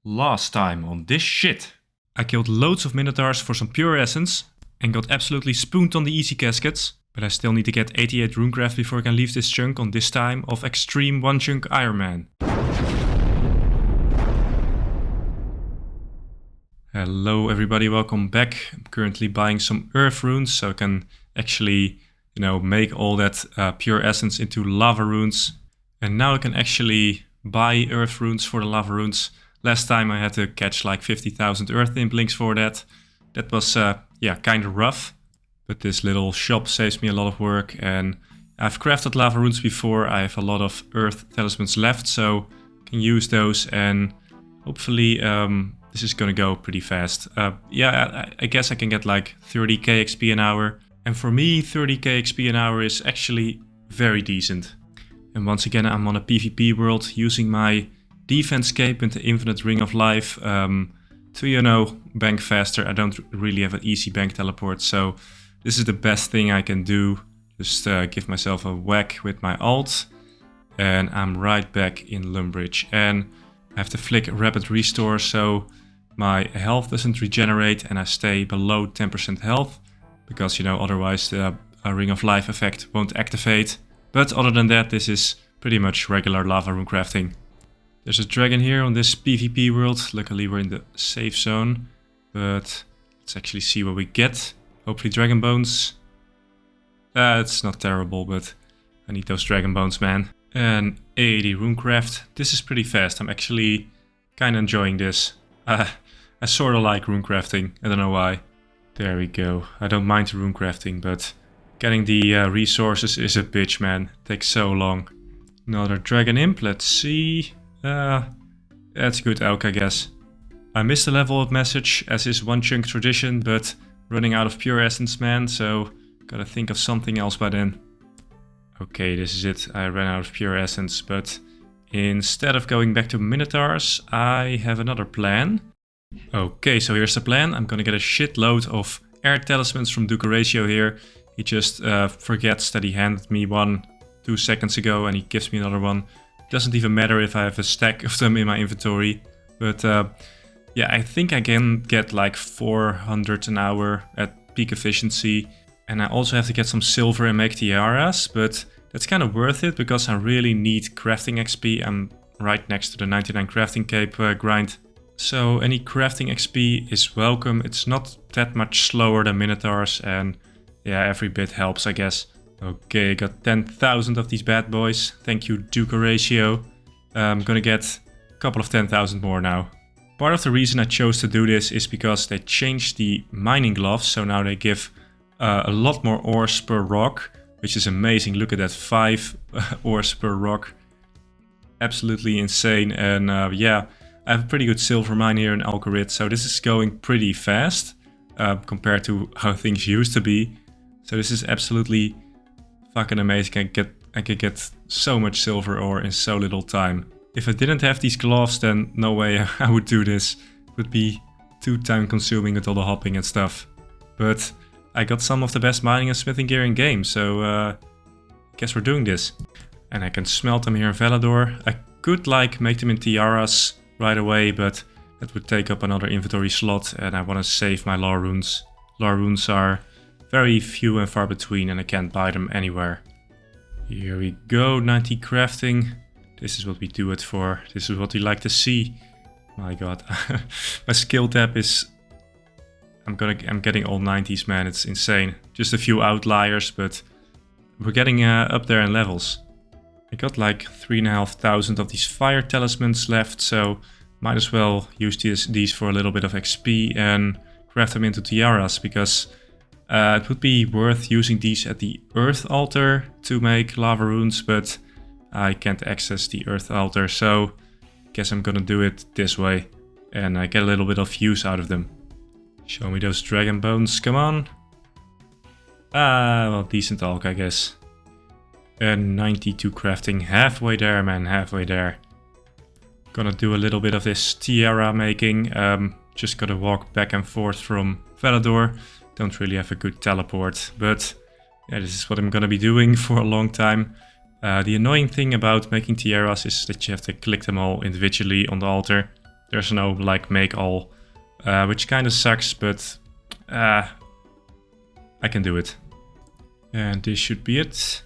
Last time on this shit, I killed loads of minotaurs for some pure essence and got absolutely spooned on the easy caskets, but I still need to get 88 runecraft before I can leave this chunk on this time of Xtreme Onechunk Ironman. Hello everybody, welcome back. I'm currently buying some earth runes so I can actually, make all that pure essence into lava runes. And now I can actually buy earth runes for the lava runes. Last time I had to catch like 50,000 earth imp for that. That was, kind of rough. But this little shop saves me a lot of work, and I've crafted lava runes before. I have a lot of earth talismans left, so I can use those, and hopefully this is gonna go pretty fast. I guess I can get like 30k XP an hour. And for me, 30k XP an hour is actually very decent. And once again, I'm on a PvP world using my defense cape and the infinite ring of life to, bank faster. I don't really have an easy bank teleport, so this is the best thing I can do. Just give myself a whack with my ult, and I'm right back in Limpwurt. And I have to flick rapid restore, so my health doesn't regenerate and I stay below 10% health, because, otherwise the ring of life effect won't activate. But other than that, this is pretty much regular lava rune crafting. There's a dragon here on this PvP world. Luckily we're in the safe zone, but let's actually see what we get. Hopefully dragon bones. It's not terrible, but I need those dragon bones, man. And 80 runecraft. This is pretty fast. I'm actually kind of enjoying this. I sort of like runecrafting. I don't know why. There we go. I don't mind the runecrafting, but getting the resources is a bitch, man. It takes so long. Another dragon imp. Let's see. That's good elk, I guess. I missed the level up message, as is one chunk tradition, but running out of pure essence, man, so gotta think of something else by then. Okay, this is it. I ran out of pure essence, but instead of going back to minotaurs, I have another plan. Okay, so here's the plan. I'm gonna get a shitload of air talismans from Duke Horatio here. He just forgets that he handed me one 2 seconds ago, and he gives me another one. Doesn't even matter if I have a stack of them in my inventory, but I think I can get like 400 an hour at peak efficiency. And I also have to get some silver and make tiaras, but that's kind of worth it because I really need crafting XP. I'm right next to the 99 crafting cape grind. So any crafting XP is welcome. It's not that much slower than minotaurs, and yeah, every bit helps, I guess. Okay, I got 10,000 of these bad boys. Thank you, Duke Horatio. I'm gonna get a couple of 10,000 more now. Part of the reason I chose to do this is because they changed the mining gloves, so now they give a lot more ores per rock, which is amazing. Look at that, 5 ores per rock. Absolutely insane. And I have a pretty good silver mine here in Algorit, so this is going pretty fast compared to how things used to be. So this is absolutely fucking amazing. I can get so much silver ore in so little time. If I didn't have these gloves, then no way I would do this. It would be too time consuming with all the hopping and stuff. But I got some of the best mining and smithing gear in game, so I guess we're doing this. And I can smelt them here in Valador. I could make them in tiaras right away, but that would take up another inventory slot, and I want to save my lore runes. Lore runes are very few and far between, and I can't buy them anywhere. Here we go, 90 crafting. This is what we do it for. This is what we like to see. My god. My skill tab is... I'm getting all 90s, man. It's insane. Just a few outliers, but we're getting up there in levels. I got like 3,500 of these fire talismans left, so might as well use these for a little bit of XP and craft them into tiaras, because it would be worth using these at the earth altar to make lava runes, but I can't access the earth altar, so I guess I'm gonna do it this way, and I get a little bit of use out of them. Show me those dragon bones, come on. Well, decent alk, I guess. And 92 crafting, halfway there, man, halfway there. Gonna do a little bit of this tiara making. Just gotta walk back and forth from Valador. Don't really have a good teleport, but yeah, this is what I'm gonna be doing for a long time. The annoying thing about making tiaras is that you have to click them all individually on the altar. There's no like make all, which kind of sucks, but I can do it. And this should be it.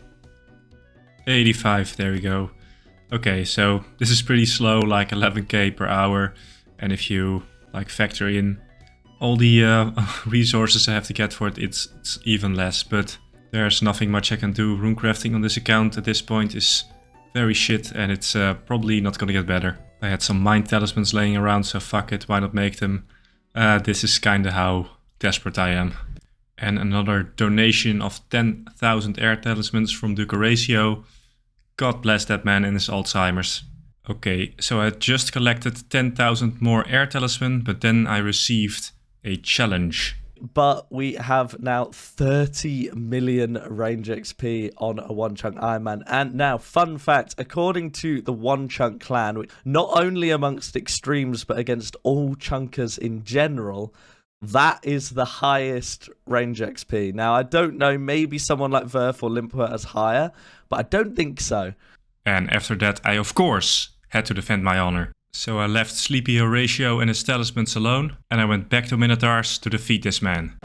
85, there we go. Okay, so this is pretty slow, like 11k per hour. And if you like factor in all the resources I have to get for it, it's even less. But there's nothing much I can do. Runecrafting on this account at this point is very shit, and it's probably not gonna get better. I had some mine talismans laying around, so fuck it, why not make them? This is kinda how desperate I am. And another donation of 10,000 air talismans from Ducoratio. God bless that man and his Alzheimer's. Okay, so I just collected 10,000 more air talisman, but then I received a challenge. But we have now 30 million range XP on a Onechunk Ironman. And now, fun fact, according to the Onechunk clan, not only amongst extremes, but against all chunkers in general, that is the highest range XP. Now, I don't know, maybe someone like Verf or Limpwurt is higher, but I don't think so. And after that, I of course had to defend my honor. So I left Sleepy Horatio and his talismans alone, and I went back to Minotaurs to defeat this man.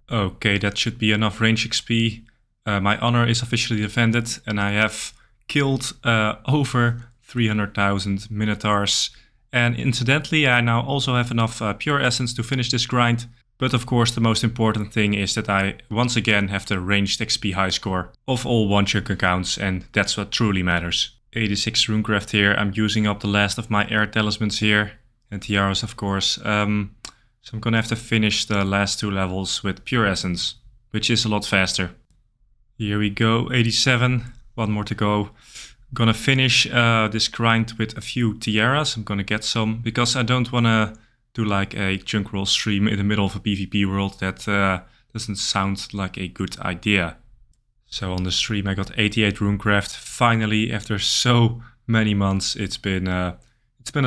Okay, that should be enough range XP. My honor is officially defended, and I have killed over 300,000 Minotaurs. And incidentally, I now also have enough pure essence to finish this grind. But of course, the most important thing is that I once again have the ranged XP high score of all Onechunk accounts, and that's what truly matters. 86 runecraft here. I'm using up the last of my air talismans here, and tiaras of course. So I'm gonna have to finish the last 2 levels with pure essence, which is a lot faster. Here we go, 87. 1 more to go. I'm gonna finish this grind with a few tiaras. I'm gonna get some, because I don't wanna do like a chunk roll stream in the middle of a PvP world. That doesn't sound like a good idea. So on the stream I got 88 runecraft. Finally, after so many months, it's been a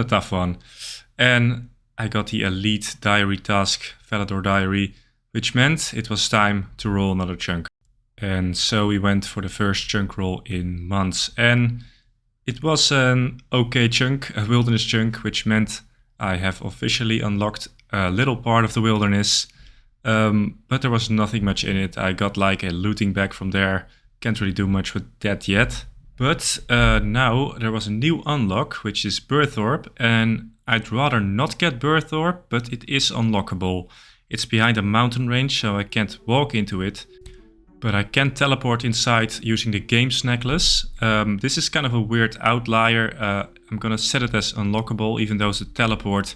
tough one. And I got the elite diary task, Valador Diary, which meant it was time to roll another chunk. And so we went for the first chunk roll in months. And it was an okay chunk, a wilderness chunk, which meant I have officially unlocked a little part of the wilderness, but there was nothing much in it. I got like a looting bag from there. Can't really do much with that yet. But now there was a new unlock, which is Birth Orb, and I'd rather not get Birth Orb, but it is unlockable. It's behind a mountain range, so I can't walk into it, but I can teleport inside using the Games necklace. This is kind of a weird outlier. I'm gonna set it as unlockable, even though it's a teleport,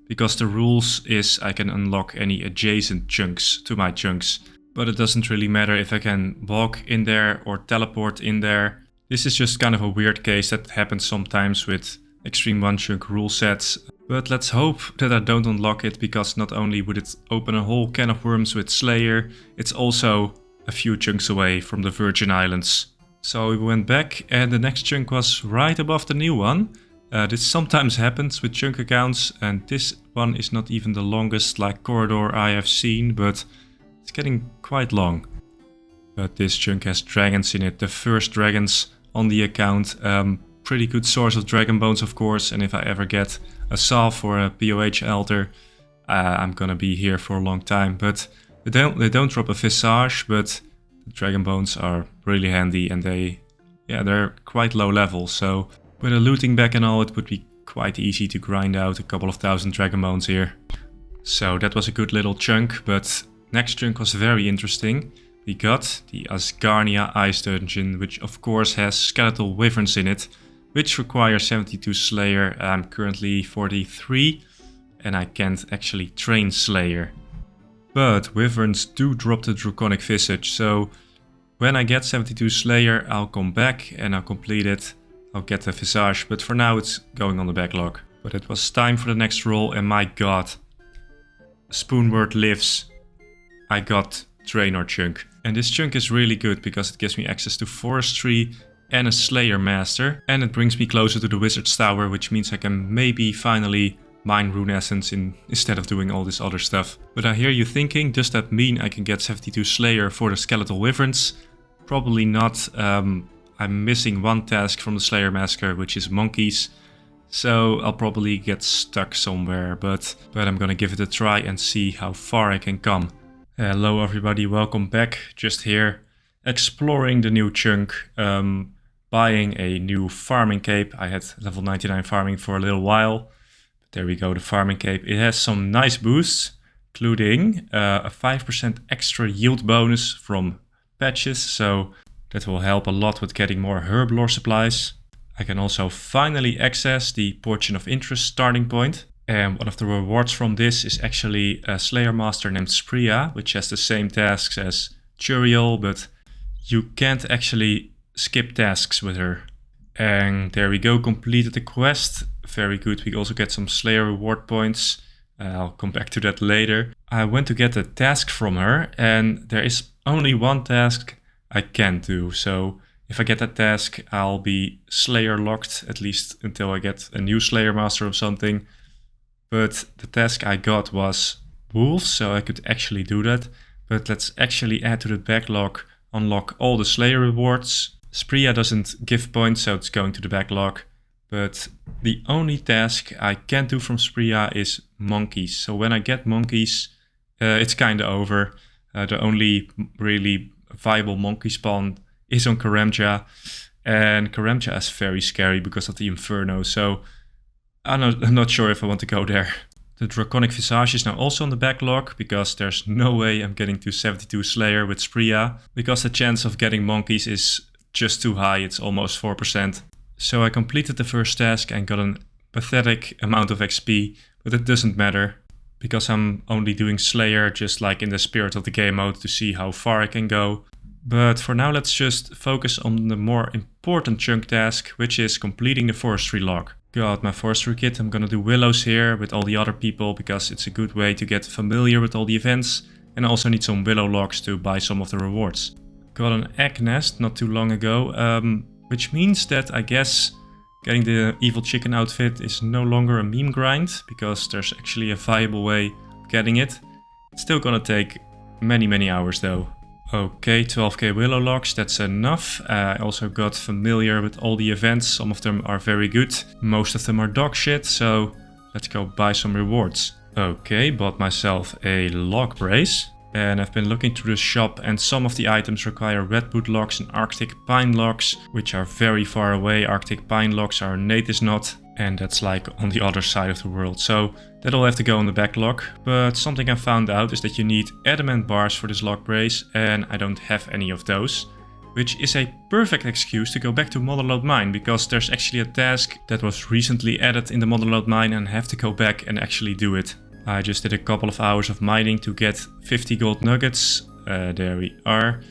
because the rules is I can unlock any adjacent chunks to my chunks. But it doesn't really matter if I can walk in there or teleport in there. This is just kind of a weird case that happens sometimes with Xtreme Onechunk rule sets. But let's hope that I don't unlock it, because not only would it open a whole can of worms with Slayer, it's also a few chunks away from the Virgin Islands. So we went back, and the next chunk was right above the new one. This sometimes happens with chunk accounts, and this one is not even the longest like corridor I have seen, but it's getting quite long. But this chunk has dragons in it, the first dragons on the account. Pretty good source of dragon bones, of course, and if I ever get a salve or a POH altar, I'm gonna be here for a long time. But they don't drop a visage, but the dragon bones are really handy, and they're quite low level, so with a looting bag and all, it would be quite easy to grind out a couple of thousand dragon bones here. So that was a good little chunk, but next chunk was very interesting. We got the Asgarnia Ice Dungeon, which of course has skeletal wyverns in it, which require 72 Slayer. I'm currently 43, and I can't actually train Slayer. But wyverns do drop the Draconic Visage, so when I get 72 Slayer, I'll come back and I'll complete it. I'll get the Visage, but for now it's going on the backlog. But it was time for the next roll, and my god, Spoonwort lives. I got Draenor chunk. And this chunk is really good because it gives me access to Forestry and a Slayer Master. And it brings me closer to the Wizard's Tower, which means I can maybe finally mine Rune Essence instead of doing all this other stuff. But I hear you thinking, does that mean I can get 72 Slayer for the Skeletal Wyverns? Probably not. I'm missing one task from the Slayer Massacre, which is monkeys. So I'll probably get stuck somewhere, but I'm gonna give it a try and see how far I can come. Hello everybody, welcome back. Just here, exploring the new chunk, buying a new farming cape. I had level 99 farming for a little while. But there we go, the farming cape. It has some nice boosts, including a 5% extra yield bonus from patches, so that will help a lot with getting more herb lore supplies. I can also finally access the Portion of Interest starting point. And one of the rewards from this is actually a Slayer Master named Spria, which has the same tasks as Turiel, but you can't actually skip tasks with her. And there we go, completed the quest. Very good, we also get some Slayer reward points. I'll come back to that later. I went to get a task from her, and there is only one task I can't do. So if I get that task, I'll be Slayer locked, at least until I get a new Slayer Master or something. But the task I got was Wolves, so I could actually do that. But let's actually add to the backlog, unlock all the Slayer rewards. Spria doesn't give points, so it's going to the backlog. But the only task I can do from Spria is monkeys. So when I get monkeys, it's kinda over. The only really viable monkey spawn is on Karamja, and Karamja is very scary because of the Inferno, so I'm not sure if I want to go there. The Draconic Visage is now also on the backlog, because there's no way I'm getting to 72 Slayer with Spria, because the chance of getting monkeys is just too high, it's almost 4%. So I completed the first task and got a pathetic amount of XP, but it doesn't matter, because I'm only doing Slayer just like in the spirit of the game mode to see how far I can go. But for now let's just focus on the more important chunk task, which is completing the forestry log. Got my forestry kit, I'm gonna do willows here with all the other people because it's a good way to get familiar with all the events, and I also need some willow logs to buy some of the rewards. Got an egg nest not too long ago, which means that I guess getting the evil chicken outfit is no longer a meme grind, because there's actually a viable way of getting it. It's still gonna take many hours though. Okay, 12k willow logs, that's enough. I also got familiar with all the events, some of them are very good, most of them are dog shit, so let's go buy some rewards. Okay, bought myself a log brace, and I've been looking through the shop, and some of the items require redwood logs and arctic pine logs, which are very far away. Arctic pine logs are natives not, and that's like on the other side of the world, so that'll have to go on the backlog. But something I found out is that you need adamant bars for this log brace, and I don't have any of those, which is a perfect excuse to go back to Motherlode Mine, because there's actually a task that was recently added in the Motherlode Mine and I have to go back and actually do it. I just did a couple of hours of mining to get 50 gold nuggets, there we are,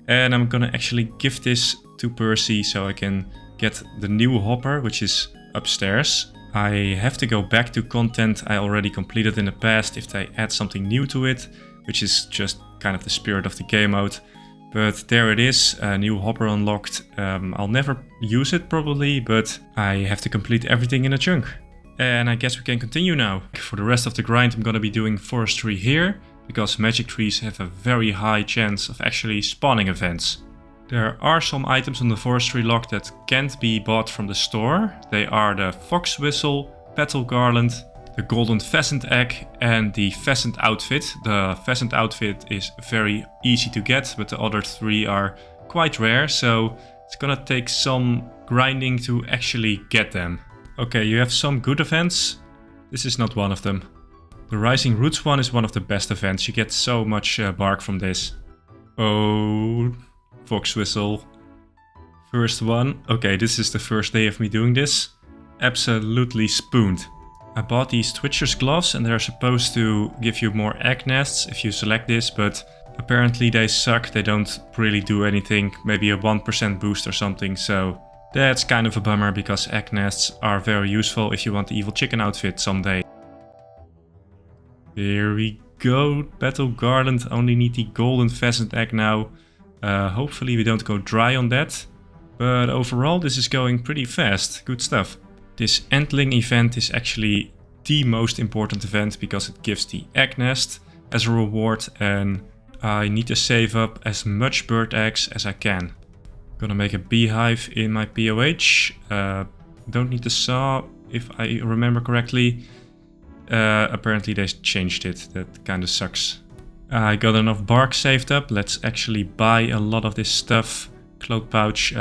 and I'm gonna actually give this to Percy so I can get the new hopper, which is upstairs. I have to go back to content I already completed in the past if they add something new to it, which is just kind of the spirit of the game mode. But there it is, a new hopper unlocked. I'll never use it probably, but I have to complete everything in a chunk. And I guess we can continue now. For the rest of the grind I'm gonna be doing forestry here, because magic trees have a very high chance of actually spawning events. There are some items on the forestry log that can't be bought from the store. They are the fox whistle, petal garland, the golden pheasant egg and the pheasant outfit. The pheasant outfit is very easy to get, but the other three are quite rare, so it's gonna take some grinding to actually get them. Okay, you have some good events. This is not one of them. The Rising Roots one is one of the best events. You get so much bark from this. Oh, fox whistle. First one. Okay, this is the first day of me doing this. Absolutely spooned. I bought these Twitcher's gloves and they're supposed to give you more egg nests if you select this, but apparently they suck. They don't really do anything. Maybe a 1% boost or something, so that's kind of a bummer because egg nests are very useful if you want the evil chicken outfit someday. Here we go. Battle Garland. Only need the golden pheasant egg now. Hopefully we don't go dry on that. But overall this is going pretty fast. Good stuff. This Entling event is actually the most important event because it gives the egg nest as a reward, and I need to save up as much bird eggs as I can. Gonna make a beehive in my POH. Don't need the saw, if I remember correctly. Apparently they changed it. That kind of sucks. I got enough bark saved up. Let's actually buy a lot of this stuff. Cloak pouch,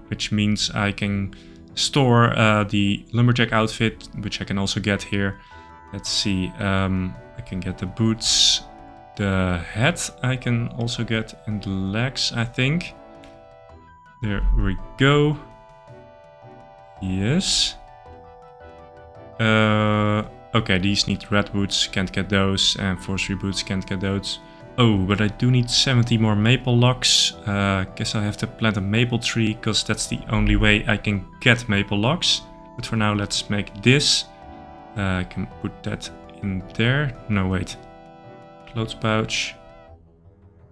which means I can store the lumberjack outfit, which I can also get here. Let's see. I can get the boots. The hat I can also get, and the legs, I think. There we go. Yes. Okay, these need red boots, can't get those, and forestry boots, can't get those. Oh, but I do need 70 more maple logs. Guess I have to plant a maple tree, because that's the only way I can get maple logs. But for now, let's make this. I can put that in there. No, wait. Clothes pouch.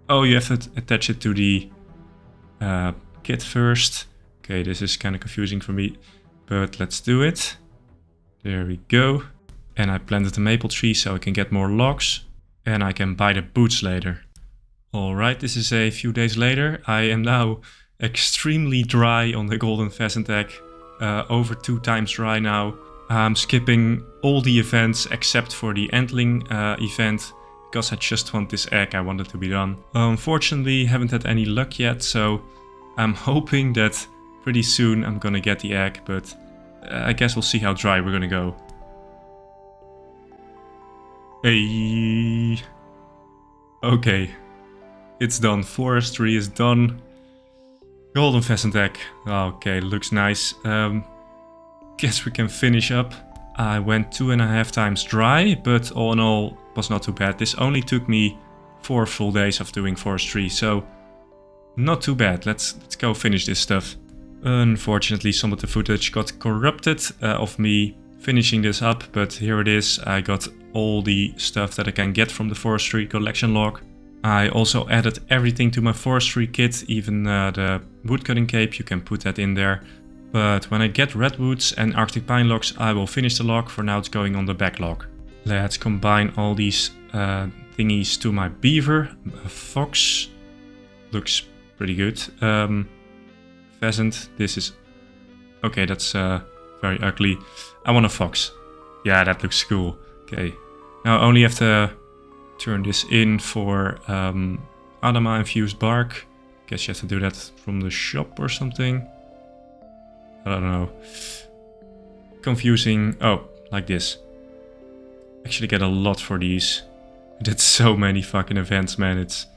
Oh, you have to attach it to the kit first. Okay, this is kind of confusing for me, but let's do it. There we go. And I planted a maple tree so I can get more logs. And I can buy the boots later. Alright, this is a few days later. I am now extremely dry on the golden pheasant egg. Over 2 times dry now. I'm skipping all the events except for the antling event. Because I just want this egg, I want it to be done. Unfortunately, haven't had any luck yet, so I'm hoping that pretty soon I'm gonna get the egg, but I guess we'll see how dry we're gonna go. Hey. Okay. It's done. Forestry is done. Golden pheasant egg. Okay, looks nice. Guess we can finish up. I went 2.5 times dry, but all in all was not too bad. This only took me 4 full days of doing forestry, so not too bad. Let's go finish this stuff. Unfortunately, some of the footage got corrupted of me finishing this up, but here it is. I got all the stuff that I can get from the forestry collection log. I also added everything to my forestry kit, even the woodcutting cape, you can put that in there. But when I get redwoods and Arctic pine logs, I will finish the log. For now it's going on the backlog. Let's combine all these thingies to my beaver. A fox looks pretty good. Pheasant, this is... Okay, that's very ugly. I want a fox. Yeah, that looks cool. Okay, now I only have to turn this in for Adama infused bark. Guess you have to do that from the shop or something. I don't know. Confusing. Oh, like this. Actually get a lot for these. I did so many fucking events, man. It's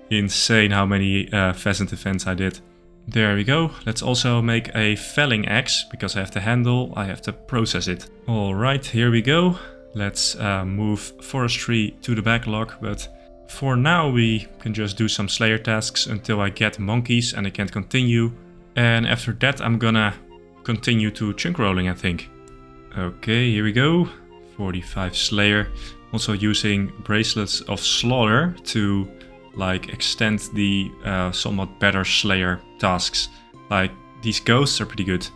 insane how many pheasant events I did. There we go. Let's also make a felling axe, because I have the handle, I have to process it. Alright, here we go. Let's move forestry to the backlog, but for now we can just do some slayer tasks until I get monkeys and I can continue. And after that I'm gonna continue to chunk rolling, I think. Okay, here we go. 45 slayer. Also using bracelets of slaughter to like extend the somewhat better slayer tasks. Like these ghosts are pretty good.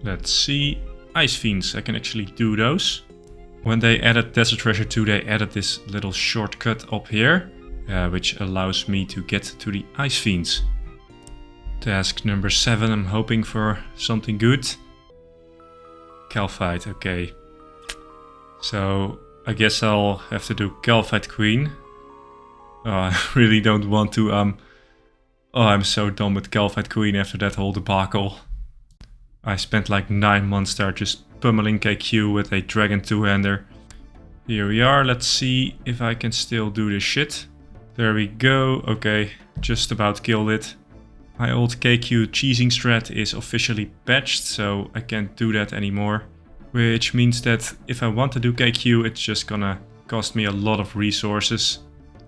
Let's see. Ice fiends, I can actually do those. When they added Desert Treasure 2, they added this little shortcut up here, which allows me to get to the ice fiends. Task number 7, I'm hoping for something good. Calphite, okay. So I guess I'll have to do Calphite Queen. Oh, I really don't want to. Oh, I'm so done with Calphite Queen after that whole debacle. I spent like 9 months there just pummeling KQ with a dragon two-hander. Here we are, let's see if I can still do this shit. There we go, okay, just about killed it. My old KQ cheesing strat is officially patched, so I can't do that anymore. Which means that if I want to do KQ, it's just gonna cost me a lot of resources.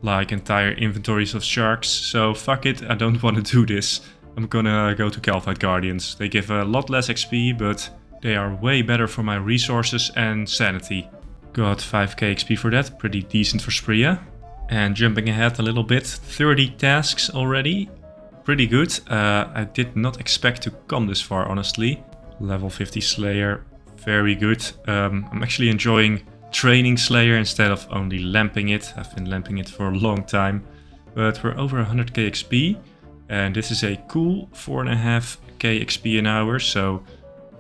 Like entire inventories of sharks, so fuck it, I don't want to do this. I'm gonna go to Calphite Guardians. They give a lot less XP, but they are way better for my resources and sanity. Got 5k XP for that, pretty decent for Spria. And jumping ahead a little bit, 30 tasks already. Pretty good. I did not expect to come this far, honestly. Level 50 Slayer, very good. I'm actually enjoying training Slayer instead of only lamping it. I've been lamping it for a long time. But we're over 100k XP. And this is a cool 4.5k XP an hour. So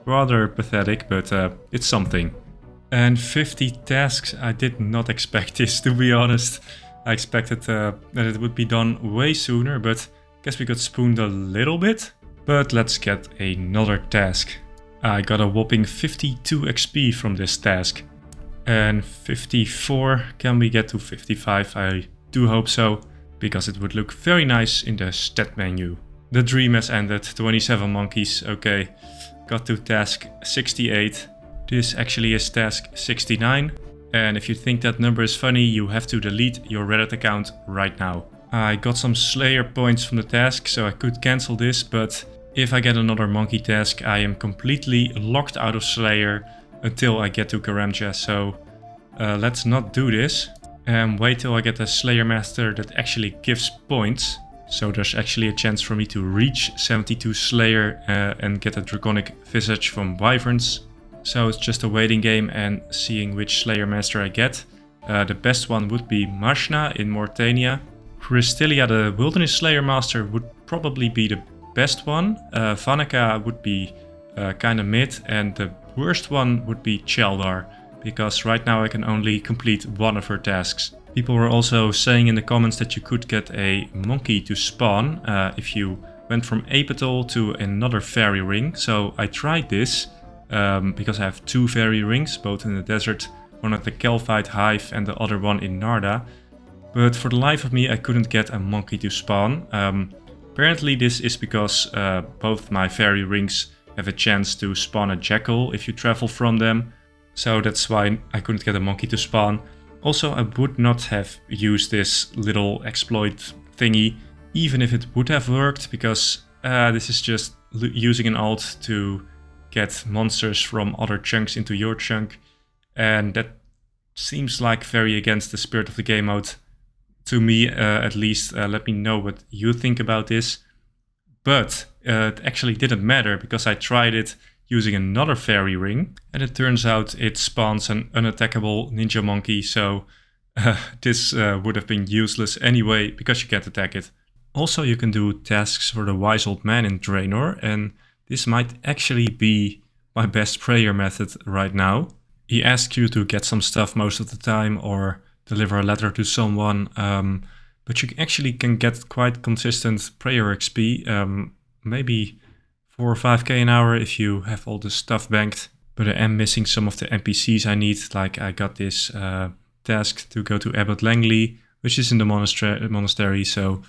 rather pathetic, but it's something. And 50 tasks, I did not expect this, to be honest. I expected that it would be done way sooner, but I guess we got spooned a little bit. But let's get another task. I got a whopping 52 XP from this task. And 54, can we get to 55? I do hope so, because it would look very nice in the stat menu. The dream has ended, 27 monkeys, okay. Got to task 68. This actually is task 69. And if you think that number is funny, you have to delete your Reddit account right now. I got some Slayer points from the task, so I could cancel this, but if I get another monkey task, I am completely locked out of Slayer until I get to Karamja, so let's not do this. And wait till I get a Slayer Master that actually gives points. So there's actually a chance for me to reach 72 Slayer and get a Draconic Visage from Wyverns. So it's just a waiting game and seeing which Slayer Master I get. The best one would be Mashna in Mortania. Chrystilia, the Wilderness Slayer Master, would probably be the best one. Vanaka would be kinda mid, and the worst one would be Cheldar, because right now I can only complete one of her tasks. People were also saying in the comments that you could get a monkey to spawn if you went from Apetal to another fairy ring. So I tried this. Because I have 2 fairy rings, both in the desert, one at the Kelphite Hive and the other one in Narda. But for the life of me I couldn't get a monkey to spawn. Apparently this is because both my fairy rings have a chance to spawn a jackal if you travel from them. So that's why I couldn't get a monkey to spawn. Also, I would not have used this little exploit thingy, even if it would have worked, because this is just using an alt to get monsters from other chunks into your chunk, and that seems like very against the spirit of the game mode to me, at least. Let me know what you think about this. But it actually didn't matter, because I tried it using another fairy ring, and it turns out it spawns an unattackable ninja monkey, so this would have been useless anyway, because you can't attack it. Also, you can do tasks for the Wise Old Man in Draenor, and this might actually be my best prayer method right now. He asks you to get some stuff most of the time or deliver a letter to someone, but you actually can get quite consistent prayer XP, maybe 4 or 5k an hour if you have all the stuff banked. But I am missing some of the NPCs I need, like I got this task to go to Abbot Langley, which is in the monastery, so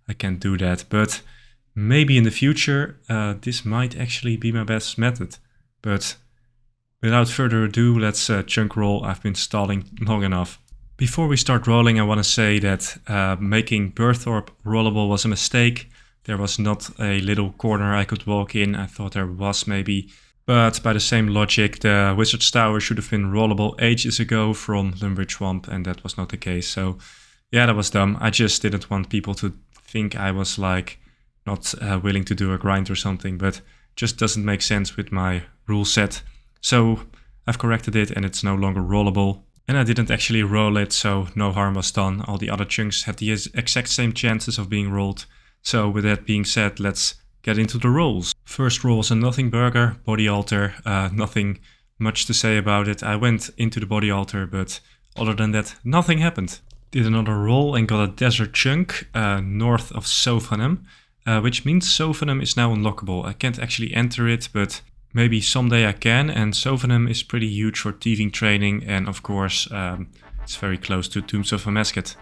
I can't do that. But maybe in the future, this might actually be my best method. But without further ado, let's chunk roll. I've been stalling long enough. Before we start rolling, I want to say that making Burthorpe rollable was a mistake. There was not a little corner I could walk in. I thought there was maybe. But by the same logic, the Wizard's Tower should have been rollable ages ago from Limpwurt Swamp, and that was not the case. So yeah, that was dumb. I just didn't want people to think I was like not willing to do a grind or something, but just doesn't make sense with my rule set. So I've corrected it and it's no longer rollable. And I didn't actually roll it, so no harm was done. All the other chunks had the exact same chances of being rolled. So with that being said, let's get into the rolls. First roll was a nothing burger, body altar. Nothing much to say about it. I went into the body altar, but other than that, nothing happened. Did another roll and got a desert chunk north of Sophanum, which means Sophanum is now unlockable. I can't actually enter it, but maybe someday I can, and Sophanum is pretty huge for thieving training, and of course it's very close to Tombs of Amesket.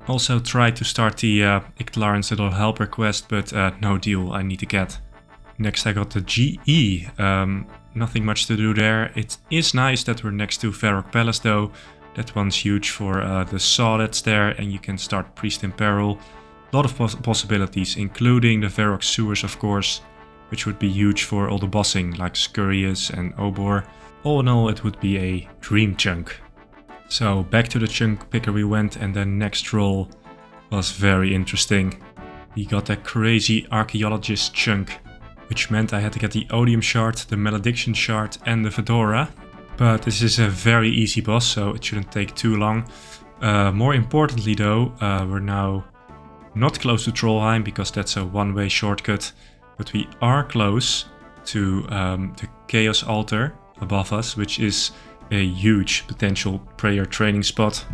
Also tried to start the Ictlaren's Little Helper quest, but no deal, I need to get. Next I got the GE, nothing much to do there. It is nice that we're next to Varrock Palace though. That one's huge for the saw that's there, and you can start Priest in Peril. A lot of possibilities, including the Varrock sewers of course, which would be huge for all the bossing like Scurius and Obor. All in all, it would be a dream chunk. So back to the chunk picker we went, and the next roll was very interesting. We got a crazy archaeologist chunk, which meant I had to get the Odium shard, the Malediction shard and the Fedora. But this is a very easy boss, so it shouldn't take too long. More importantly though, we're now not close to Trollheim because that's a one-way shortcut, but we are close to the Chaos Altar above us, which is a huge potential prayer training spot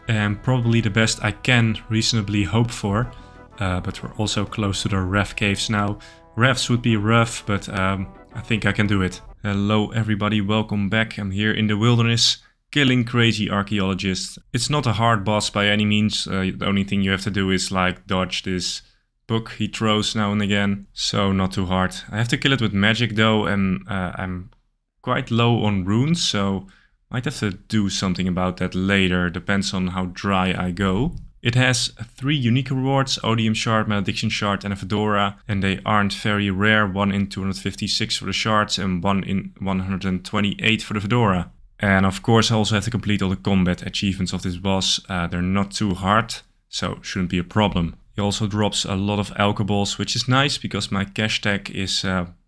and probably the best I can reasonably hope for. But we're also close to the Rev caves now. Revs would be rough, but I think I can do it. Hello everybody, welcome back. I'm here in the wilderness, killing crazy archaeologists. It's not a hard boss by any means. The only thing you have to do is like dodge this book he throws now and again. So not too hard. I have to kill it with magic though, and I'm quite low on runes, so might have to do something about that later. Depends on how dry I go. It has 3 unique rewards, Odium Shard, Malediction Shard and a Fedora, and they aren't very rare, 1 in 256 for the shards and 1 in 128 for the Fedora. And of course I also have to complete all the combat achievements of this boss. They're not too hard, so shouldn't be a problem. He also drops a lot of alcohols, which is nice because my cash tag is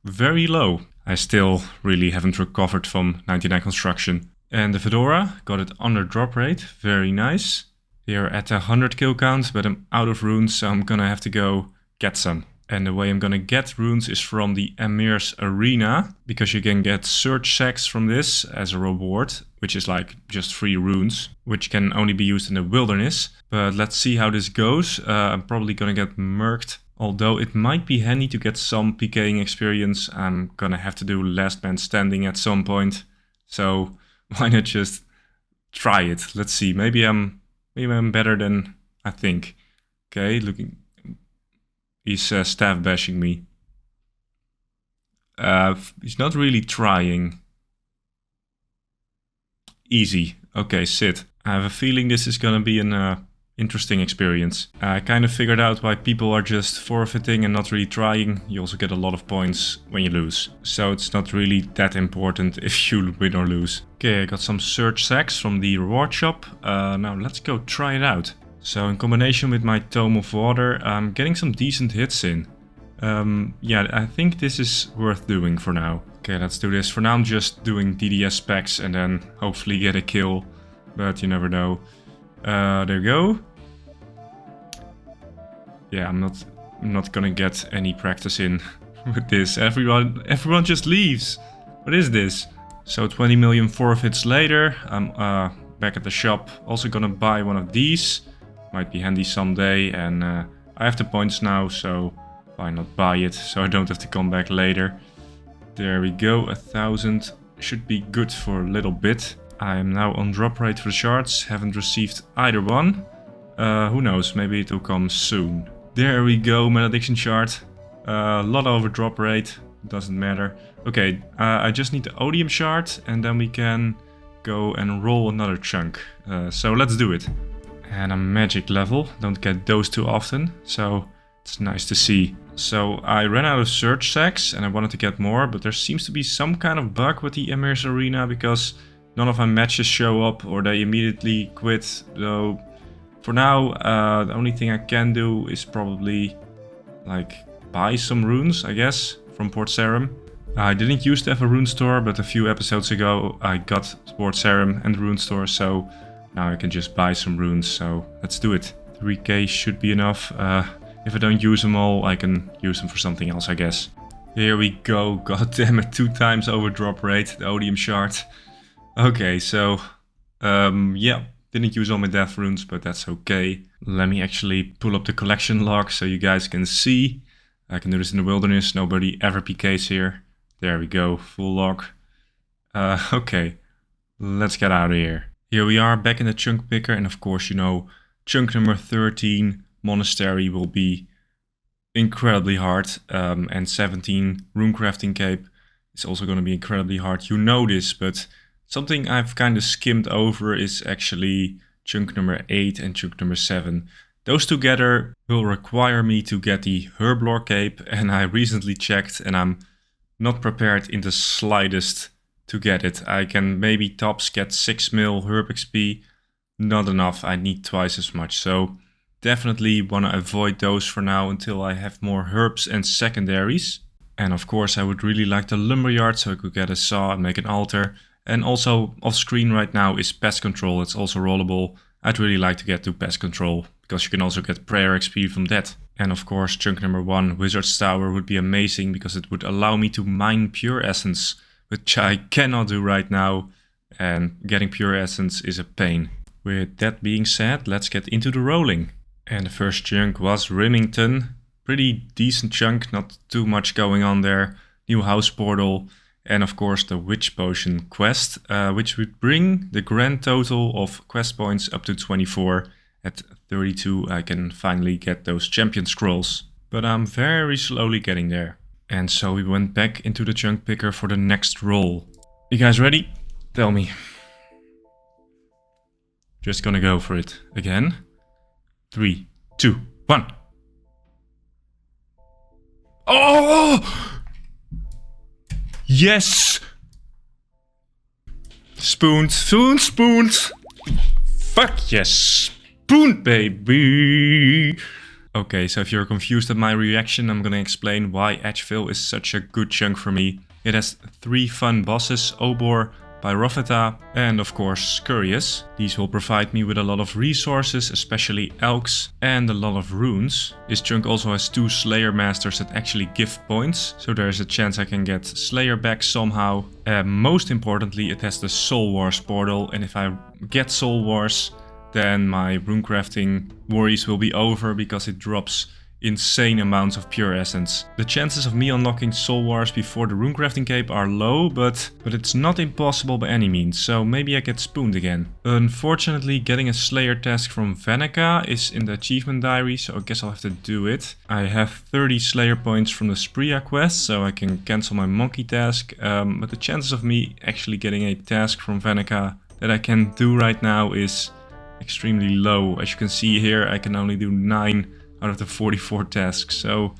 very low. I still really haven't recovered from 99 construction. And the Fedora, got it under drop rate, very nice. Here at 100 kill count, but I'm out of runes, so I'm gonna have to go get some. And the way I'm gonna get runes is from the Emir's Arena, because you can get search sacks from this as a reward, which is like just 3 runes, which can only be used in the wilderness. But let's see how this goes. I'm probably gonna get murked, although it might be handy to get some PKing experience. I'm gonna have to do last man standing at some point, so why not just try it? Let's see, maybe I'm better than I think. Okay, looking. He's staff bashing me. He's not really trying. Easy. Okay, sit. I have a feeling this is gonna be an interesting experience. I kind of figured out why people are just forfeiting and not really trying. You also get a lot of points when you lose. So it's not really that important if you win or lose. Okay, I got some search sacks from the reward shop. Now let's go try it out. So in combination with my Tome of Water, I'm getting some decent hits in. Yeah, I think this is worth doing for now. Okay, let's do this. For now I'm just doing DDS specs and then hopefully get a kill. But you never know. There we go. Yeah, I'm not gonna get any practice in with this. Everyone just leaves. What is this? So 20 million forfeits later, I'm back at the shop. Also gonna buy one of these. Might be handy someday, and I have the points now, so why not buy it? So I don't have to come back later. There we go, 1,000 should be good for a little bit. I am now on drop rate for the shards, haven't received either one. Who knows, maybe it will come soon. There we go, Malediction Shard. A lot over drop rate, doesn't matter. Okay, I just need the Odium Shard and then we can go and roll another chunk. So let's do it. And I'm magic level, don't get those too often, so it's nice to see. So I ran out of search sacks and I wanted to get more, but there seems to be some kind of bug with the Emir's Arena because none of my matches show up or they immediately quit. So for now, the only thing I can do is probably like buy some runes, I guess, from Port Sarim. I didn't used to have a rune store, but a few episodes ago I got Port Sarim and the rune store, so now I can just buy some runes, so let's do it. 3k should be enough. If I don't use them all, I can use them for something else, I guess. Here we go, god damn it, 2 times over drop rate, the Odium Shard. Okay, so, yeah, didn't use all my death runes, but that's okay. Let me actually pull up the collection log so you guys can see. I can do this in the wilderness, nobody ever PKs here. There we go, full log. Okay, let's get out of here. Here we are back in the chunk picker, and of course, you know, chunk number 13, Monastery, will be incredibly hard, and 17, Rune Crafting Cape, is also going to be incredibly hard. You know this, but something I've kind of skimmed over is actually chunk number 8 and chunk number 7. Those together will require me to get the Herblore Cape, and I recently checked and I'm not prepared in the slightest to get it. I can maybe tops get 6 mil herb XP, not enough, I need twice as much. So definitely want to avoid those for now until I have more herbs and secondaries. And of course I would really like the lumberyard so I could get a saw and make an altar. And also off screen right now is pest control. It's also rollable. I'd really like to get to pest control because you can also get prayer XP from that. And of course, chunk number 1, Wizard's Tower, would be amazing because it would allow me to mine pure essence, which I cannot do right now. And getting pure essence is a pain. With that being said, let's get into the rolling. And the first chunk was Remington. Pretty decent chunk, not too much going on there. New house portal. And of course the Witch Potion quest, which would bring the grand total of quest points up to 24. At 32 I can finally get those champion scrolls. But I'm very slowly getting there. And so we went back into the chunk picker for the next roll. You guys ready? Tell me. Just gonna go for it again. 3, 2, 1. Oh! Yes! Spooned, spooned, spooned. Fuck yes! Spooned, baby! Okay, so if you're confused at my reaction, I'm gonna explain why Edgeville is such a good chunk for me. It has 3 fun bosses, Obor, Pyrophita, and of course Scurious. These will provide me with a lot of resources, especially elks, and a lot of runes. This chunk also has 2 Slayer Masters that actually give points, so there's a chance I can get Slayer back somehow. Most importantly, it has the Soul Wars portal, and if I get Soul Wars, then my runecrafting worries will be over because it drops insane amounts of pure essence. The chances of me unlocking Soul Wars before the runecrafting cape are low, but it's not impossible by any means, so maybe I get spooned again. Unfortunately, getting a Slayer task from Venica is in the achievement diary, so I guess I'll have to do it. I have 30 Slayer points from the Spria quest, so I can cancel my monkey task, but the chances of me actually getting a task from Venica that I can do right now is extremely low. As you can see here, I can only do 9 out of the 44 tasks, so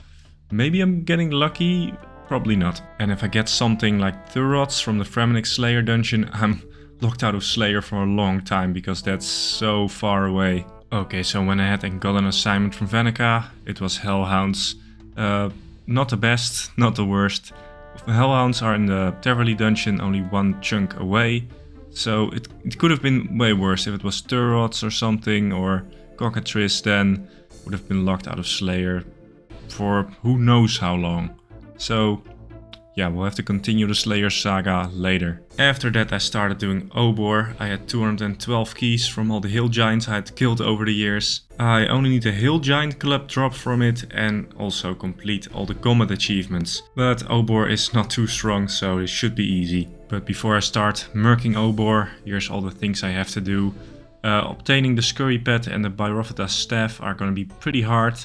maybe I'm getting lucky, probably not. And if I get something like Thurots from the Fremennik Slayer dungeon, I'm locked out of Slayer for a long time because that's so far away. Okay, so when I had and got an assignment from Venica, it was Hellhounds. Not the best, not the worst. Hellhounds are in the Teverly dungeon, only 1 chunk away. So it could have been way worse if it was Thurots or something, or Cockatrice, then would have been locked out of Slayer for who knows how long. So yeah, we'll have to continue the Slayer saga later. After that I started doing Obor. I had 212 keys from all the hill giants I had killed over the years. I only need a hill giant club drop from it and also complete all the combat achievements. But Obor is not too strong, so it should be easy. But before I start murking Obor, here's all the things I have to do. Obtaining the Scurry Pet and the Pyrophita staff are gonna be pretty hard.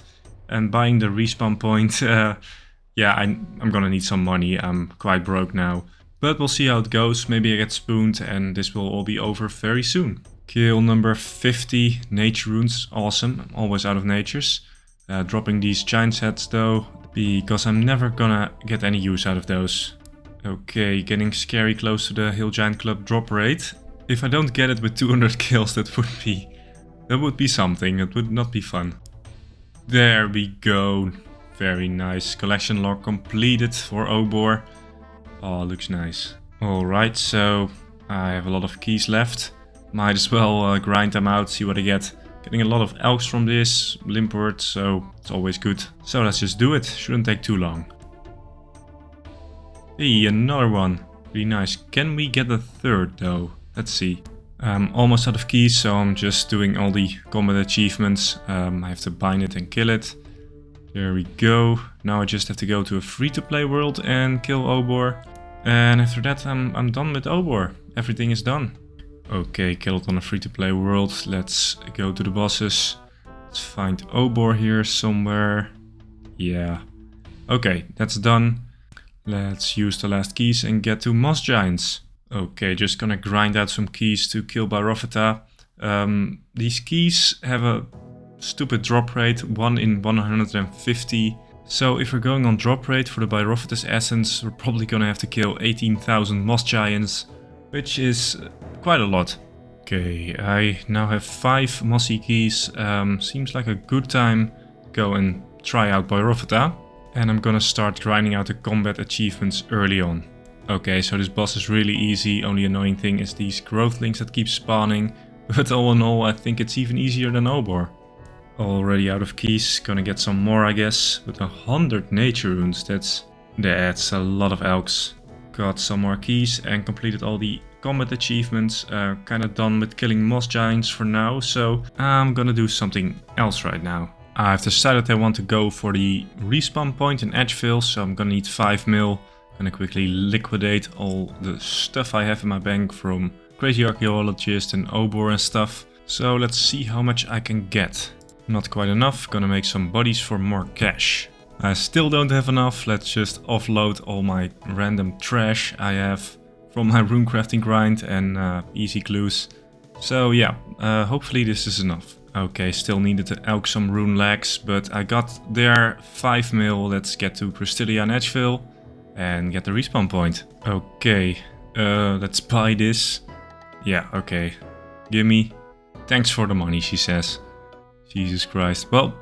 And buying the respawn point, yeah, I'm gonna need some money. I'm quite broke now. But we'll see how it goes. Maybe I get spooned and this will all be over very soon. Kill number 50, nature runes, awesome. I'm always out of natures. Dropping these giant sets though, because I'm never gonna get any use out of those. Okay, getting scary close to the Hill Giant Club drop rate. If I don't get it with 200 kills, that would be something. That would not be fun. There we go. Very nice. Collection log completed for Obor. Oh, looks nice. Alright, so I have a lot of keys left. Might as well grind them out, see what I get. Getting a lot of elks from this, Limpwurt, so it's always good. So let's just do it. Shouldn't take too long. Hey, another one. Really nice. Can we get a third though? Let's see. I'm almost out of keys, so I'm just doing all the combat achievements. I have to bind it and kill it. There we go. Now I just have to go to a free-to-play world and kill Obor. And after that I'm done with Obor. Everything is done. Okay, killed on a free-to-play world. Let's go to the bosses. Let's find Obor here somewhere. Yeah. Okay, that's done. Let's use the last keys and get to Moss Giants. Okay, just gonna grind out some keys to kill Pyrophita. These keys have a stupid drop rate, 1 in 150. So if we're going on drop rate for the Pyrophita's essence, we're probably gonna have to kill 18,000 Moss Giants, which is quite a lot. Okay, I now have 5 Mossy keys. Seems like a good time to go and try out Pyrophita. And I'm gonna start grinding out the combat achievements early on. Okay, so this boss is really easy. Only annoying thing is these growthlings that keep spawning. But all in all, I think it's even easier than Obor. Already out of keys, gonna get some more I guess. But 100 nature runes, that's a lot of elks. Got some more keys and completed all the combat achievements. Kinda done with killing moss giants for now, so I'm gonna do something else right now. I've decided I want to go for the respawn point in Edgeville, so I'm gonna need 5 mil. Gonna quickly liquidate all the stuff I have in my bank from Crazy Archaeologist and Obor and stuff. So let's see how much I can get. Not quite enough, gonna make some bodies for more cash. I still don't have enough, let's just offload all my random trash I have from my rune crafting grind and easy clues. So yeah, hopefully this is enough. Okay, still needed to elk some rune legs, but I got there 5 mil. Let's get to Crystalia and Edgeville and get the respawn point. Okay, let's buy this. Yeah, okay. Gimme. Thanks for the money, she says. Jesus Christ. Well,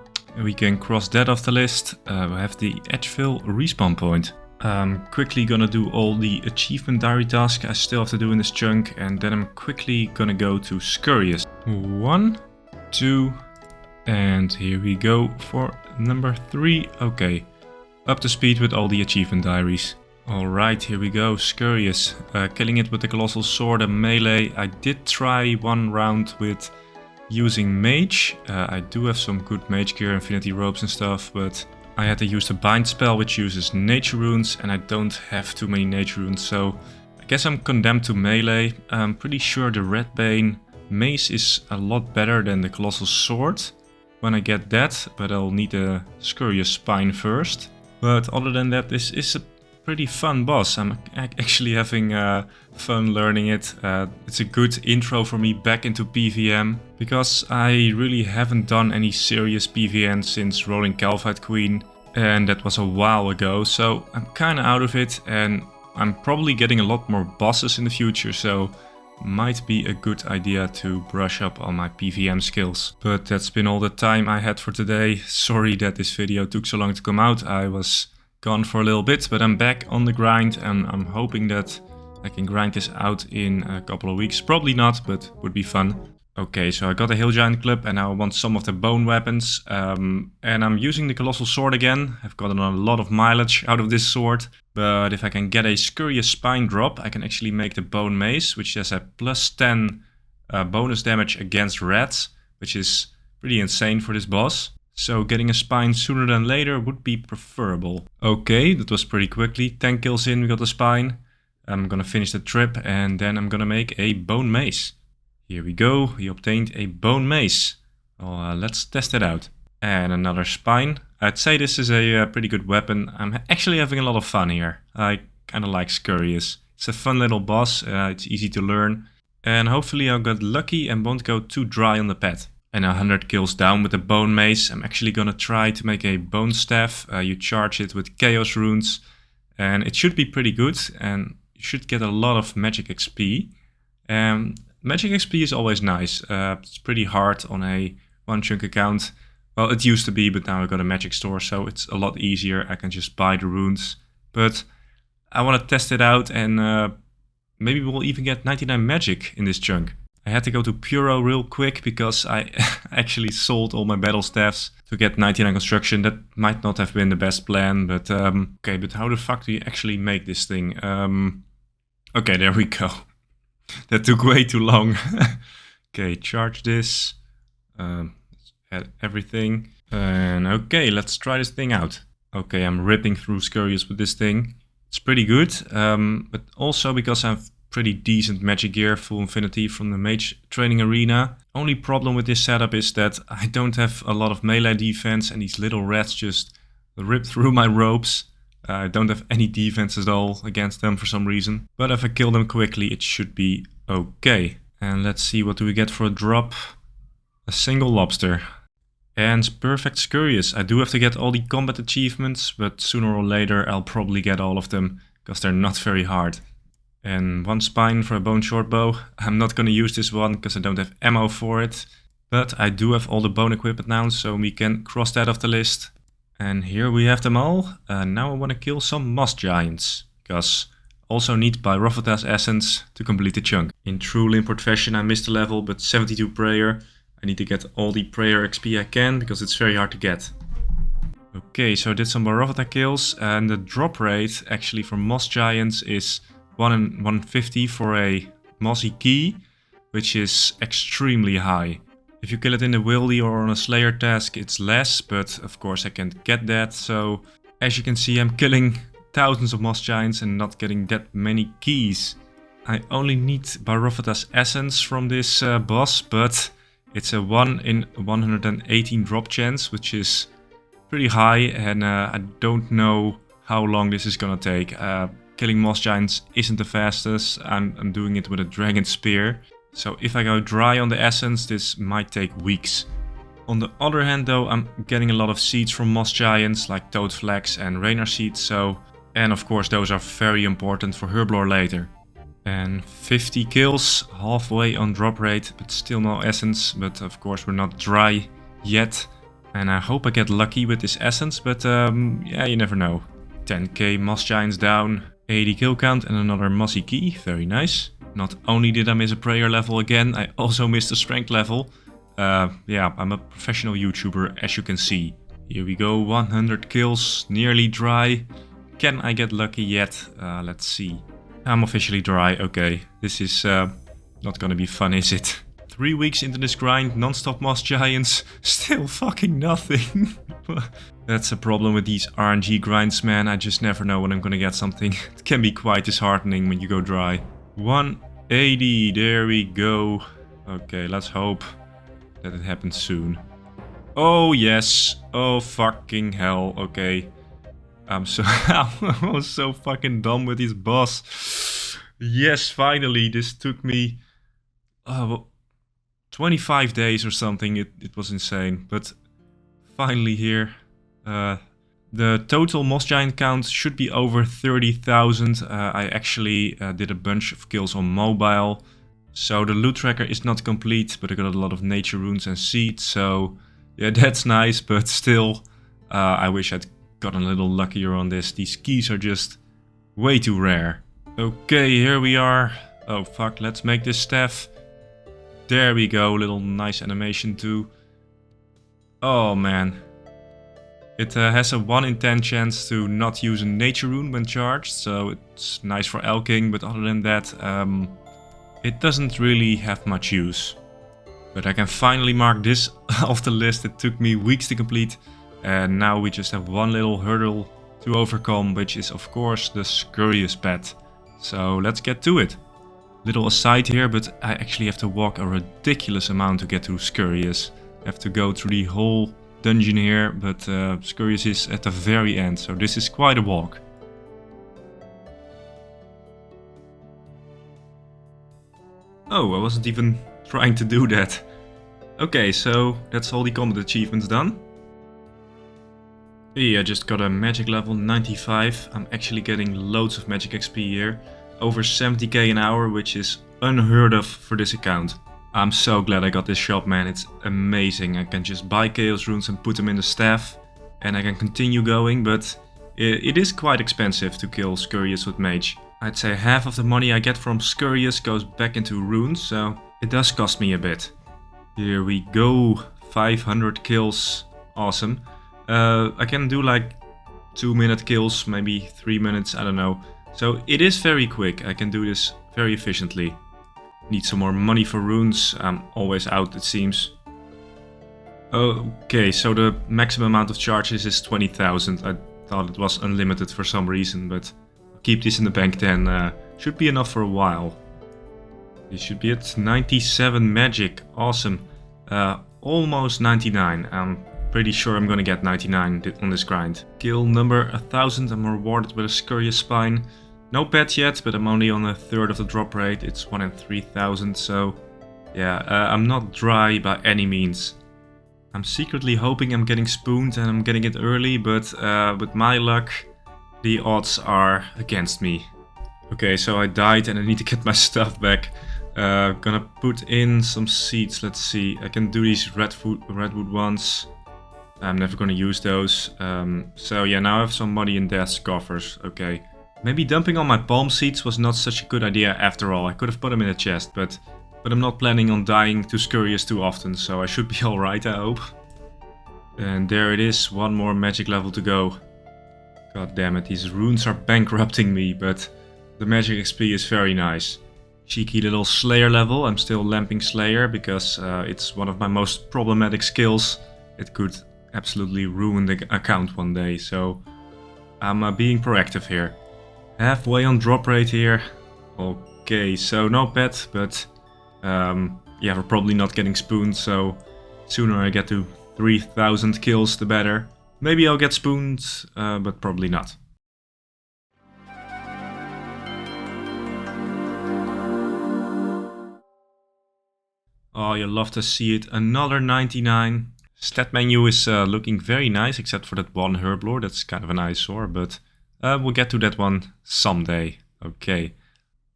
we can cross that off the list. We have the Edgeville respawn point. I'm quickly gonna do all the achievement diary tasks I still have to do in this chunk, and then I'm quickly gonna go to Scurrius. 1, 2, and here we go for number 3. Okay, up to speed with all the achievement diaries. Alright, here we go, Scurrius. Killing it with the Colossal Sword and melee. I did try one round with using mage. I do have some good mage gear, infinity ropes and stuff, but I had to use the bind spell which uses nature runes, and I don't have too many nature runes, so I guess I'm condemned to melee. I'm pretty sure the Red Bane mace is a lot better than the Colossal Sword when I get that, but I'll need a Scurrius Spine first. But other than that, this is a pretty fun boss. I'm actually having fun learning it. It's a good intro for me back into PVM, because I really haven't done any serious PVN since Rolling Calvite Queen, and that was a while ago, so I'm kinda out of it, and I'm probably getting a lot more bosses in the future, so might be a good idea to brush up on my PVM skills. But that's been all the time I had for today. Sorry that this video took so long to come out. I was gone for a little bit, but I'm back on the grind, and I'm hoping that I can grind this out in a couple of weeks. Probably not, but would be fun. Okay, so I got a Hill Giant Club and now I want some of the bone weapons. And I'm using the Colossal Sword again. I've gotten a lot of mileage out of this sword. But if I can get a Scurrius Spine drop, I can actually make the Bone Mace, which has a plus 10 bonus damage against rats, which is pretty insane for this boss. So getting a spine sooner than later would be preferable. Okay, that was pretty quickly. 10 kills in, we got the spine. I'm gonna finish the trip and then I'm gonna make a bone mace. Here we go, we obtained a bone mace. Well, let's test it out. And another spine. I'd say this is a pretty good weapon. I'm actually having a lot of fun here. I kinda like Scurrius. It's a fun little boss, it's easy to learn. And hopefully I'll get lucky and won't go too dry on the pad. And 100 kills down with the bone mace. I'm actually gonna try to make a bone staff. You charge it with chaos runes. And it should be pretty good. And you should get a lot of magic XP. Magic XP is always nice. It's pretty hard on a Onechunk account. Well, it used to be, but now I got a magic store, so it's a lot easier. I can just buy the runes. But I want to test it out, and maybe we'll even get 99 magic in this chunk. I had to go to Puro real quick because I actually sold all my battle staffs to get 99 construction. That might not have been the best plan, but okay, but how the fuck do you actually make this thing? Okay, there we go. That took way too long. Okay, charge this. Add everything. And okay, let's try this thing out. Okay, I'm ripping through Scurrius with this thing. It's pretty good, but also because I have pretty decent magic gear, full infinity from the mage training arena. Only problem with this setup is that I don't have a lot of melee defense and these little rats just rip through my ropes. I don't have any defense at all against them for some reason. But if I kill them quickly, it should be okay. And let's see, what do we get for a drop? A single lobster. And perfect Scurrius. I do have to get all the combat achievements, but sooner or later I'll probably get all of them, because they're not very hard. And one spine for a bone short bow. I'm not gonna use this one because I don't have ammo for it. But I do have all the bone equipment now, so we can cross that off the list. And here we have them all. Now I want to kill some moss giants, because Also need Pyrophyta's essence to complete the chunk. In true Limpwurt fashion, I missed a level, but 72 prayer. I need to get all the prayer XP I can, because it's very hard to get. Okay, so I did some Pyrophyta kills, and the drop rate actually for Moss Giants is 1 in 150 for a Mossy Key, which is extremely high. If you kill it in a wildy or on a Slayer task, it's less, but of course I can't get that, so as you can see I'm killing thousands of Moss Giants and not getting that many keys. I only need Pyrophyta's essence from this boss, but it's a 1 in 118 drop chance, which is pretty high, and I don't know how long this is gonna take. Killing Moss Giants isn't the fastest. I'm doing it with a Dragon Spear, so if I go dry on the essence, this might take weeks. On the other hand though, I'm getting a lot of seeds from Moss Giants, like Toad Flax and Rainer seeds, and of course those are very important for Herblore later. And 50 kills, halfway on drop rate, but still no essence, but of course we're not dry yet. And I hope I get lucky with this essence, but yeah, you never know. 10k Moss Giants down, 80 kill count and another Mossy Key, very nice. Not only did I miss a prayer level again, I also missed a strength level. Yeah, I'm a professional YouTuber, as you can see. Here we go, 100 kills, nearly dry. Can I get lucky yet? Let's see. I'm officially dry, okay. This is not gonna be fun, is it? 3 weeks into this grind, non-stop Moss Giants, still fucking nothing. That's a problem with these RNG grinds, man. I just never know when I'm gonna get something. It can be quite disheartening when you go dry. 180, there we go. Okay, let's hope that it happens soon. Oh yes, oh fucking hell, okay. I was so fucking dumb with this boss. Yes, finally, this took me 25 days or something, it was insane, but finally here. The total Moss Giant count should be over 30,000. I actually did a bunch of kills on mobile, so the loot tracker is not complete, but I got a lot of nature runes and seeds, so yeah, that's nice, but still, I wish I'd gotten a little luckier on this. These keys are just way too rare. Okay, here we are. Oh fuck, let's make this staff. There we go, little nice animation too. Oh man. It has a 1 in 10 chance to not use a nature rune when charged, so it's nice for elking, but other than that, it doesn't really have much use. But I can finally mark this off the list. It took me weeks to complete, and now we just have one little hurdle to overcome, which is of course the Scurrius pet. So let's get to it. Little aside here, but I actually have to walk a ridiculous amount to get to Scurrius. I have to go through the whole dungeon here, but Scurrius is at the very end, so this is quite a walk. Oh, I wasn't even trying to do that. Okay, so that's all the combat achievements done. Hey, I just got a magic level 95. I'm actually getting loads of magic XP here. Over 70k an hour, which is unheard of for this account. I'm so glad I got this shop, man. It's amazing. I can just buy chaos runes and put them in the staff, and I can continue going, but it is quite expensive to kill Scurrius with mage. I'd say half of the money I get from Scurrius goes back into runes, so it does cost me a bit. Here we go, 500 kills, awesome. I can do like 2-minute kills, maybe 3 minutes, I don't know. So it is very quick, I can do this very efficiently. Need some more money for runes, I'm always out it seems. Okay, so the maximum amount of charges is 20,000. I thought it was unlimited for some reason, but I'll keep this in the bank then. Should be enough for a while. This should be it. 97 magic, awesome. Almost 99. I'm pretty sure I'm gonna get 99 on this grind. Kill number 1000, I'm rewarded with a Scurrius spine. No pet yet, but I'm only on a third of the drop rate. It's 1 in 3000, so yeah, I'm not dry by any means. I'm secretly hoping I'm getting spooned and I'm getting it early, but with my luck, the odds are against me. Okay, so I died and I need to get my stuff back. Gonna put in some seeds, let's see. I can do these redwood ones. I'm never gonna use those. So yeah, now I have some money in death's coffers. Okay, Maybe dumping all my palm seeds was not such a good idea after all. I could have put them in a chest, but I'm not planning on dying to Scurrius too often, so I should be alright, I hope. And there it is, one more magic level to go. God damn it, these runes are bankrupting me, but the magic XP is very nice. Cheeky little Slayer level. I'm still lamping Slayer because it's one of my most problematic skills. It could absolutely ruin the account one day, so I'm being proactive here. Halfway on drop rate here. Okay, so not bad, but yeah, we're probably not getting spooned, so sooner I get to 3,000 kills the better. Maybe I'll get spooned, but probably not. Oh, you love to see it. Another 99. Stat menu is looking very nice, except for that one herblore. That's kind of an eyesore, but we'll get to that one someday. Okay.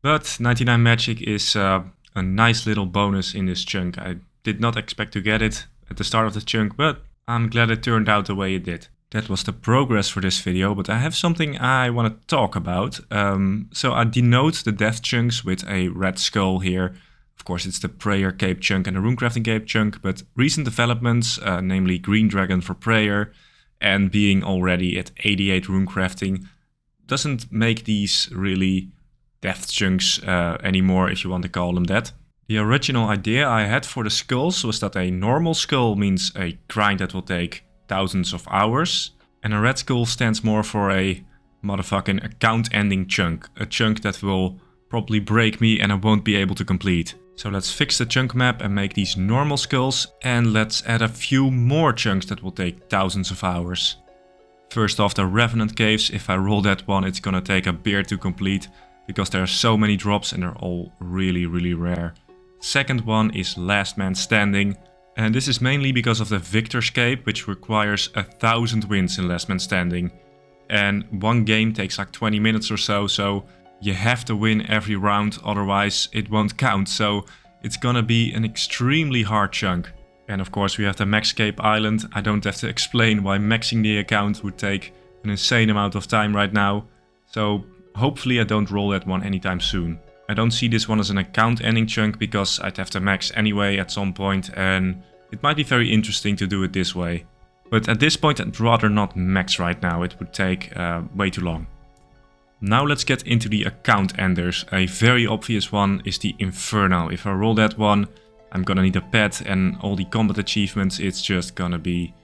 But 99 magic is a nice little bonus in this chunk. I did not expect to get it at the start of the chunk, but I'm glad it turned out the way it did. That was the progress for this video, but I have something I want to talk about. So I denote the death chunks with a red skull here. Of course, it's the prayer cape chunk and the runecrafting cape chunk, but recent developments, namely green dragon for prayer and being already at 88 runecrafting, doesn't make these really death chunks anymore, if you want to call them that. The original idea I had for the skulls was that a normal skull means a grind that will take thousands of hours, and a red skull stands more for a motherfucking account ending chunk, a chunk that will probably break me and I won't be able to complete. So let's fix the chunk map and make these normal skulls, and let's add a few more chunks that will take thousands of hours. First off, the Revenant Caves. If I roll that one, it's gonna take a beer to complete, because there are so many drops and they're all really rare. Second one is Last Man Standing, and this is mainly because of the Victor's Cape, which requires 1,000 wins in Last Man Standing. And one game takes like 20 minutes or so, so you have to win every round, otherwise it won't count, so it's gonna be an extremely hard chunk. And of course we have the Max Cape Island. I don't have to explain why maxing the account would take an insane amount of time right now, so hopefully I don't roll that one anytime soon. I don't see this one as an account ending chunk because I'd have to max anyway at some point, and it might be very interesting to do it this way. But at this point I'd rather not max right now, it would take way too long. Now let's get into the account enders. A very obvious one is the Inferno. If I roll that one, I'm gonna need a pet, and all the combat achievements, it's just gonna be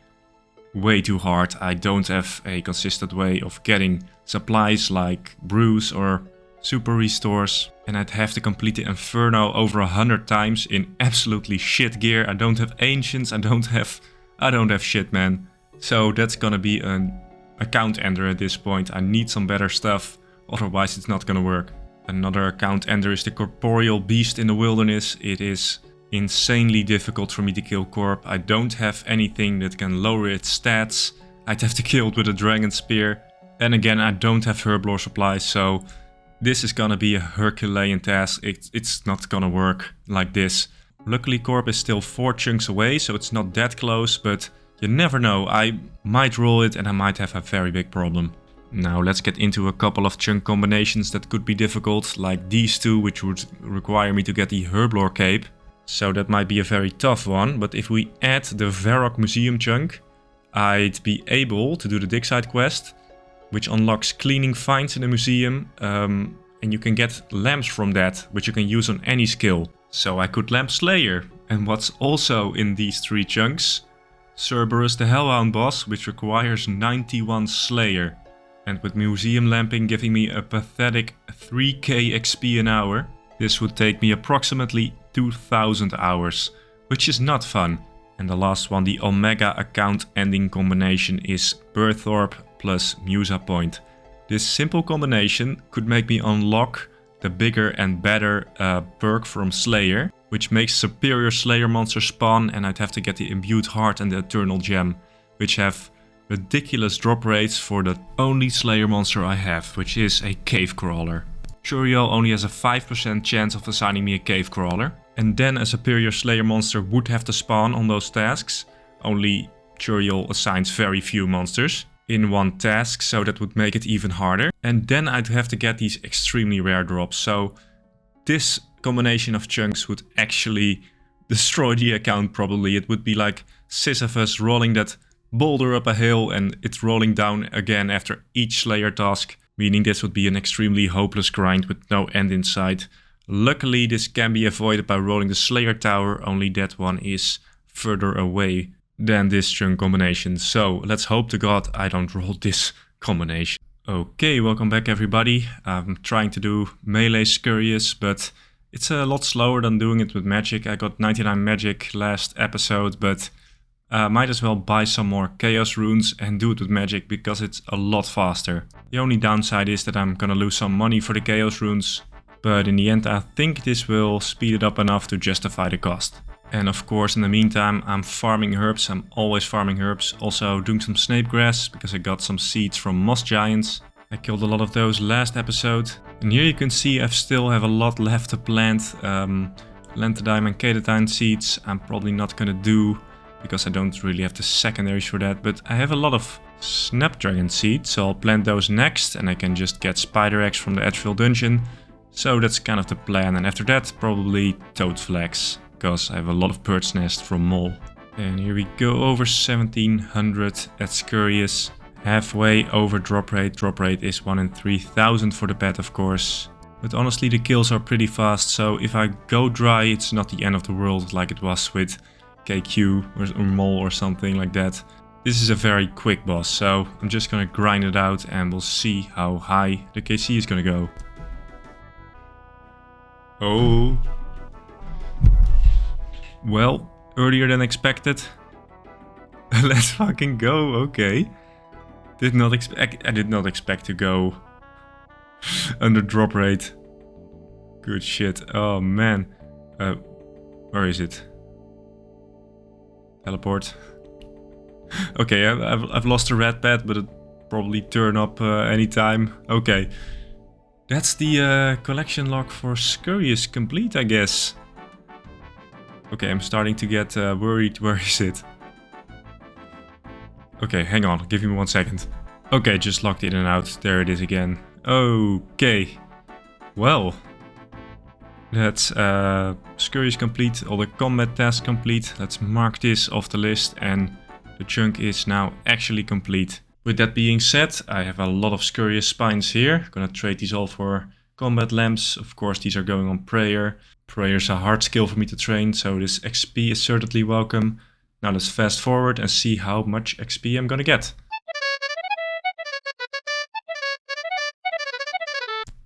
way too hard. I don't have a consistent way of getting supplies like brews or super restores, and I'd have to complete the Inferno over 100 times in absolutely shit gear. I don't have ancients, I don't have shit, man. So that's gonna be an account ender at this point. I need some better stuff, otherwise it's not gonna work. Another account ender is the Corporeal Beast in the Wilderness. It is insanely difficult for me to kill Corp. I don't have anything that can lower its stats. I'd have to kill it with a Dragon Spear. And again, I don't have herblore supplies, so this is gonna be a Herculean task. It's not gonna work like this. Luckily Corp is still 4 chunks away, so it's not that close, but you never know. I might roll it and I might have a very big problem. Now let's get into a couple of chunk combinations that could be difficult, like these two, which would require me to get the herblore cape. So that might be a very tough one, but if we add the Varrock Museum chunk, I'd be able to do the dig site quest, which unlocks cleaning finds in the museum, and you can get lamps from that, which you can use on any skill. So I could lamp Slayer. And what's also in these 3 chunks? Cerberus the Hellhound boss, which requires 91 Slayer. And with museum lamping giving me a pathetic 3k XP an hour, this would take me approximately 2000 hours, which is not fun. And the last one, the Omega account ending combination, is Berthorpe plus Musa Point. This simple combination could make me unlock the bigger and better perk from Slayer, which makes superior Slayer monsters spawn, and I'd have to get the Imbued Heart and the Eternal Gem, which have ridiculous drop rates for the only Slayer monster I have, which is a Cave Crawler. Churiel only has a 5% chance of assigning me a Cave Crawler, and then a superior Slayer monster would have to spawn on those tasks. Only Churiel assigns very few monsters. in one task, so that would make it even harder. And then I'd have to get these extremely rare drops. So this combination of chunks would actually destroy the account probably. It would be like Sisyphus rolling that boulder up a hill and it's rolling down again after each Slayer task, meaning this would be an extremely hopeless grind with no end in sight. Luckily this can be avoided by rolling the Slayer tower, only that one is further away than this chunk combination. So let's hope to God I don't roll this combination. Okay, welcome back everybody. I'm trying to do melee Scurrius, but it's a lot slower than doing it with magic. I got 99 magic last episode, but might as well buy some more chaos runes and do it with magic because it's a lot faster. The only downside is that I'm gonna lose some money for the chaos runes, but in the end I think this will speed it up enough to justify the cost. And of course in the meantime I'm farming herbs. I'm always farming herbs. Also doing some snape grass because I got some seeds from moss giants. I killed a lot of those last episode. And here you can see I still have a lot left to plant. Lantodime and Catadine seeds I'm probably not gonna do because I don't really have the secondaries for that. But I have a lot of Snapdragon seeds, so I'll plant those next and I can just get spider eggs from the Edgeville dungeon. So that's kind of the plan, and after that probably toad flags, because I have a lot of bird's nest from mole. And here we go, over 1700 at Scurrius. Halfway over drop rate. Drop rate is 1 in 3000 for the pet of course. But honestly the kills are pretty fast, so if I go dry it's not the end of the world like it was with KQ or mole or something like that. This is a very quick boss, so I'm just gonna grind it out and we'll see how high the KC is gonna go. Oh. Well, earlier than expected. Let's fucking go, okay. I did not expect to go under drop rate. Good shit. Oh man. Where is it? Teleport. Okay, I've lost a red pet, but it'll probably turn up anytime. Okay. That's the collection log for Scurrius complete, I guess. Okay, I'm starting to get worried. Where is it? Okay, hang on. Give me 1 second. Okay, just logged in and out. There it is again. Okay. Well. That's Scurrius complete. All the combat tasks complete. Let's mark this off the list and the chunk is now actually complete. With that being said, I have a lot of Scurrius spines here. Gonna trade these all for combat lamps. Of course, these are going on prayer. Prayer is a hard skill for me to train, so this XP is certainly welcome. Now let's fast forward and see how much XP I'm gonna get.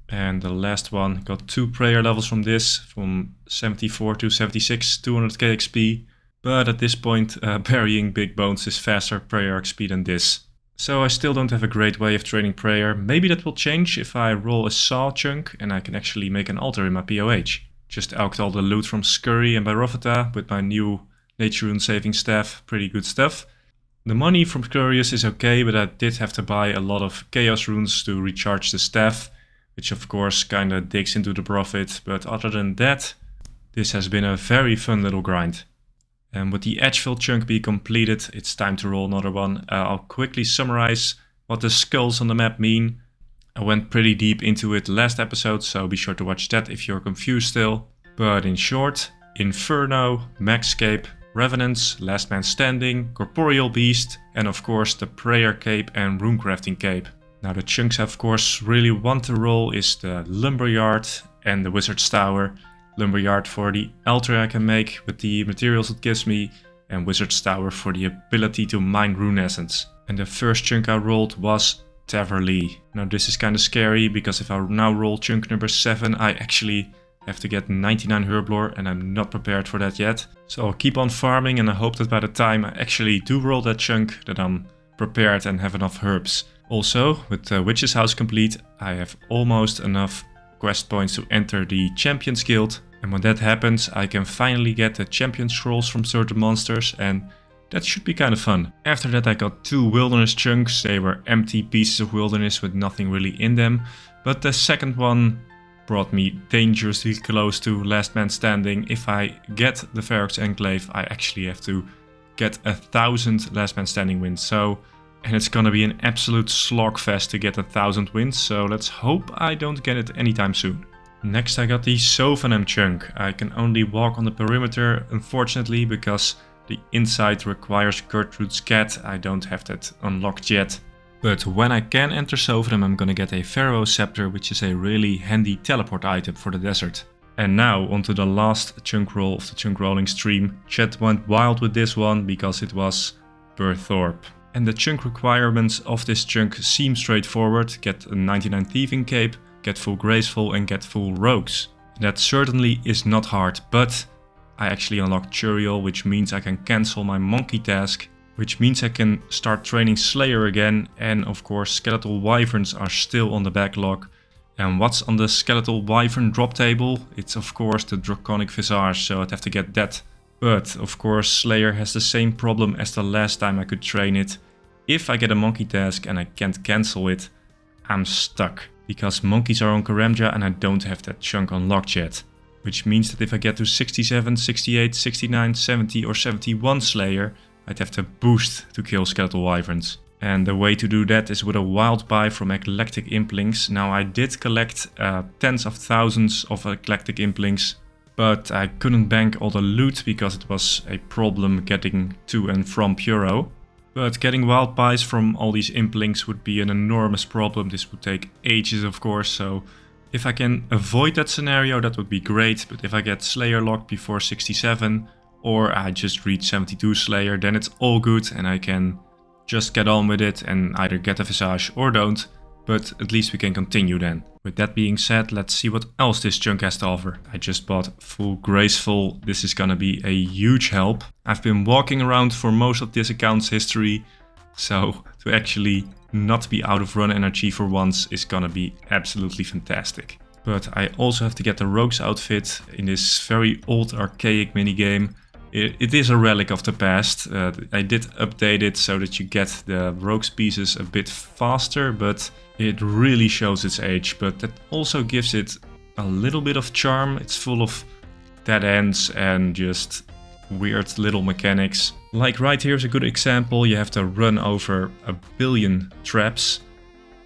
And the last one, got 2 prayer levels from this, from 74 to 76, 200k XP. But at this point, burying big bones is faster prayer XP than this. So I still don't have a great way of training prayer. Maybe that will change if I roll a saw chunk and I can actually make an altar in my POH. Just alked all the loot from Scurry and Barovita with my new Nature Rune saving staff. Pretty good stuff. The money from Scurrius is okay, but I did have to buy a lot of Chaos Runes to recharge the staff, which of course kinda digs into the profit. But other than that, this has been a very fun little grind. And with the Edgeville chunk be completed, it's time to roll another one. I'll quickly summarize what the skulls on the map mean. I went pretty deep into it last episode, so be sure to watch that if you're confused still. But in short, Inferno, Maxcape, Revenants, Last Man Standing, Corporeal Beast, and of course the Prayer Cape and Runecrafting Cape. Now the chunks I of course really want to roll is the Lumberyard and the Wizard's Tower. Lumberyard for the altar I can make with the materials it gives me, and Wizard's Tower for the ability to mine rune essence. And the first chunk I rolled was Taverley. Now this is kind of scary because if I now roll chunk number 7 I actually have to get 99 herblore and I'm not prepared for that yet. So I'll keep on farming and I hope that by the time I actually do roll that chunk that I'm prepared and have enough herbs. Also, with the Witch's House complete, I have almost enough quest points to enter the Champions Guild, and when that happens I can finally get the Champion Scrolls from certain monsters, and that should be kind of fun. After that I got 2 wilderness chunks. They were empty pieces of wilderness with nothing really in them, but the second one brought me dangerously close to Last Man Standing. If I get the Ferox Enclave I actually have to get 1000 Last Man Standing wins, so And it's gonna be an absolute slogfest to get 1000 wins, so let's hope I don't get it anytime soon. Next I got the Onechunk. I can only walk on the perimeter, unfortunately, because the inside requires Gertrude's cat. I don't have that unlocked yet. But when I can enter Sovrim, I'm gonna get a Pharaoh Scepter, which is a really handy teleport item for the desert. And now onto the last chunk roll of the chunk rolling stream. Chat went wild with this one because it was Burthorpe. And the chunk requirements of this chunk seem straightforward. Get a 99 Thieving Cape, get full Graceful and get full Rogues. That certainly is not hard, but I actually unlocked Turiel, which means I can cancel my monkey task, which means I can start training Slayer again, and of course Skeletal Wyverns are still on the backlog. And what's on the Skeletal Wyvern drop table? It's of course the Draconic Visage, so I'd have to get that. But of course Slayer has the same problem as the last time I could train it. If I get a monkey task and I can't cancel it, I'm stuck. Because monkeys are on Karamja and I don't have that chunk unlocked yet. Which means that if I get to 67, 68, 69, 70 or 71 Slayer, I'd have to boost to kill Skeletal Wyverns. And the way to do that is with a wild buy from Eclectic Implings. Now I did collect tens of thousands of Eclectic Implings, but I couldn't bank all the loot because it was a problem getting to and from Puro. But getting wild buys from all these Implings would be an enormous problem. This would take ages of course, so if I can avoid that scenario that would be great. But if I get Slayer locked before 67 or I just reach 72 Slayer, then it's all good and I can just get on with it and either get a Visage or don't. But at least we can continue then. With that being said, let's see what else this chunk has to offer. I just bought full Graceful. This is gonna be a huge help. I've been walking around for most of this account's history, so to actually not be out of run energy for once is gonna be absolutely fantastic. But I also have to get the Rogue's outfit in this very old archaic minigame. It is a relic of the past. I did update it so that you get the Rogue's pieces a bit faster, but it really shows its age. But that also gives it a little bit of charm. It's full of dead ends and just weird little mechanics. Like right here is a good example. You have to run over 1 billion traps.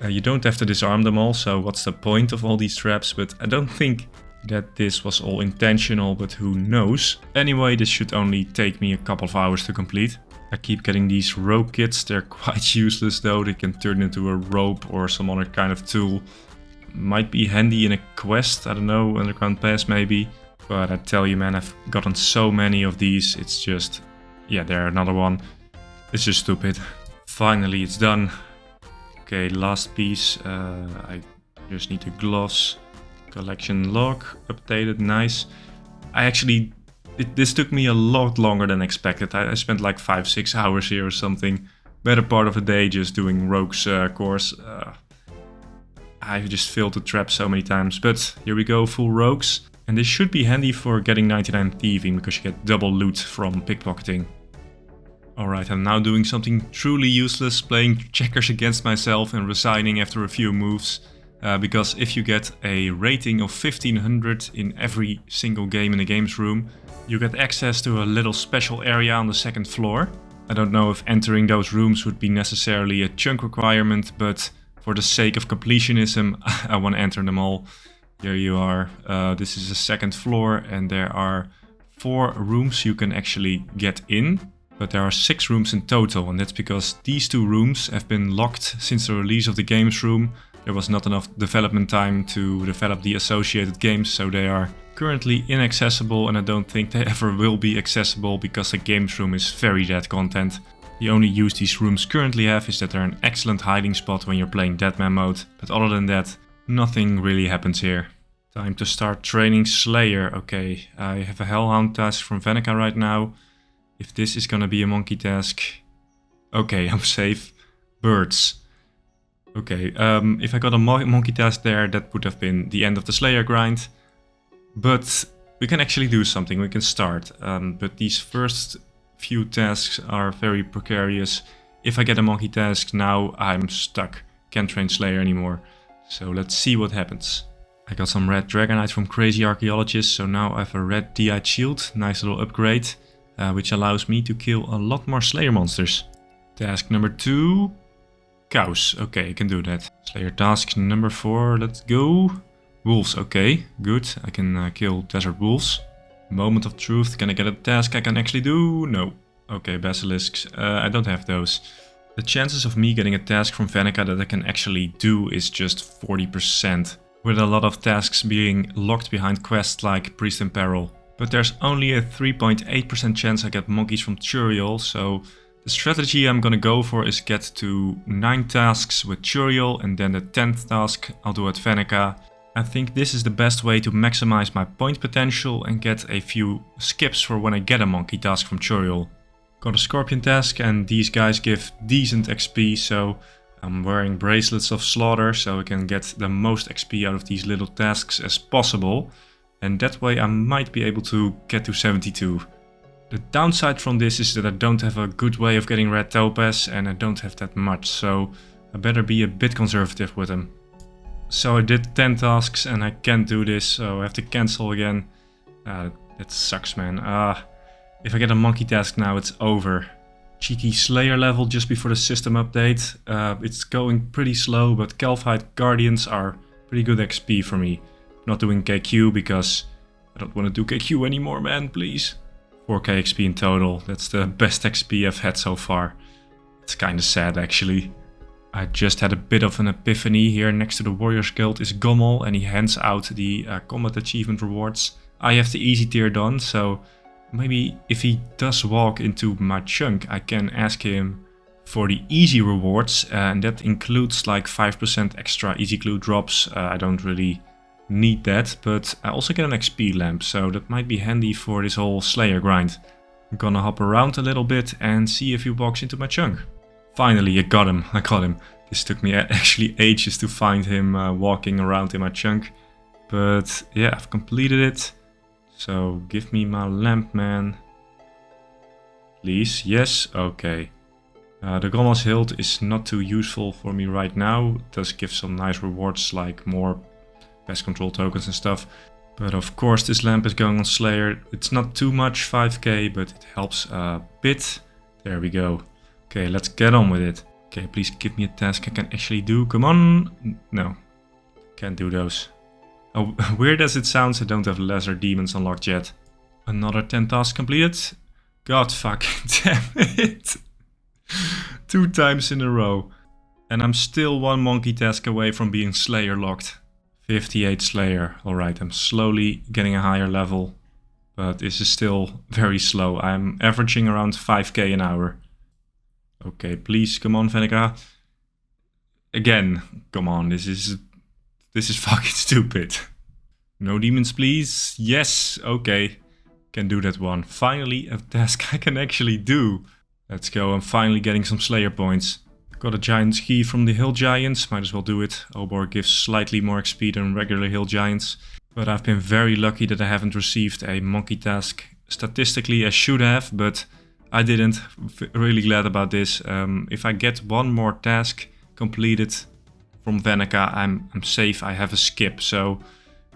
You don't have to disarm them all, so what's the point of all these traps? But I don't think that this was all intentional, but who knows. Anyway, this should only take me a couple of hours to complete. I keep getting these rogue kits. They're quite useless though. They can turn into a rope or some other kind of tool. Might be handy in a quest, I don't know, Underground Pass maybe. But I tell you man, I've gotten so many of these. It's just, yeah, they're another one. It's just stupid. Finally, it's done. Okay, last piece. I just need the gloves. Collection log, updated, nice. This took me a lot longer than expected. I spent like 5-6 hours here or something. Better part of the day just doing Rogue's course. I just failed to trap so many times, but here we go, full Rogues. And this should be handy for getting 99 Thieving, because you get double loot from pickpocketing. Alright, I'm now doing something truly useless, playing checkers against myself and resigning after a few moves. Because if you get a rating of 1500 in every single game in the games room, you get access to a little special area on the 2nd floor. I don't know if entering those rooms would be necessarily a chunk requirement, but for the sake of completionism, I want to enter them all. Here you are. This is the 2nd floor and there are 4 rooms you can actually get in. But there are 6 rooms in total, and that's because these 2 rooms have been locked since the release of the games room. There was not enough development time to develop the associated games, so they are currently inaccessible, and I don't think they ever will be accessible because the games room is very dead content. The only use these rooms currently have is that they're an excellent hiding spot when you're playing Deadman mode, but other than that, nothing really happens here. Time to start training Slayer. Okay, I have a Hellhound task from Venica right now. If this is gonna be a monkey task... Okay, I'm safe. Birds. Okay, if I got a monkey task there, that would have been the end of the Slayer grind. But we can actually do something, we can start. But these first few tasks are very precarious. If I get a monkey task now, I'm stuck. Can't train Slayer anymore. So let's see what happens. I got some red Dragonite from Crazy Archaeologist, so now I have a red DI shield. Nice little upgrade, which allows me to kill a lot more Slayer monsters. Task number 2. Cows. Okay, I can do that. Slayer task number 4. Let's go. Wolves. Okay, good. I can kill desert wolves. Moment of truth. Can I get a task I can actually do? No. Okay, basilisks. I don't have those. The chances of me getting a task from Venica that I can actually do is just 40%. With a lot of tasks being locked behind quests like Priest in Peril. But there's only a 3.8% chance I get monkeys from Turiel, so the strategy I'm gonna go for is get to 9 tasks with Turiel and then the 10th task I'll do at Venica. I think this is the best way to maximize my point potential and get a few skips for when I get a monkey task from Turiel. Got a scorpion task and these guys give decent XP, so I'm wearing bracelets of slaughter so I can get the most XP out of these little tasks as possible. And that way I might be able to get to 72. The downside from this is that I don't have a good way of getting red topaz and I don't have that much, so I better be a bit conservative with them. So I did 10 tasks and I can't do this, so I have to cancel again. That sucks, man. If I get a monkey task now, it's over. Cheeky Slayer level just before the system update. It's going pretty slow, but Kelphite Guardians are pretty good XP for me. Not doing KQ because I don't want to do KQ anymore, man, please. 4k XP in total. That's the best XP I've had so far. It's kinda sad, actually. I just had a bit of an epiphany. Here next to the Warriors Guild is Gommel and he hands out the combat achievement rewards. I have the easy tier done, so maybe if he does walk into my chunk, I can ask him for the easy rewards, and that includes like 5% extra easy glue drops. I don't really need that, but I also get an XP lamp, so that might be handy for this whole Slayer grind. I'm gonna hop around a little bit and see if he walks into my chunk. Finally, I got him. This took me actually ages to find him walking around in my chunk, but yeah, I've completed it. So give me my lamp, man. Please, yes, okay. The Gommel's Hilt is not too useful for me right now. It does give some nice rewards like more pest control tokens and stuff. But of course this lamp is going on Slayer. It's not too much, 5k, but it helps a bit. There we go. Okay, let's get on with it. Okay, please give me a task I can actually do. Come on. No, can't do those. Oh, weird as it sounds, I don't have lesser demons unlocked yet. Another 10 tasks completed. God fucking damn it. 2 times in a row. And I'm still 1 monkey task away from being Slayer locked. 58 Slayer. Alright, I'm slowly getting a higher level. But this is still very slow. I'm averaging around 5k an hour. Okay, please, come on, Venica. Again, come on, this is fucking stupid. No demons, please. Yes, okay. Can do that one. Finally, a task I can actually do. Let's go, I'm finally getting some Slayer points. Got a giant key from the hill giants, might as well do it. Obor gives slightly more XP than regular hill giants. But I've been very lucky that I haven't received a monkey task. Statistically, I should have, but I didn't. Really glad about this. If I get 1 more task completed from Venica, I'm safe. I have a skip, so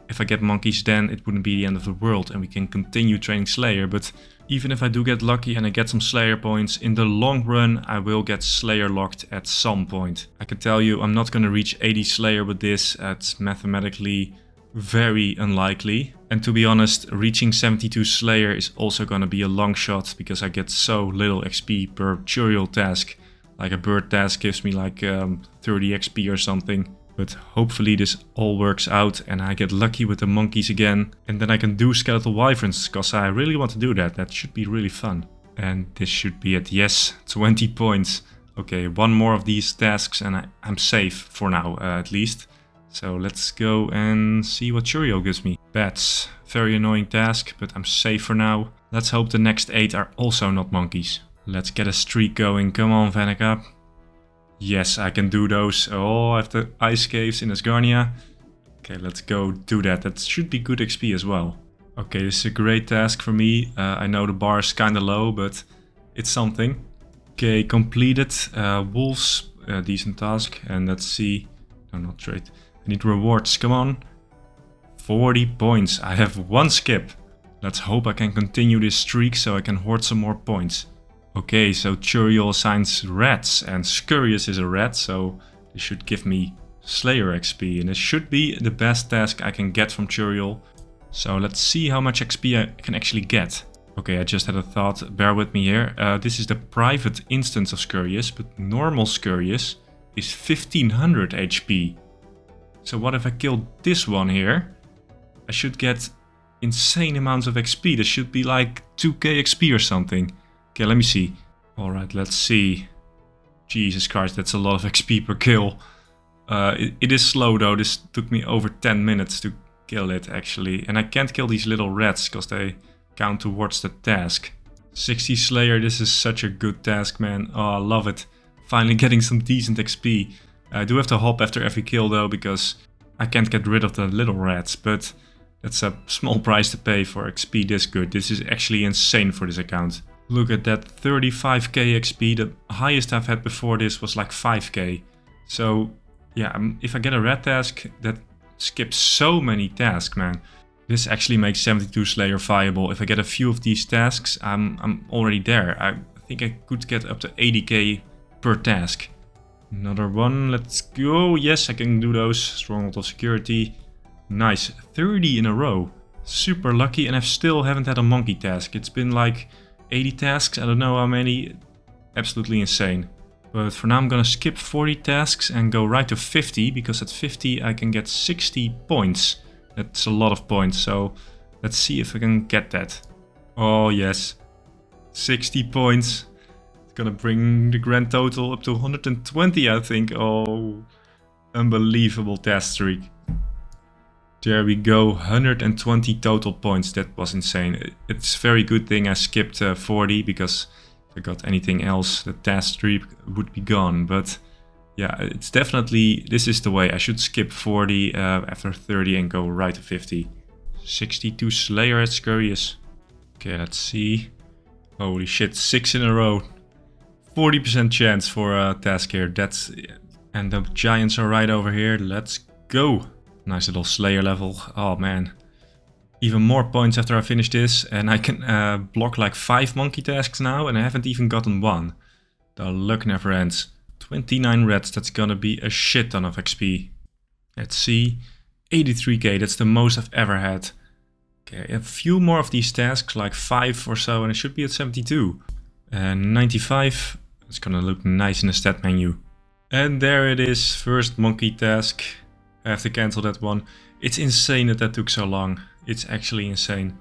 if I get monkeys, then it wouldn't be the end of the world and we can continue training Slayer. But even if I do get lucky and I get some Slayer points, in the long run I will get Slayer locked at some point. I can tell you I'm not going to reach 80 Slayer with this. It's mathematically very unlikely. And to be honest, reaching 72 Slayer is also going to be a long shot because I get so little XP per Turiel task. Like a bird task gives me like 30 XP or something. But hopefully this all works out and I get lucky with the monkeys again. And then I can do skeletal wyverns, because I really want to do that. That should be really fun. And this should be it. Yes, 20 points. Okay, 1 more of these tasks and I'm safe for now, at least. So let's go and see what Turiel gives me. Bats. Very annoying task, but I'm safe for now. Let's hope the next 8 are also not monkeys. Let's get a streak going. Come on, Venica. Yes, I can do those. Oh, I have the ice caves in Asgarnia. Okay, let's go do that. That should be good XP as well. Okay, this is a great task for me. I know the bar is kinda low, but it's something. Okay, completed. Wolves, decent task. And let's see. No, not trade. I need rewards, come on. 40 points. I have 1 skip. Let's hope I can continue this streak so I can hoard some more points. Okay, so Churiel assigns rats, and Scurrius is a rat, so this should give me Slayer XP, and this should be the best task I can get from Churiel. So let's see how much XP I can actually get. Okay, I just had a thought, bear with me here. This is the private instance of Scurrius, but normal Scurrius is 1500 HP. So what if I kill this one here? I should get insane amounts of XP. This should be like 2k XP or something. Okay, let me see. Alright, let's see. Jesus Christ, that's a lot of XP per kill. It is slow though. This took me over 10 minutes to kill it actually. And I can't kill these little rats because they count towards the task. 60 Slayer, this is such a good task, man. Oh, I love it. Finally getting some decent XP. I do have to hop after every kill though, because I can't get rid of the little rats. But that's a small price to pay for XP this good. This is actually insane for this account. Look at that, 35k XP. The highest I've had before this was like 5k. So yeah, if I get a rat task, that skips so many tasks, man. This actually makes 72 Slayer viable. If I get a few of these tasks, I'm already there. I think I could get up to 80k per task. Another one, let's go. Yes, I can do those. Stronghold of Security. Nice, 30 in a row. Super lucky, and I still haven't had a monkey task. It's been like 80 tasks, I don't know how many. Absolutely insane. But for now I'm gonna skip 40 tasks and go right to 50, because at 50 I can get 60 points. That's a lot of points, so let's see if I can get that. Oh yes, 60 points. It's gonna bring the grand total up to 120, I think. Oh, unbelievable task streak. There we go, 120 total points. That was insane. It's a very good thing I skipped 40, because if I got anything else, the task streak would be gone. But yeah, it's definitely, this is the way. I should skip 40 after 30 and go right to 50. 62 Slayer at Scurrius. Okay, let's see. Holy shit, 6 in a row. 40% chance for a task here. That's, and the giants are right over here. Let's go. Nice little Slayer level. Oh man. Even more points after I finish this. And I can block like 5 monkey tasks now. And I haven't even gotten one. The luck never ends. 29 reds. That's gonna be a shit ton of XP. Let's see. 83k. That's the most I've ever had. Okay, a few more of these tasks. Like 5 or so. And I should be at 72. And 95. It's gonna look nice in the stat menu. And there it is. First monkey task. I have to cancel that one. It's insane that that took so long. It's actually insane.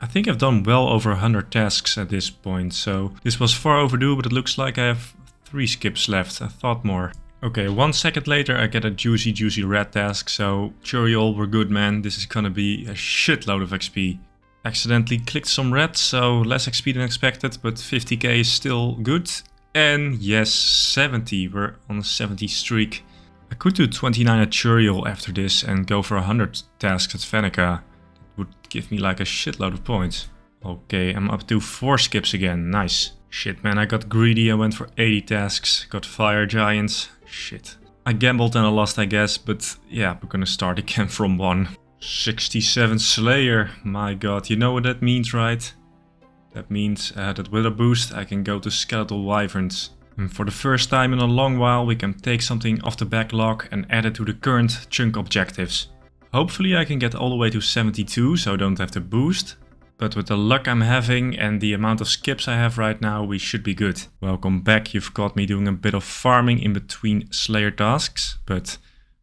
I think I've done well over 100 tasks at this point, so this was far overdue, but it looks like I have 3 skips left. I thought more. Okay, 1 second later I get a juicy rat task, so Churiel, we're good, man. This is gonna be a shitload of XP. Accidentally clicked some rats, so less XP than expected, but 50k is still good. And yes, 70. We're on a 70 streak. I could do 29 at Churiel after this and go for 100 tasks at Venica. It would give me like a shitload of points. Okay, I'm up to 4 skips again. Nice. Shit, man, I got greedy. I went for 80 tasks. Got fire giants. Shit. I gambled and I lost, I guess. But yeah, we're gonna start again from 1. 67 Slayer. My god, you know what that means, right? That means that with a boost I can go to Skeletal Wyverns. And for the first time in a long while we can take something off the backlog and add it to the current chunk objectives. Hopefully I can get all the way to 72, so I don't have to boost. But with the luck I'm having and the amount of skips I have right now, we should be good. Welcome back, you've caught me doing a bit of farming in between Slayer tasks. But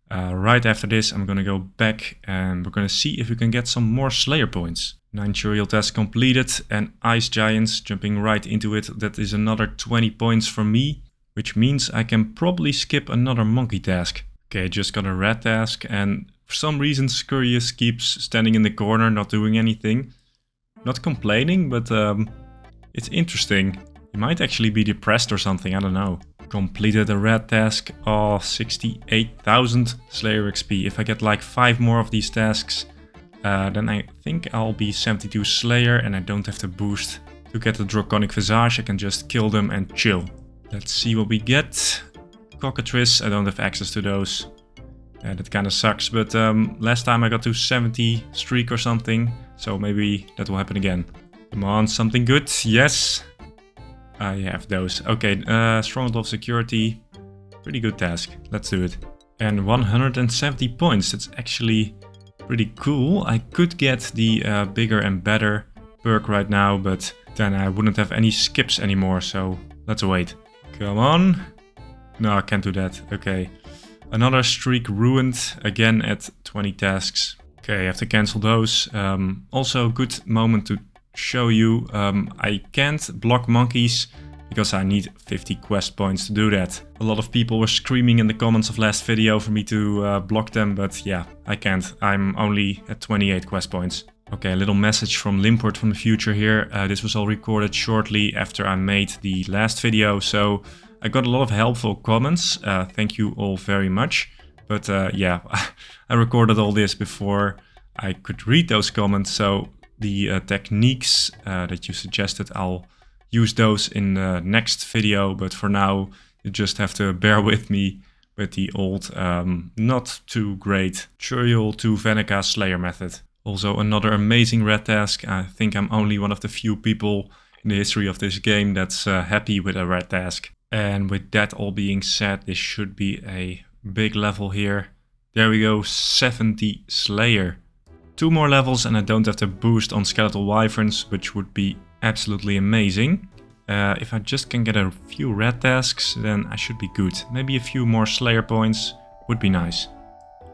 right after this I'm gonna go back and we're gonna see if we can get some more Slayer points. 9 Churiel tasks completed and Ice Giants, jumping right into it. That is another 20 points for me, which means I can probably skip another monkey task. Okay, just got a rat task and for some reason Scurrius keeps standing in the corner not doing anything. Not complaining, but it's interesting. He might actually be depressed or something, I don't know. Completed a rat task. Oh, 68,000 Slayer XP. If I get like 5 more of these tasks, then I think I'll be 72 Slayer and I don't have to boost. To get the Draconic Visage I can just kill them and chill. Let's see what we get. Cockatrice, I don't have access to those. That kinda sucks, but last time I got to 70 streak or something, so maybe that will happen again. Come on, something good, yes! I have those. Okay, Stronghold of Security. Pretty good task. Let's do it. And 170 points. That's actually pretty cool. I could get the bigger and better perk right now, but then I wouldn't have any skips anymore, so let's wait. Come on. No, I can't do that. Okay. Another streak ruined, again at 20 tasks. Okay, I have to cancel those. Also, good moment to show you. I can't block monkeys because I need 50 quest points to do that. A lot of people were screaming in the comments of last video for me to block them, but yeah, I can't. I'm only at 28 quest points. Okay, a little message from Limpwurt from the future here. This was all recorded shortly after I made the last video, so I got a lot of helpful comments. Thank you all very much. But yeah, I recorded all this before I could read those comments, so the techniques that you suggested, I'll use those in the next video, but for now you just have to bear with me with the old, not too great Churiel to Venica Slayer method. Also another amazing red task. I think I'm only one of the few people in the history of this game that's happy with a red task. And with that all being said, this should be a big level here. There we go, 70 Slayer. 2 more levels and I don't have to boost on skeletal wyverns, which would be absolutely amazing. If I just can get a few red tasks, then I should be good. Maybe a few more Slayer points would be nice.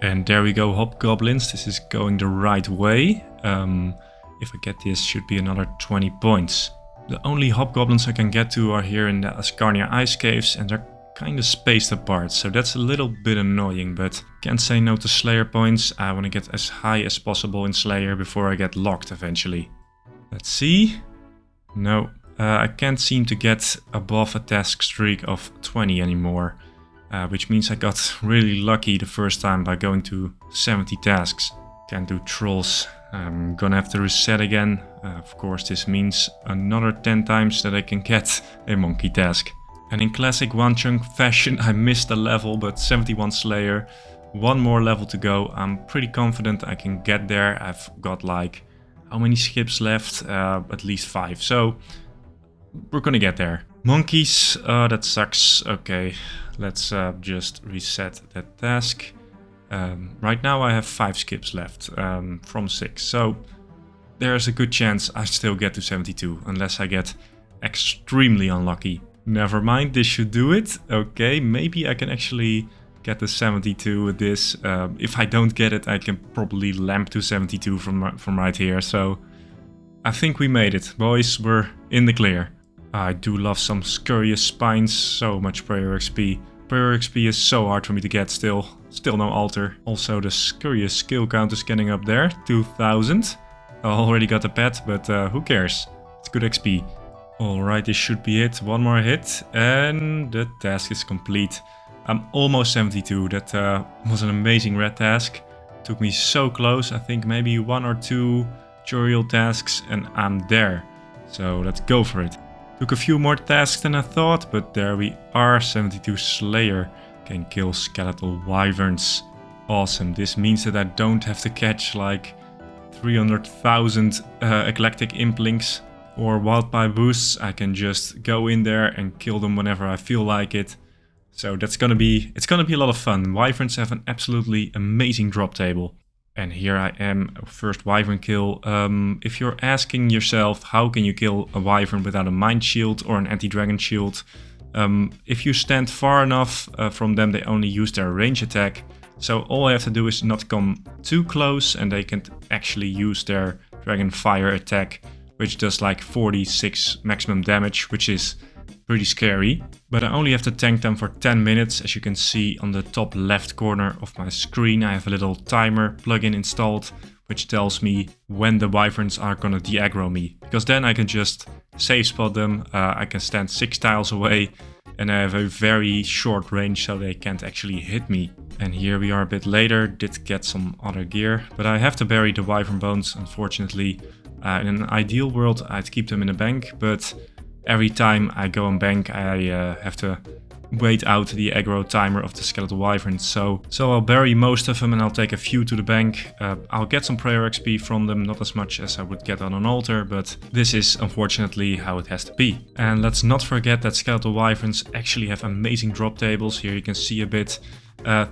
And there we go, hobgoblins. This is going the right way. If I get this, should be another 20 points. The only hobgoblins I can get to are here in the Ascarnia ice caves, and they're kind of spaced apart, so that's a little bit annoying, but can't say no to Slayer points. I want to get as high as possible in Slayer before I get locked eventually. Let's see. No, I can't seem to get above a task streak of 20 anymore, which means I got really lucky the first time by going to 70 tasks. Can't do trolls. I'm gonna have to reset again. Of course, this means another 10 times that I can get a monkey task. And in classic Onechunk fashion, I missed a level, but 71 Slayer, 1 more level to go. I'm pretty confident I can get there. I've got like, how many skips left? At least 5, so we're gonna get there. Monkeys, that sucks. Okay, let's just reset that task. Right now I have 5 skips left from 6, so there's a good chance I still get to 72, unless I get extremely unlucky. Never mind, this should do it. Okay, maybe I can actually get the 72 with this. If I don't get it, I can probably lamp to 72 from right here. So I think we made it. Boys, we're in the clear. I do love some Scurrious Spines, so much prayer XP. Prayer XP is so hard for me to get still. Still no altar. Also the Scurrious skill count is getting up there, 2000. I already got the pet, but who cares? It's good XP. Alright, this should be it. 1 more hit and the task is complete. I'm almost 72. That was an amazing red task. Took me so close. I think maybe 1 or 2 tutorial tasks and I'm there. So let's go for it. Took a few more tasks than I thought, but there we are. 72 Slayer. Can kill skeletal wyverns. Awesome. This means that I don't have to catch like 300,000 eclectic implings or wildfire boosts. I can just go in there and kill them whenever I feel like it. So it's gonna be a lot of fun. Wyverns have an absolutely amazing drop table. And here I am, first wyvern kill. If you're asking yourself how can you kill a wyvern without a mind shield or an anti-dragon shield, if you stand far enough from them, they only use their range attack. So all I have to do is not come too close and they can actually use their dragon fire attack, which does like 46 maximum damage, which is pretty scary. But I only have to tank them for 10 minutes. As you can see on the top left corner of my screen, I have a little timer plugin installed, which tells me when the wyverns are gonna de-aggro me. Because then I can just safe spot them, I can stand 6 tiles away, and I have a very short range so they can't actually hit me. And here we are a bit later, did get some other gear, but I have to bury the wyvern bones, unfortunately. In an ideal world I'd keep them in a bank, but every time I go on bank I have to wait out the aggro timer of the skeletal wyverns. So I'll bury most of them and I'll take a few to the bank. I'll get some prayer XP from them, not as much as I would get on an altar, but this is unfortunately how it has to be. And let's not forget that skeletal wyverns actually have amazing drop tables. Here you can see a bit.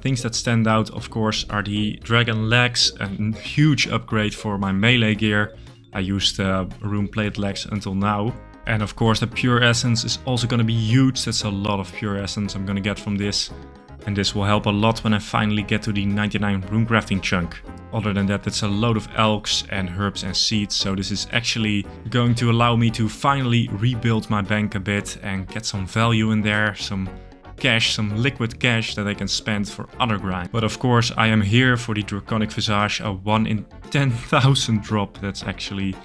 Things that stand out, of course, are the dragon legs, a huge upgrade for my melee gear. I used rune plate legs until now. And of course the pure essence is also going to be huge. That's a lot of pure essence I'm going to get from this. And this will help a lot when I finally get to the 99 rune crafting chunk. Other than that, it's a load of elks and herbs and seeds. So this is actually going to allow me to finally rebuild my bank a bit and get some value in there. Some cash, some liquid cash that I can spend for other grind. But of course I am here for the Draconic Visage, a 1 in 10,000 drop. That's actually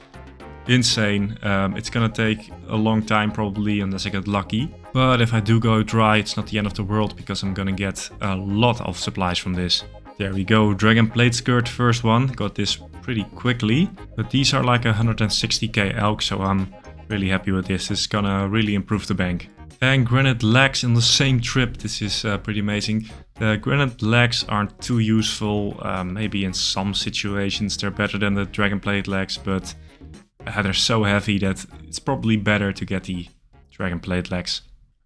insane. It's gonna take a long time probably unless I get lucky. But if I do go dry, it's not the end of the world because I'm gonna get a lot of supplies from this. There we go, Dragon Plate Skirt, first one. Got this pretty quickly. But these are like 160k elk, so I'm really happy with this. It's gonna really improve the bank. And granite legs in the same trip. This is pretty amazing. The granite legs aren't too useful. Maybe in some situations they're better than the dragon plate legs, but they're so heavy that it's probably better to get the dragon plate legs.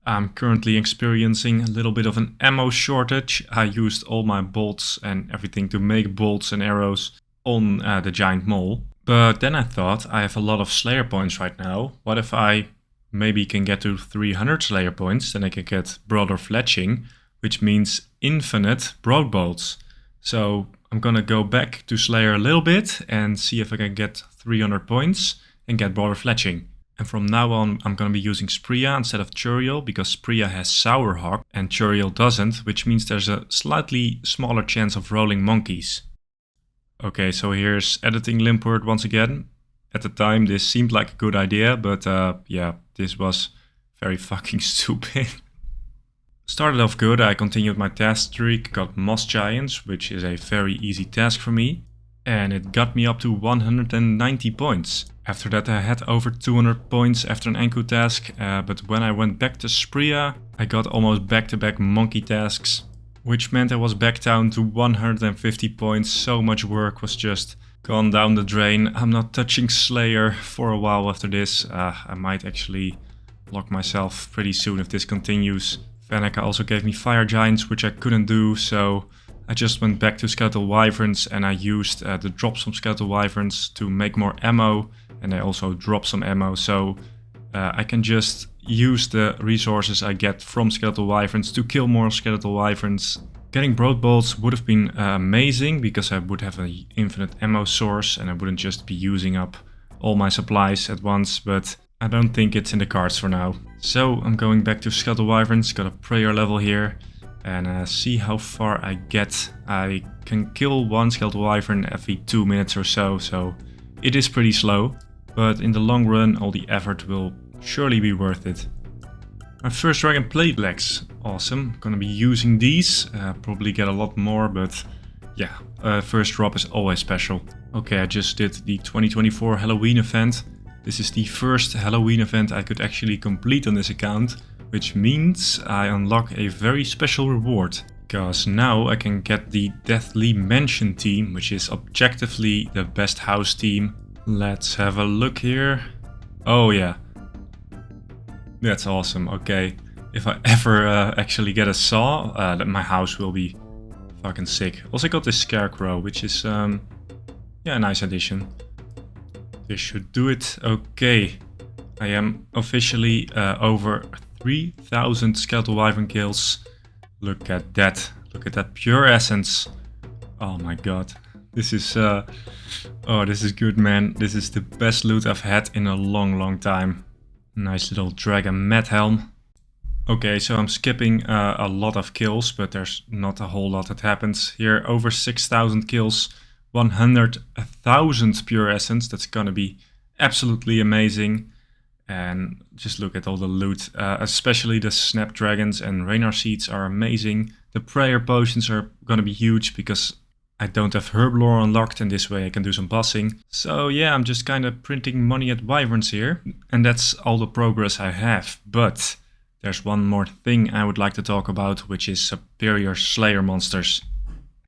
I'm currently experiencing a little bit of an ammo shortage. I used all my bolts and everything to make bolts and arrows on the giant mole. But then I thought, I have a lot of Slayer points right now. What if I maybe can get to 300 Slayer points? Then I can get Broader Fletching, which means infinite broad bolts. So I'm gonna go back to Slayer a little bit and see if I can get 300 points and get Broader Fletching. And from now on I'm gonna be using Spria instead of Churiel, because Spria has Sour Hawk and Churiel doesn't, which means there's a slightly smaller chance of rolling monkeys. Okay, so here's editing Limpwurt once again. At the time this seemed like a good idea, but yeah, this was very fucking stupid. Started off good, I continued my task streak, got Moss Giants, which is a very easy task for me. And it got me up to 190 points. After that I had over 200 points after an Anku task, but when I went back to Spria, I got almost back-to-back monkey tasks, which meant I was back down to 150 points. So much work was just gone down the drain. I'm not touching Slayer for a while after this. I might actually lock myself pretty soon if this continues. Vanica also gave me Fire Giants, which I couldn't do, so I just went back to Skeletal Wyverns and I used the drops from Skeletal Wyverns to make more ammo, and I also dropped some ammo, so I can just use the resources I get from Skeletal Wyverns to kill more Skeletal Wyverns. Getting Broad Bolts would have been amazing because I would have an infinite ammo source and I wouldn't just be using up all my supplies at once, but I don't think it's in the cards for now. So I'm going back to Skeletal Wyverns, got a prayer level here, and see how far I get. I can kill one Skeletal Wyvern every 2 minutes or so, so it is pretty slow, but in the long run all the effort will surely be worth it. My first Dragon Plate legs, awesome. Gonna be using these, probably get a lot more, but yeah, first drop is always special. Okay, I just did the 2024 Halloween event. This is the first Halloween event I could actually complete on this account, which means I unlock a very special reward. Because now I can get the Deathly Mansion team, which is objectively the best house team. Let's have a look here. Oh yeah. That's awesome, okay. If I ever actually get a saw, then my house will be fucking sick. Also got this Scarecrow, which is yeah, a nice addition. This should do it. Okay, I am officially over 3,000 Skeletal Wyvern kills. Look at that. Look at that pure essence. Oh my god. This is oh, this is good, man. This is the best loot I've had in a long time. Nice little dragon mat helm. Okay, so I'm skipping a lot of kills, but there's not a whole lot that happens. Here, over 6,000 kills, 100,000 pure essence. That's gonna be absolutely amazing. And just look at all the loot, especially the snapdragons and Raynar seeds are amazing. The prayer potions are gonna be huge because I don't have Herblore unlocked, and this way I can do some bossing. So yeah, I'm just kind of printing money at wyverns here, and that's all the progress I have. But There's one more thing I would like to talk about, which is superior Slayer monsters.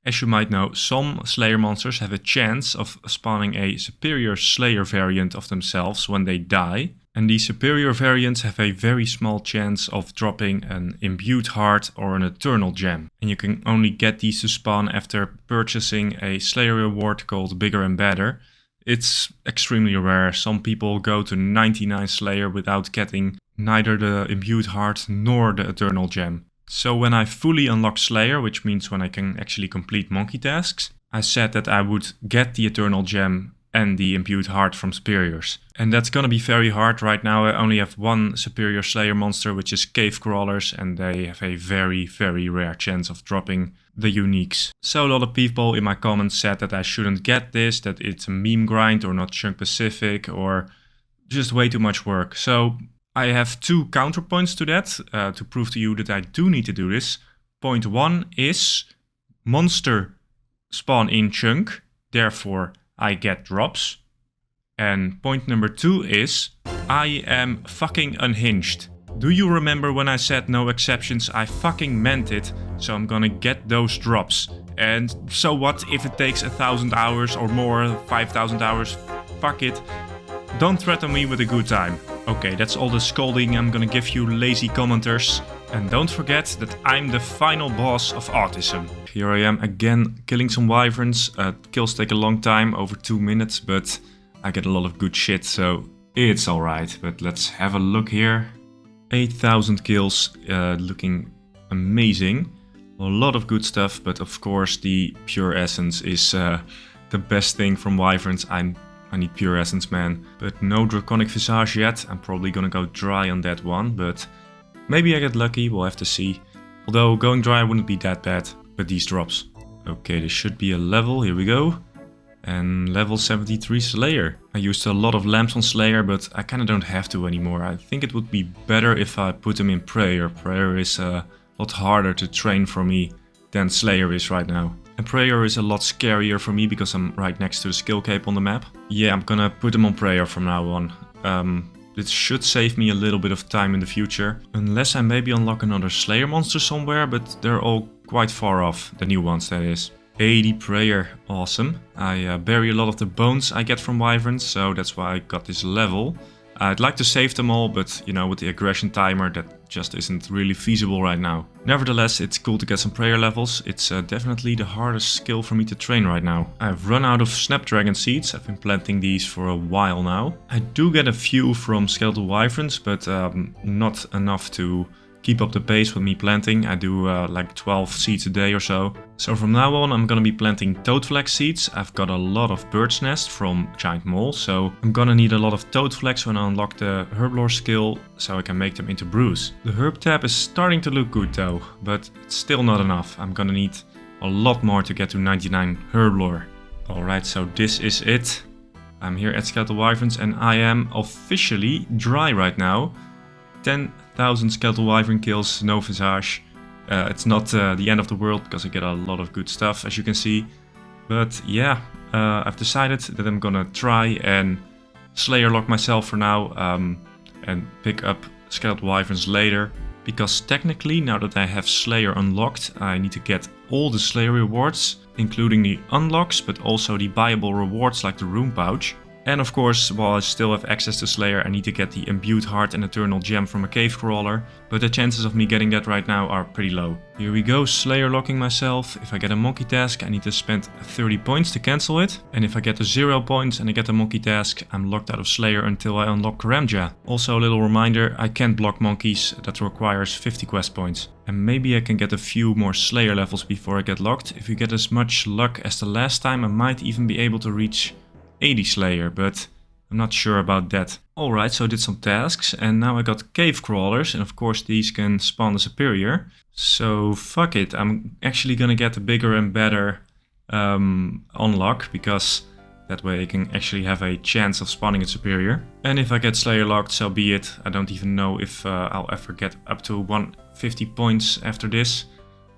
As you might know, some Slayer monsters have a chance of spawning a superior Slayer variant of themselves when they die. And these superior variants have a very small chance of dropping an imbued heart or an eternal gem. And you can only get these to spawn after purchasing a Slayer reward called Bigger and Better. It's extremely rare. Some people go to 99 Slayer without getting neither the imbued heart nor the eternal gem. So when I fully unlock Slayer, which means when I can actually complete monkey tasks, I said that I would get the eternal gem and the imbued heart from superiors. And that's gonna be very hard. Right now I only have one superior Slayer monster, which is cave crawlers, and they have a very, very rare chance of dropping the uniques. So a lot of people in my comments said that I shouldn't get this, that it's a meme grind or not chunk specific or just way too much work. So I have two counterpoints to that to prove to you that I do need to do this. Point one is monster spawn in chunk, therefore I get drops. And point number two is I am fucking unhinged. Do you remember when I said no exceptions? I fucking meant it, so I'm gonna get those drops. And so what if it takes 1,000 hours or more, 5,000 hours? Fuck it. Don't threaten me with a good time. Okay, that's all the scolding I'm gonna give you lazy commenters. And don't forget that I'm the final boss of autism. Here I am again killing some wyverns. Kills take a long time, over 2 minutes, but I get a lot of good shit, so it's alright. But let's have a look here. 8,000 kills, looking amazing. A lot of good stuff, but of course the pure essence is the best thing from wyverns. I need pure essence, man. But no draconic visage yet. I'm probably gonna go dry on that one, but maybe I get lucky, we'll have to see. Although going dry wouldn't be that bad with these drops. Okay, this should be a level, here we go. And level 73 Slayer. I used a lot of lamps on Slayer, but I kinda don't have to anymore. I think it would be better if I put them in Prayer. Prayer is a lot harder to train for me than Slayer is right now. And Prayer is a lot scarier for me because I'm right next to the skill cape on the map. Yeah, I'm gonna put them on Prayer from now on. It should save me a little bit of time in the future. Unless I maybe unlock another Slayer monster somewhere, but they're all quite far off. The new ones, that is. 80 Prayer, awesome. I bury a lot of the bones I get from wyverns, so that's why I got this level. I'd like to save them all, but you know, with the aggression timer, that just isn't really feasible right now. Nevertheless, it's cool to get some prayer levels. It's definitely the hardest skill for me to train right now. I've run out of snapdragon seeds. I've been planting these for a while now. I do get a few from skeletal wyverns, but not enough to keep up the pace with me planting. I do like 12 seeds a day or so. So from now on I'm gonna be planting toadflax seeds. I've got a lot of bird's nest from giant mole, so I'm gonna need a lot of toadflax when I unlock the herblore skill, so I can make them into brews. The herb tab is starting to look good though, but it's still not enough. I'm gonna need a lot more to get to 99 herblore. Alright, so this is it. I'm here at skeletal wyverns and I am officially dry right now. 10,000 skeletal wyvern kills, no visage. It's not the end of the world because I get a lot of good stuff, as you can see. But yeah, I've decided that I'm gonna try and Slayer lock myself for now and pick up skeletal wyverns later. Because technically, now that I have Slayer unlocked, I need to get all the Slayer rewards, including the unlocks, but also the buyable rewards like the room pouch. And of course, while I still have access to Slayer, I need to get the imbued heart and eternal gem from a cave crawler, but the chances of me getting that right now are pretty low. Here we go, Slayer locking myself. If I get a monkey task, I need to spend 30 points to cancel it. And if I get to 0 points and I get a monkey task, I'm locked out of Slayer until I unlock Karamja. Also a little reminder, I can't block monkeys, that requires 50 quest points. And maybe I can get a few more Slayer levels before I get locked. If you get as much luck as the last time, I might even be able to reach 80 Slayer, but I'm not sure about that. Alright, so I did some tasks and now I got cave crawlers, and of course these can spawn the superior. So fuck it, I'm actually gonna get a bigger and better unlock, because that way I can actually have a chance of spawning a superior. And if I get Slayer locked, so be it. I don't even know if I'll ever get up to 150 points after this.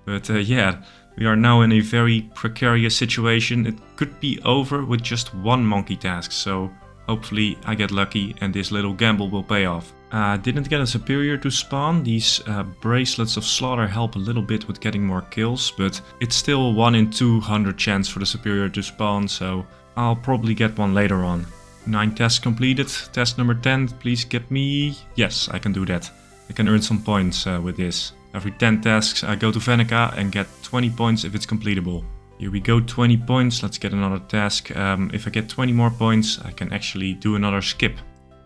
But yeah, we are now in a very precarious situation. It could be over with just one monkey task, so hopefully I get lucky and this little gamble will pay off. Didn't get a superior to spawn. These bracelets of slaughter help a little bit with getting more kills, but it's still 1 in 200 chance for the superior to spawn, so I'll probably get one later on. 9 tests completed. Test number 10, please get me... Yes, I can do that. I can earn some points with this. Every 10 tasks I go to Venica and get 20 points if it's completable. Here we go, 20 points. Let's get another task. If I get 20 more points, I can actually do another skip.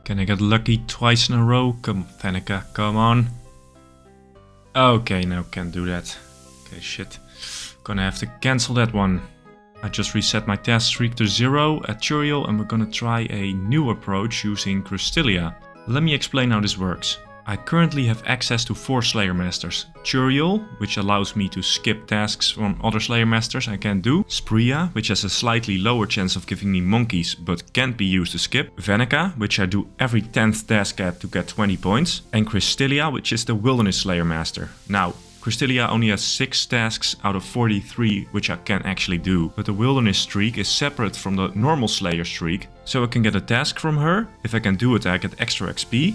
Can I get lucky twice in a row? Come, Venica, come on. Okay, no, can't do that. Okay, shit. Gonna have to cancel that one. I just reset my task streak to 0 at Turiel, and we're gonna try a new approach using Crystallia. Let me explain how this works. I currently have access to 4 Slayer Masters. Turiel, which allows me to skip tasks from other Slayer Masters I can't do. Spria, which has a slightly lower chance of giving me monkeys but can't be used to skip. Venica, which I do every 10th task at to get 20 points. And Crystallia, which is the Wilderness Slayer Master. Now, Crystallia only has 6 tasks out of 43 which I can actually do, but the Wilderness streak is separate from the normal Slayer streak, so I can get a task from her. If I can do it, I get extra XP.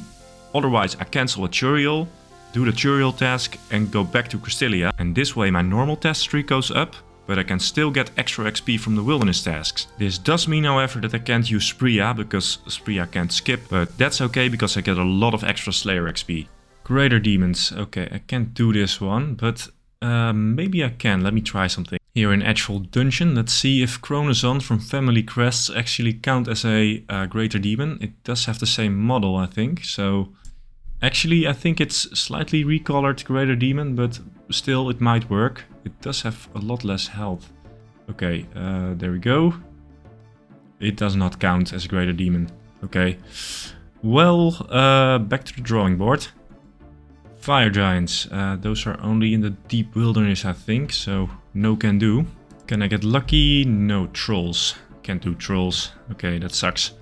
Otherwise, I cancel a Turiel, do the Turiel task and go back to Crystallia, and this way my normal task streak goes up, but I can still get extra XP from the Wilderness tasks. This does mean, however, that I can't use Spria, because Spria can't skip, but that's okay because I get a lot of extra Slayer XP. Greater Demons. Okay, I can't do this one, but maybe I can. Let me try something. Here in Edgeful Dungeon, let's see if Chronozon from Family Crests actually count as a Greater Demon. It does have the same model, I think, so... Actually, I think it's slightly recolored Greater Demon, but still it might work. It does have a lot less health. Okay, there we go. It does not count as a Greater Demon. Okay. Well, back to the drawing board. Fire Giants. Those are only in the deep wilderness, I think, so no can do. Can I get lucky? No. Trolls. Can't do trolls. Okay, that sucks.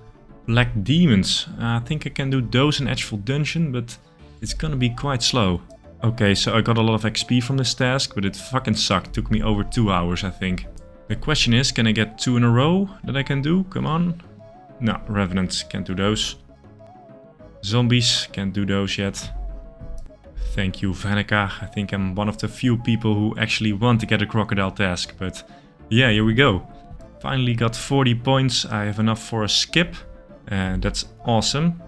Black Demons. I think I can do those in Edgeful Dungeon, but it's gonna be quite slow. Okay, so I got a lot of XP from this task, but it fucking sucked. Took me over 2 hours, I think. The question is, can I get 2 in a row that I can do? Come on. No, Revenants. Can't do those. Zombies. Can't do those yet. Thank you, Venica. I think I'm one of the few people who actually want to get a crocodile task, but yeah, here we go. Finally got 40 points. I have enough for a skip. And that's awesome.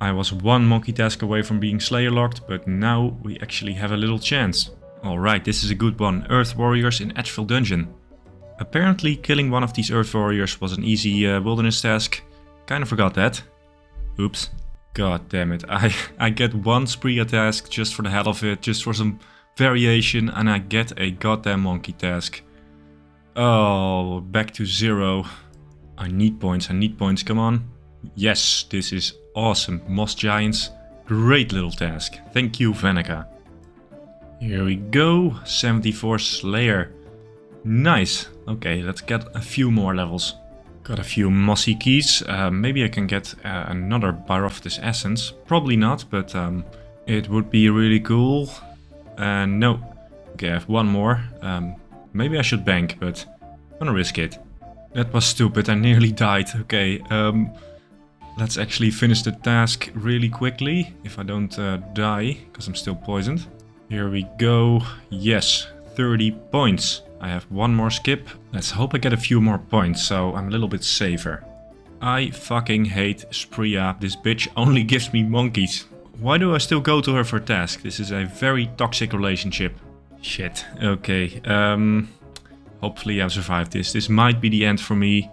I was 1 monkey task away from being Slayer locked, but now we actually have a little chance. Alright, this is a good one. Earth Warriors in Edgeful Dungeon. Apparently killing one of these Earth Warriors was an easy wilderness task. Kinda forgot that. Oops. God damn it. I get 1 Spria task just for the hell of it, just for some variation, and I get a goddamn monkey task. Oh, back to 0. I need points, come on. Yes, this is awesome. Moss Giants, great little task. Thank you, Venica. Here we go, 74 Slayer. Nice. Okay, let's get a few more levels. Got a few mossy keys. Maybe I can get another Byroftis Essence. Probably not, but it would be really cool. No. Okay, I have 1 more. Maybe I should bank, but I'm gonna risk it. That was stupid, I nearly died. Okay, let's actually finish the task really quickly, if I don't die, because I'm still poisoned. Here we go. Yes, 30 points. I have 1 more skip. Let's hope I get a few more points, so I'm a little bit safer. I fucking hate Spria. This bitch only gives me monkeys. Why do I still go to her for a task? This is a very toxic relationship. Shit, okay. Hopefully I've survived this. This might be the end for me.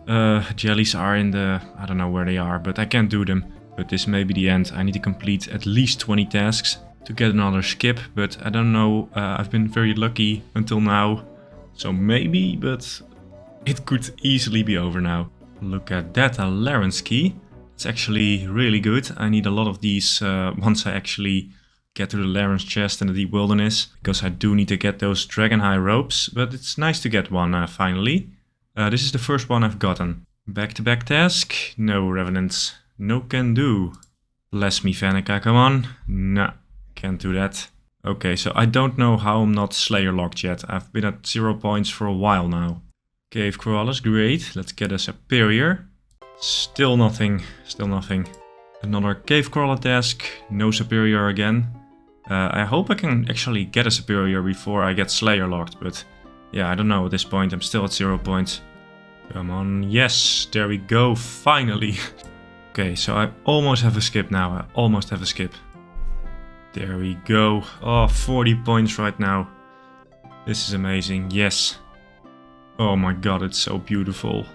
Jellies are in the... I don't know where they are, but I can't do them. But this may be the end. I need to complete at least 20 tasks to get another skip. But I don't know. I've been very lucky until now. So maybe, but it could easily be over now. Look at that, a Laren's key. It's actually really good. I need a lot of these once I actually get to the Laren's chest in the deep wilderness, because I do need to get those dragon high ropes, but it's nice to get one finally. This is the first one I've gotten. Back-to-back task. No revenants. No can do. Bless me, Venica, come on. Nah, can't do that. Okay, so I don't know how I'm not Slayer locked yet. I've been at 0 points for a while now. Cave crawlers, great. Let's get a superior. Still nothing. Still nothing. Another cave crawler task, no superior again. I hope I can actually get a superior before I get Slayer locked, but yeah, I don't know at this point, I'm still at 0 points. Come on, yes, there we go, finally. Okay, so I almost have a skip now, I almost have a skip. There we go, oh, 40 points right now. This is amazing, yes. Oh my god, it's so beautiful.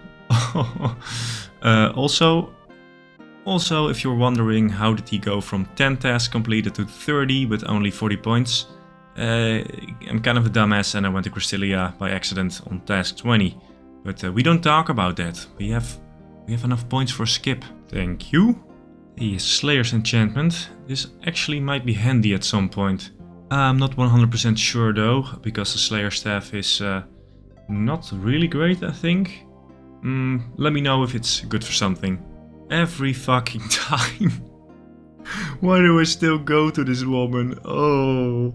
Also, if you're wondering how did he go from 10 tasks completed to 30 with only 40 points, I'm kind of a dumbass and I went to Crystalia by accident on task 20. But we don't talk about that. We have enough points for a skip. Thank you. The Slayer's enchantment. This actually might be handy at some point. I'm not 100% sure though, because the Slayer staff is not really great, I think. Let me know if it's good for something. Every fucking time. Why do I still go to this woman? Oh,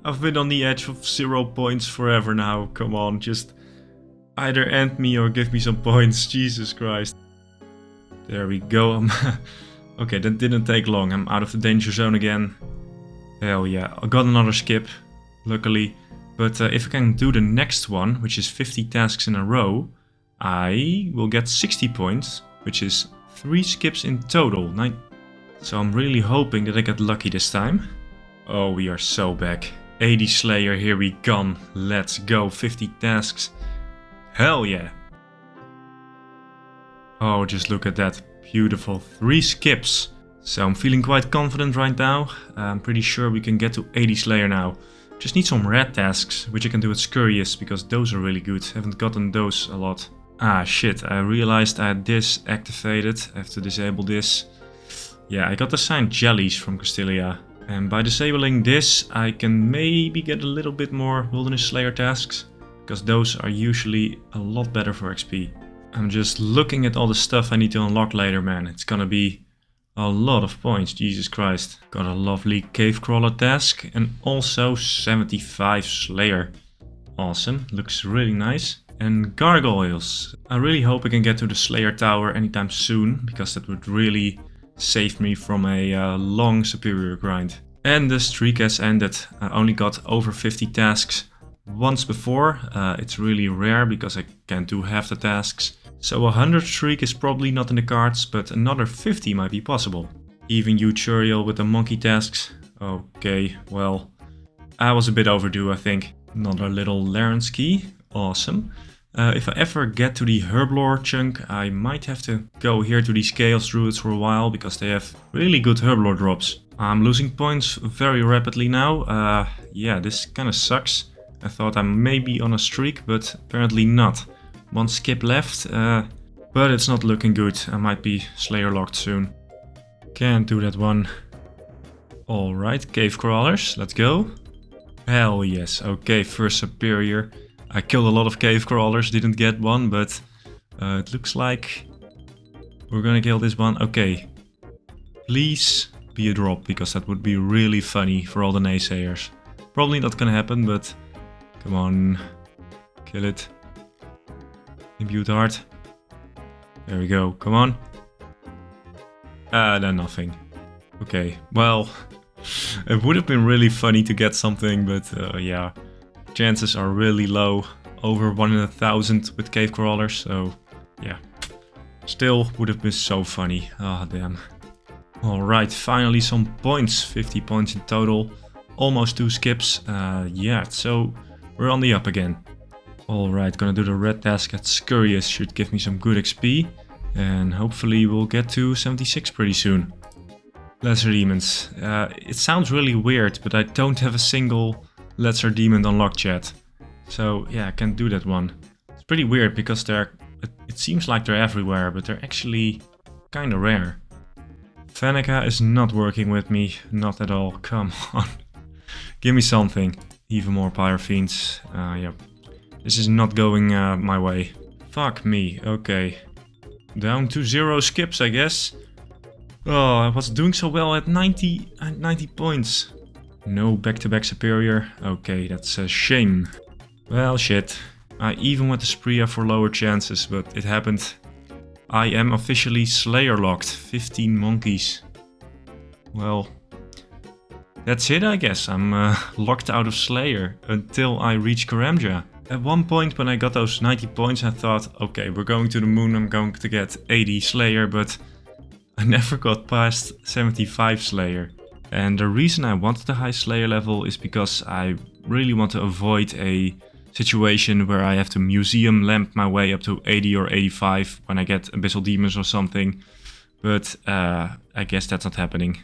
I've been on the edge of 0 points forever now. Come on, just either end me or give me some points. Jesus Christ. There we go. Okay, that didn't take long. I'm out of the danger zone again. Hell yeah, I got another skip, luckily. But if I can do the next one, which is 50 tasks in a row, I will get 60 points, which is 3 skips in total. So I'm really hoping that I get lucky this time. Oh, we are so back. 80 Slayer, here we come. Let's go, 50 tasks. Hell yeah. Oh, just look at that. Beautiful, 3 skips. So I'm feeling quite confident right now. I'm pretty sure we can get to 80 Slayer now. Just need some red tasks, which I can do with Scurrius, because those are really good. Haven't gotten those a lot. Ah shit, I realized I had this activated. I have to disable this. Yeah, I got assigned jellies from Crystalia. And by disabling this, I can maybe get a little bit more Wilderness Slayer tasks, because those are usually a lot better for XP. I'm just looking at all the stuff I need to unlock later, man. It's gonna be a lot of points, Jesus Christ. Got a lovely cave crawler task and also 75 Slayer. Awesome, looks really nice. And gargoyles. I really hope I can get to the Slayer Tower anytime soon, because that would really save me from a long superior grind. And the streak has ended. I only got over 50 tasks once before. It's really rare because I can't do half the tasks. So a 100 streak is probably not in the cards, but another 50 might be possible. Even you, Churiel, with the monkey tasks. Okay, well, I was a bit overdue, I think. Another little Laren's key. Awesome. If I ever get to the Herblore chunk, I might have to go here to these Chaos Druids for a while, because they have really good Herblore drops. I'm losing points very rapidly now. Yeah, this kind of sucks. I thought I may be on a streak, but apparently not. One skip left, but it's not looking good. I might be Slayer locked soon. Can't do that one. Alright, cave crawlers, let's go. Hell yes, okay, first superior. I killed a lot of cave crawlers, didn't get one, but it looks like we're gonna kill this one. Okay, please be a drop, because that would be really funny for all the naysayers. Probably not gonna happen, but come on, kill it. Imbue heart. There we go, come on. Then nothing. Okay, well, it would have been really funny to get something, but yeah. Chances are really low, over 1 in 1,000 with cave crawlers, so yeah. Still would have been so funny, ah damn. Alright, finally some points, 50 points in total, almost 2 skips, yeah, so we're on the up again. Alright, gonna do the red task at Scurrius, should give me some good XP, and hopefully we'll get to 76 pretty soon. Lesser Demons, it sounds really weird, but I don't have a single Lesser Demon unlocked yet. So yeah, I can't do that one. It's pretty weird because it seems like they're everywhere, but they're actually kinda rare. Vanica is not working with me, not at all, come on. Give me something. Even more Pyrofiends, yeah. This is not going my way. Fuck me, okay. Down to 0 skips, I guess. Oh, I was doing so well at 90 points. No back-to-back superior. Okay, that's a shame. Well, shit. I even went to Spria for lower chances, but it happened. I am officially Slayer locked. 15 monkeys. well, that's it, I guess. I'm locked out of Slayer until I reach Karamja. At one point when I got those 90 points, I thought, okay, we're going to the moon, I'm going to get 80 Slayer, but I never got past 75 Slayer. And the reason I wanted the high Slayer level is because I really want to avoid a situation where I have to museum lamp my way up to 80 or 85 when I get Abyssal Demons or something. But I guess that's not happening.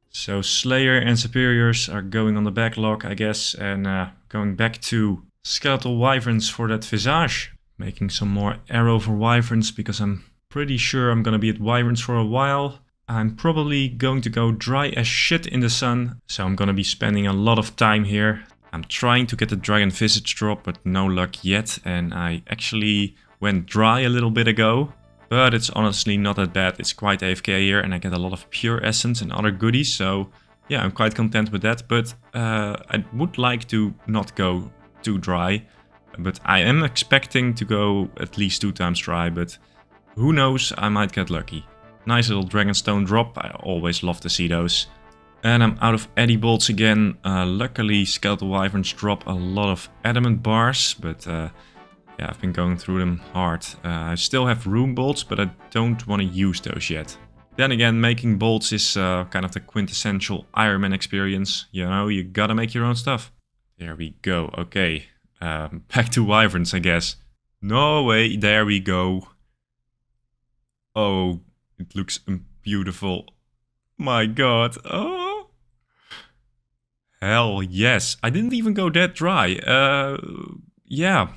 So Slayer and Superiors are going on the backlog, I guess, and going back to Skeletal Wyverns for that Visage. Making some more arrow for Wyverns because I'm pretty sure I'm gonna be at Wyverns for a while. I'm probably going to go dry as shit in the sun, so I'm gonna be spending a lot of time here. I'm trying to get the Dragon Visage drop, but no luck yet, and I actually went dry a little bit ago. But it's honestly not that bad, it's quite AFK here and I get a lot of pure essence and other goodies, so yeah, I'm quite content with that. But I would like to not go too dry, but I am expecting to go at least 2 times dry, but who knows, I might get lucky. Nice little Dragonstone drop, I always love to see those. And I'm out of Eddy Bolts again. Luckily Skeletal Wyverns drop a lot of Adamant bars, but yeah, I've been going through them hard. I still have Rune Bolts, but I don't want to use those yet. Then again, making bolts is kind of the quintessential Ironman experience. You know, you gotta make your own stuff. There we go, okay. Back to Wyverns, I guess. No way, there we go. Oh, it looks beautiful. My god, oh. Hell yes, I didn't even go that dry. Yeah.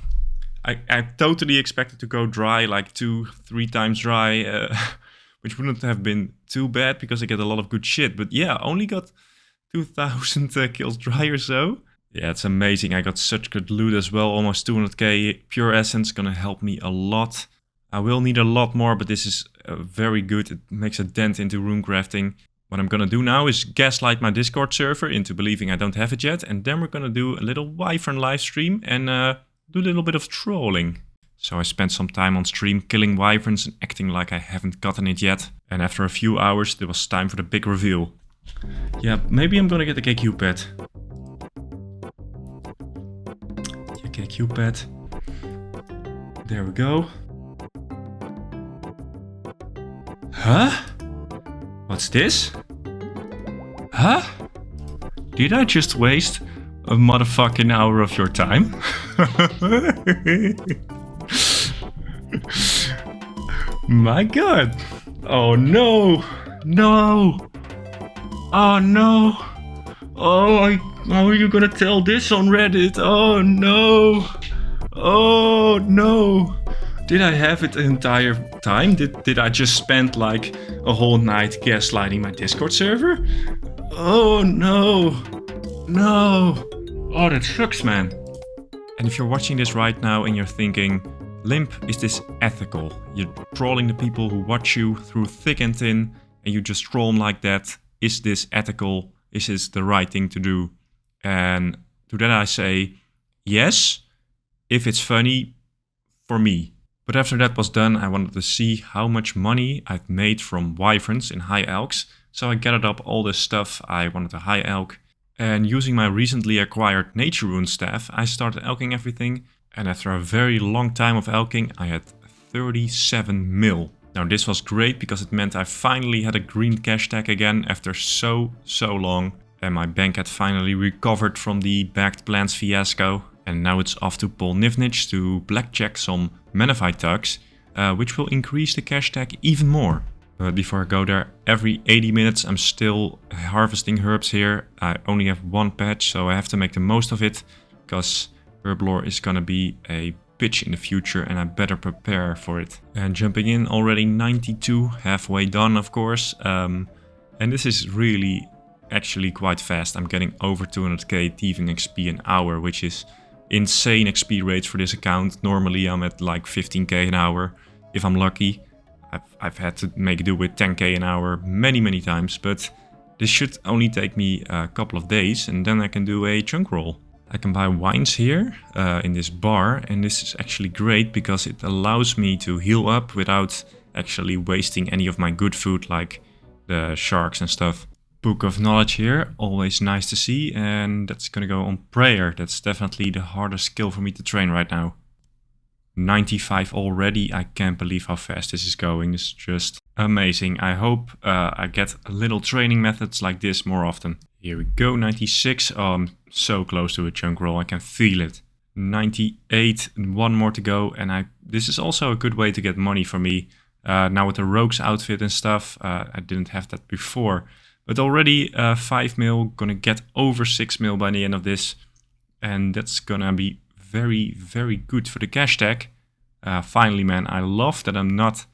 I totally expected to go dry, like 2-3 times dry, which wouldn't have been too bad because I get a lot of good shit. But yeah, only got 2,000 kills dry or so. Yeah, it's amazing. I got such good loot as well, almost 200k pure essence, gonna help me a lot. I will need a lot more, but this is very good. It makes a dent into rune crafting. What I'm gonna do now is gaslight my Discord server into believing I don't have it yet, and then we're gonna do a little Wyvern live stream and do a little bit of trolling. So I spent some time on stream killing Wyverns and acting like I haven't gotten it yet. And after a few hours, it was time for the big reveal. Yeah, maybe I'm gonna get the KQ pet. Yeah, KQ pet. There we go. Huh? What's this? Huh? Did I just waste a motherfucking hour of your time? My god. Oh no. No. Oh no. Oh, how are you gonna tell this on Reddit? Oh no. Oh no. Did I have it the entire time? Did I just spend like a whole night gaslighting my Discord server? Oh no. No. Oh, that sucks, man. And if you're watching this right now and you're thinking, Limp, is this ethical? You're trolling the people who watch you through thick and thin, and you just troll them like that. Is this ethical? Is this the right thing to do? And to that I say, yes, if it's funny, for me. But after that was done, I wanted to see how much money I've made from Wyverns in high elks. So I gathered up all the stuff I wanted to high elk. And using my recently acquired Nature Rune staff, I started elking everything. And after a very long time of elking, I had 37 mil. Now this was great because it meant I finally had a green cash tag again after so long. And my bank had finally recovered from the backed plans fiasco. And now it's off to Pol Nivnich to blackjack some Manaphy tugs, which will increase the cash tag even more. But before I go there, every 80 minutes I'm still harvesting herbs here. I only have one patch, so I have to make the most of it, because herb lore is gonna be a bitch in the future and I better prepare for it. And jumping in already 92, halfway done of course. And this is really actually quite fast. I'm getting over 200k thieving XP an hour, which is insane XP rates for this account. Normally I'm at like 15k an hour if I'm lucky. I've had to make do with 10k an hour many times, but this should only take me a couple of days and then I can do a chunk roll. I can buy wines here in this bar, and this is actually great because it allows me to heal up without actually wasting any of my good food like the sharks and stuff. Book of Knowledge here, always nice to see, and that's gonna go on Prayer. That's definitely the hardest skill for me to train right now. 95 already, I can't believe how fast this is going. It's just amazing. I hope I get little training methods like this more often. Here we go, 96, oh, I'm so close to a chunk roll, I can feel it. 98, one more to go, and this is also a good way to get money for me. Now with the Rogue's outfit and stuff, I didn't have that before. But already 5 mil, gonna get over 6 mil by the end of this. And that's gonna be very, very good for the cash tag. Finally, man, I love that I'm not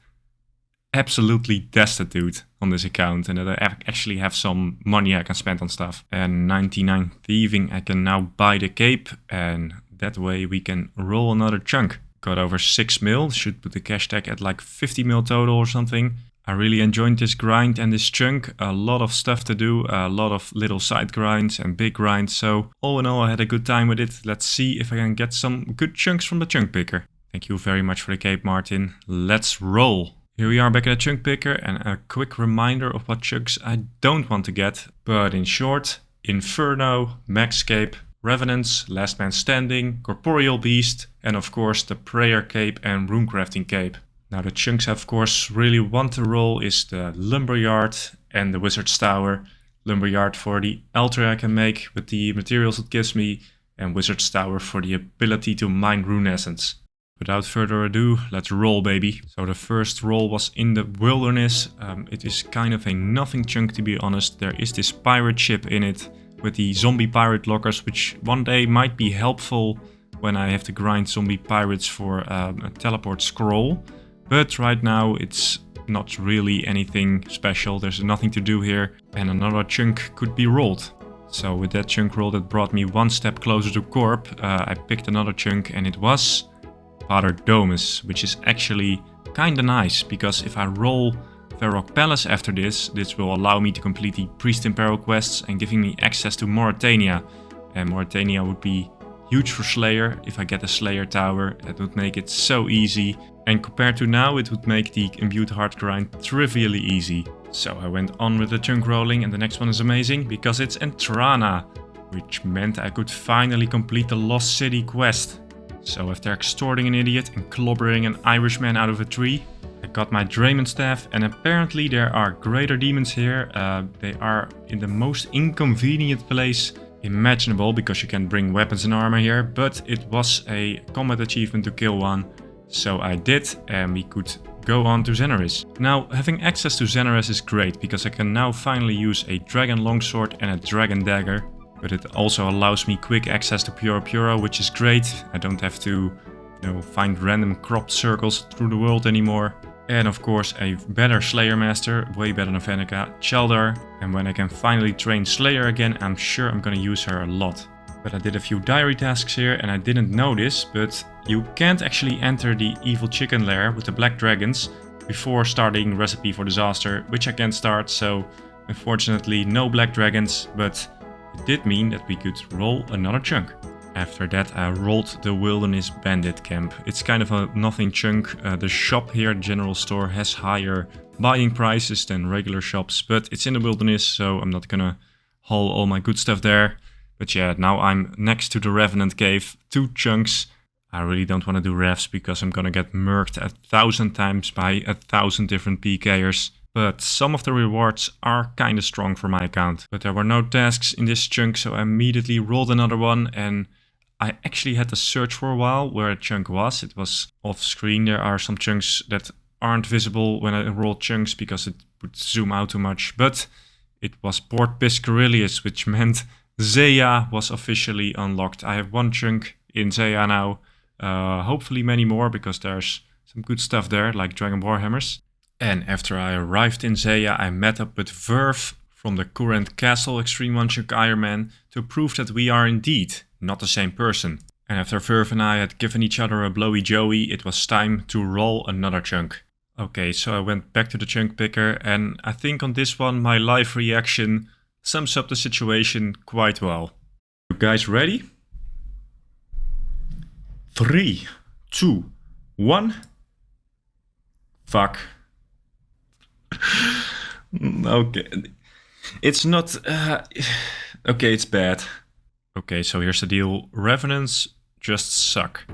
absolutely destitute on this account. And that I actually have some money I can spend on stuff. And 99 thieving, I can now buy the cape. And that way we can roll another chunk. Got over 6 mil, should put the cash tag at like 50 mil total or something. I really enjoyed this grind and this chunk, a lot of stuff to do, a lot of little side grinds and big grinds, so all in all I had a good time with it. Let's see if I can get some good chunks from the chunk picker. Thank you very much for the cape, Martin. Let's roll. Here we are back at the chunk picker, and a quick reminder of what chunks I don't want to get, but in short, Inferno, Max Cape, Revenants, Last Man Standing, Corporeal Beast, and of course the Prayer Cape and Runecrafting Cape. Now the chunks I of course really want to roll is the Lumberyard and the Wizard's Tower. Lumberyard for the altar I can make with the materials it gives me, and Wizard's Tower for the ability to mine rune essence. Without further ado, let's roll, baby. So the first roll was in the wilderness. It is kind of a nothing chunk, to be honest. There is this pirate ship in it with the zombie pirate lockers, which one day might be helpful when I have to grind zombie pirates for a teleport scroll. But right now it's not really anything special, there's nothing to do here, and another chunk could be rolled. So with that chunk roll that brought me one step closer to Corp, I picked another chunk and it was Father Domus, which is actually kinda nice, because if I roll Varrock Palace after this will allow me to complete the Priest Imperial quests and giving me access to Mauritania. And Mauritania would be huge for Slayer. If I get a Slayer tower, that would make it so easy. And compared to now, it would make the Imbued Heart grind trivially easy. So I went on with the chunk rolling, and the next one is amazing because it's Entrana, which meant I could finally complete the Lost City quest. So after extorting an idiot and clobbering an Irishman out of a tree, I got my Draymond staff, and apparently there are greater demons here. They are in the most inconvenient place imaginable because you can bring weapons and armor here, but it was a combat achievement to kill one. So I did, and we could go on to Zeneris. Now, having access to Zeneris is great, because I can now finally use a Dragon Longsword and a Dragon Dagger. But it also allows me quick access to Pura Pura, which is great. I don't have to, find random crop circles through the world anymore. And of course a better Slayer Master, way better than Venica, Chaldar. And when I can finally train Slayer again, I'm sure I'm gonna use her a lot. But I did a few diary tasks here and I didn't know this, but you can't actually enter the evil chicken lair with the black dragons before starting Recipe for Disaster, which I can't start, so unfortunately no black dragons, but it did mean that we could roll another chunk. After that I rolled the Wilderness Bandit Camp. It's kind of a nothing chunk. The shop here, general store, has higher buying prices than regular shops, but it's in the wilderness, so I'm not gonna haul all my good stuff there. But yeah, now I'm next to the Revenant Cave, 2 chunks. I really don't want to do refs because I'm gonna get murked 1,000 times by 1,000 different PKers. But some of the rewards are kinda strong for my account. But there were no tasks in this chunk, so I immediately rolled another one, and I actually had to search for a while where a chunk was. It was off screen. There are some chunks that aren't visible when I roll chunks because it would zoom out too much. But it was Port Piscarilius, which meant Zeya was officially unlocked. I have 1 chunk in Zeya now. Hopefully many more, because there's some good stuff there, like Dragon Warhammers. And after I arrived in Zeya, I met up with Verve from the current Castle Xtreme Onechunk Ironman to prove that we are indeed not the same person. And after Verve and I had given each other a blowy joey, it was time to roll another chunk. Okay, so I went back to the chunk picker, and I think on this one my live reaction sums up the situation quite well. You guys ready? 3, 2, 1. Fuck. Okay. It's not... okay, it's bad. Okay, so here's the deal. Revenants just suck.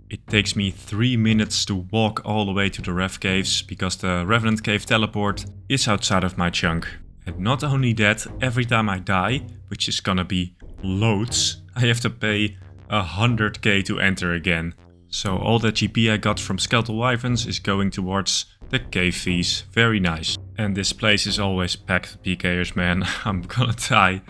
It takes me 3 minutes to walk all the way to the Rev Caves because the Revenant Cave teleport is outside of my chunk. And not only that, every time I die, which is gonna be loads, I have to pay 100k to enter again. So all that GP I got from Skeletal Wyverns is going towards the cave fees. Very nice. And this place is always packed with PKers, man. I'm gonna die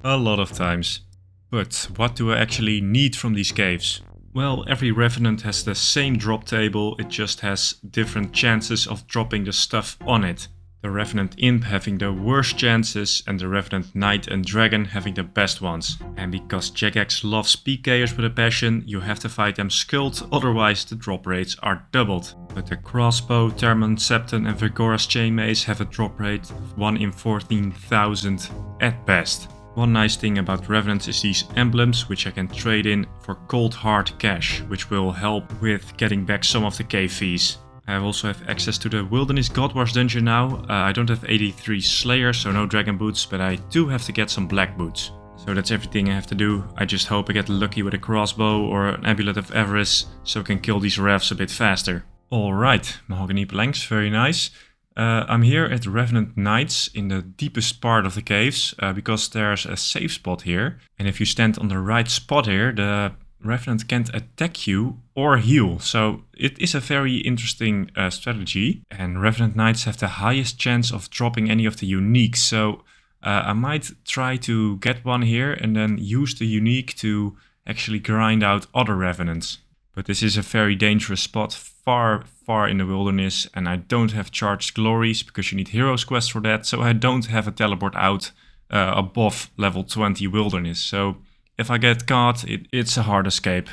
a lot of times. But what do I actually need from these caves? Well, every Revenant has the same drop table, it just has different chances of dropping the stuff on it. The Revenant Imp having the worst chances and the Revenant Knight and Dragon having the best ones. And because Jagex loves PKers with a passion, you have to fight them skilled, otherwise the drop rates are doubled. But the Crossbow, Termon, Septon and Vigora's Chainmace have a drop rate of 1 in 14,000 at best. One nice thing about Revenants is these emblems, which I can trade in for cold hard cash, which will help with getting back some of the cave fees. I also have access to the Wilderness Godwars dungeon now. I don't have 83 Slayer, so no Dragon Boots, but I do have to get some Black Boots. So that's everything I have to do. I just hope I get lucky with a crossbow or an Amulet of Avarice, so I can kill these Revs a bit faster. Alright, Mahogany Planks, very nice. I'm here at Revenant Knights in the deepest part of the caves because there's a safe spot here. And if you stand on the right spot here, the Revenant can't attack you or heal. So it is a very interesting strategy. And Revenant Knights have the highest chance of dropping any of the uniques. So I might try to get one here and then use the unique to actually grind out other Revenants. But this is a very dangerous spot, far in the wilderness, and I don't have charged glories because you need heroes quest for that, so I don't have a teleport out above level 20 wilderness. So if I get caught, it's a hard escape.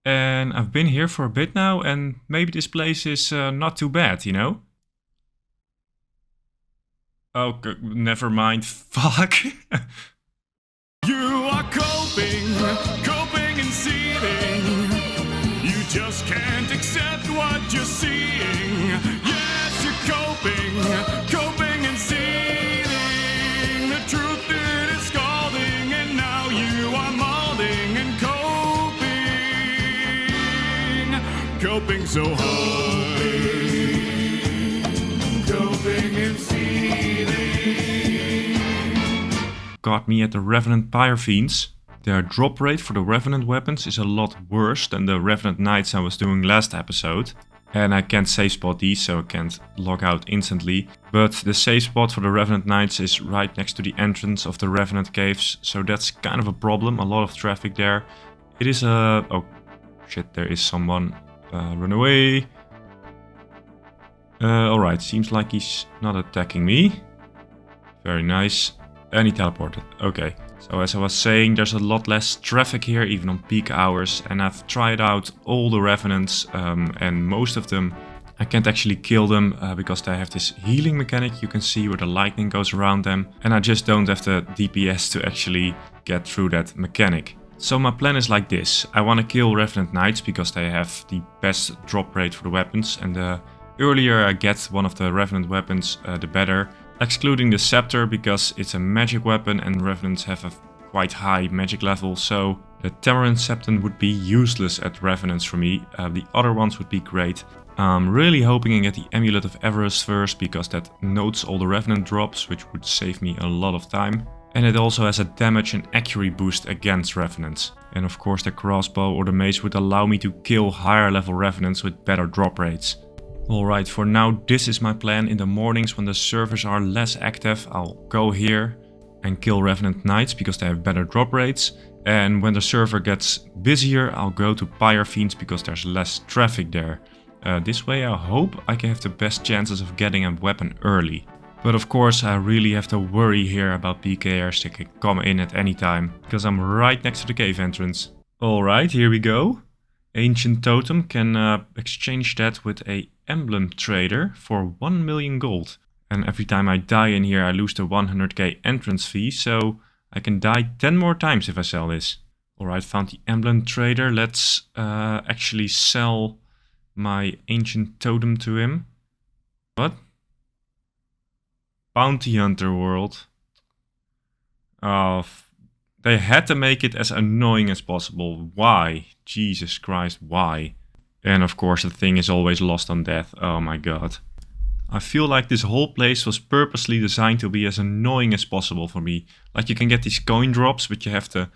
And I've been here for a bit now, and maybe this place is not too bad, you know? Oh, never mind. Fuck. You are coping and seething. You just can't accept what you're seeing. Yes, you're coping and seething. The truth it is scalding, and now you are molding and coping so hard. Coping and seething. Got me at the Revenant Pyre Fiends. Their drop rate for the Revenant weapons is a lot worse than the Revenant Knights I was doing last episode. And I can't save spot these, so I can't log out instantly. But the save spot for the Revenant Knights is right next to the entrance of the Revenant Caves, so that's kind of a problem, a lot of traffic there. It is a... oh shit, there is someone. Run away. Alright, seems like he's not attacking me. Very nice. And he teleported, okay. So as I was saying, there's a lot less traffic here, even on peak hours. And I've tried out all the Revenants, and most of them, I can't actually kill them because they have this healing mechanic. You can see where the lightning goes around them. And I just don't have the DPS to actually get through that mechanic. So my plan is like this. I want to kill Revenant Knights because they have the best drop rate for the weapons. And the earlier I get one of the Revenant weapons, the better. Excluding the Scepter because it's a magic weapon and Revenants have a quite high magic level, so the Terran Septon would be useless at Revenants for me. The other ones would be great. I'm really hoping I get the Amulet of Avarice first because that notes all the Revenant drops, which would save me a lot of time. And it also has a damage and accuracy boost against Revenants. And of course the crossbow or the mace would allow me to kill higher level Revenants with better drop rates. Alright, for now this is my plan. In the mornings when the servers are less active, I'll go here and kill Revenant Knights because they have better drop rates. And when the server gets busier, I'll go to Pyre Fiends because there's less traffic there. This way I hope I can have the best chances of getting a weapon early. But of course I really have to worry here about PKers that can come in at any time, because I'm right next to the cave entrance. Alright, here we go. Ancient Totem can exchange that with a emblem trader for 1 million gold. And every time I die in here I lose the 100k entrance fee, so I can die 10 more times if I sell this. Alright, found the emblem trader. Let's actually sell my Ancient Totem to him. What? Bounty Hunter World. They had to make it as annoying as possible. Why? Jesus Christ, why? And of course the thing is always lost on death. Oh my god. I feel like this whole place was purposely designed to be as annoying as possible for me. Like you can get these coin drops, but you have to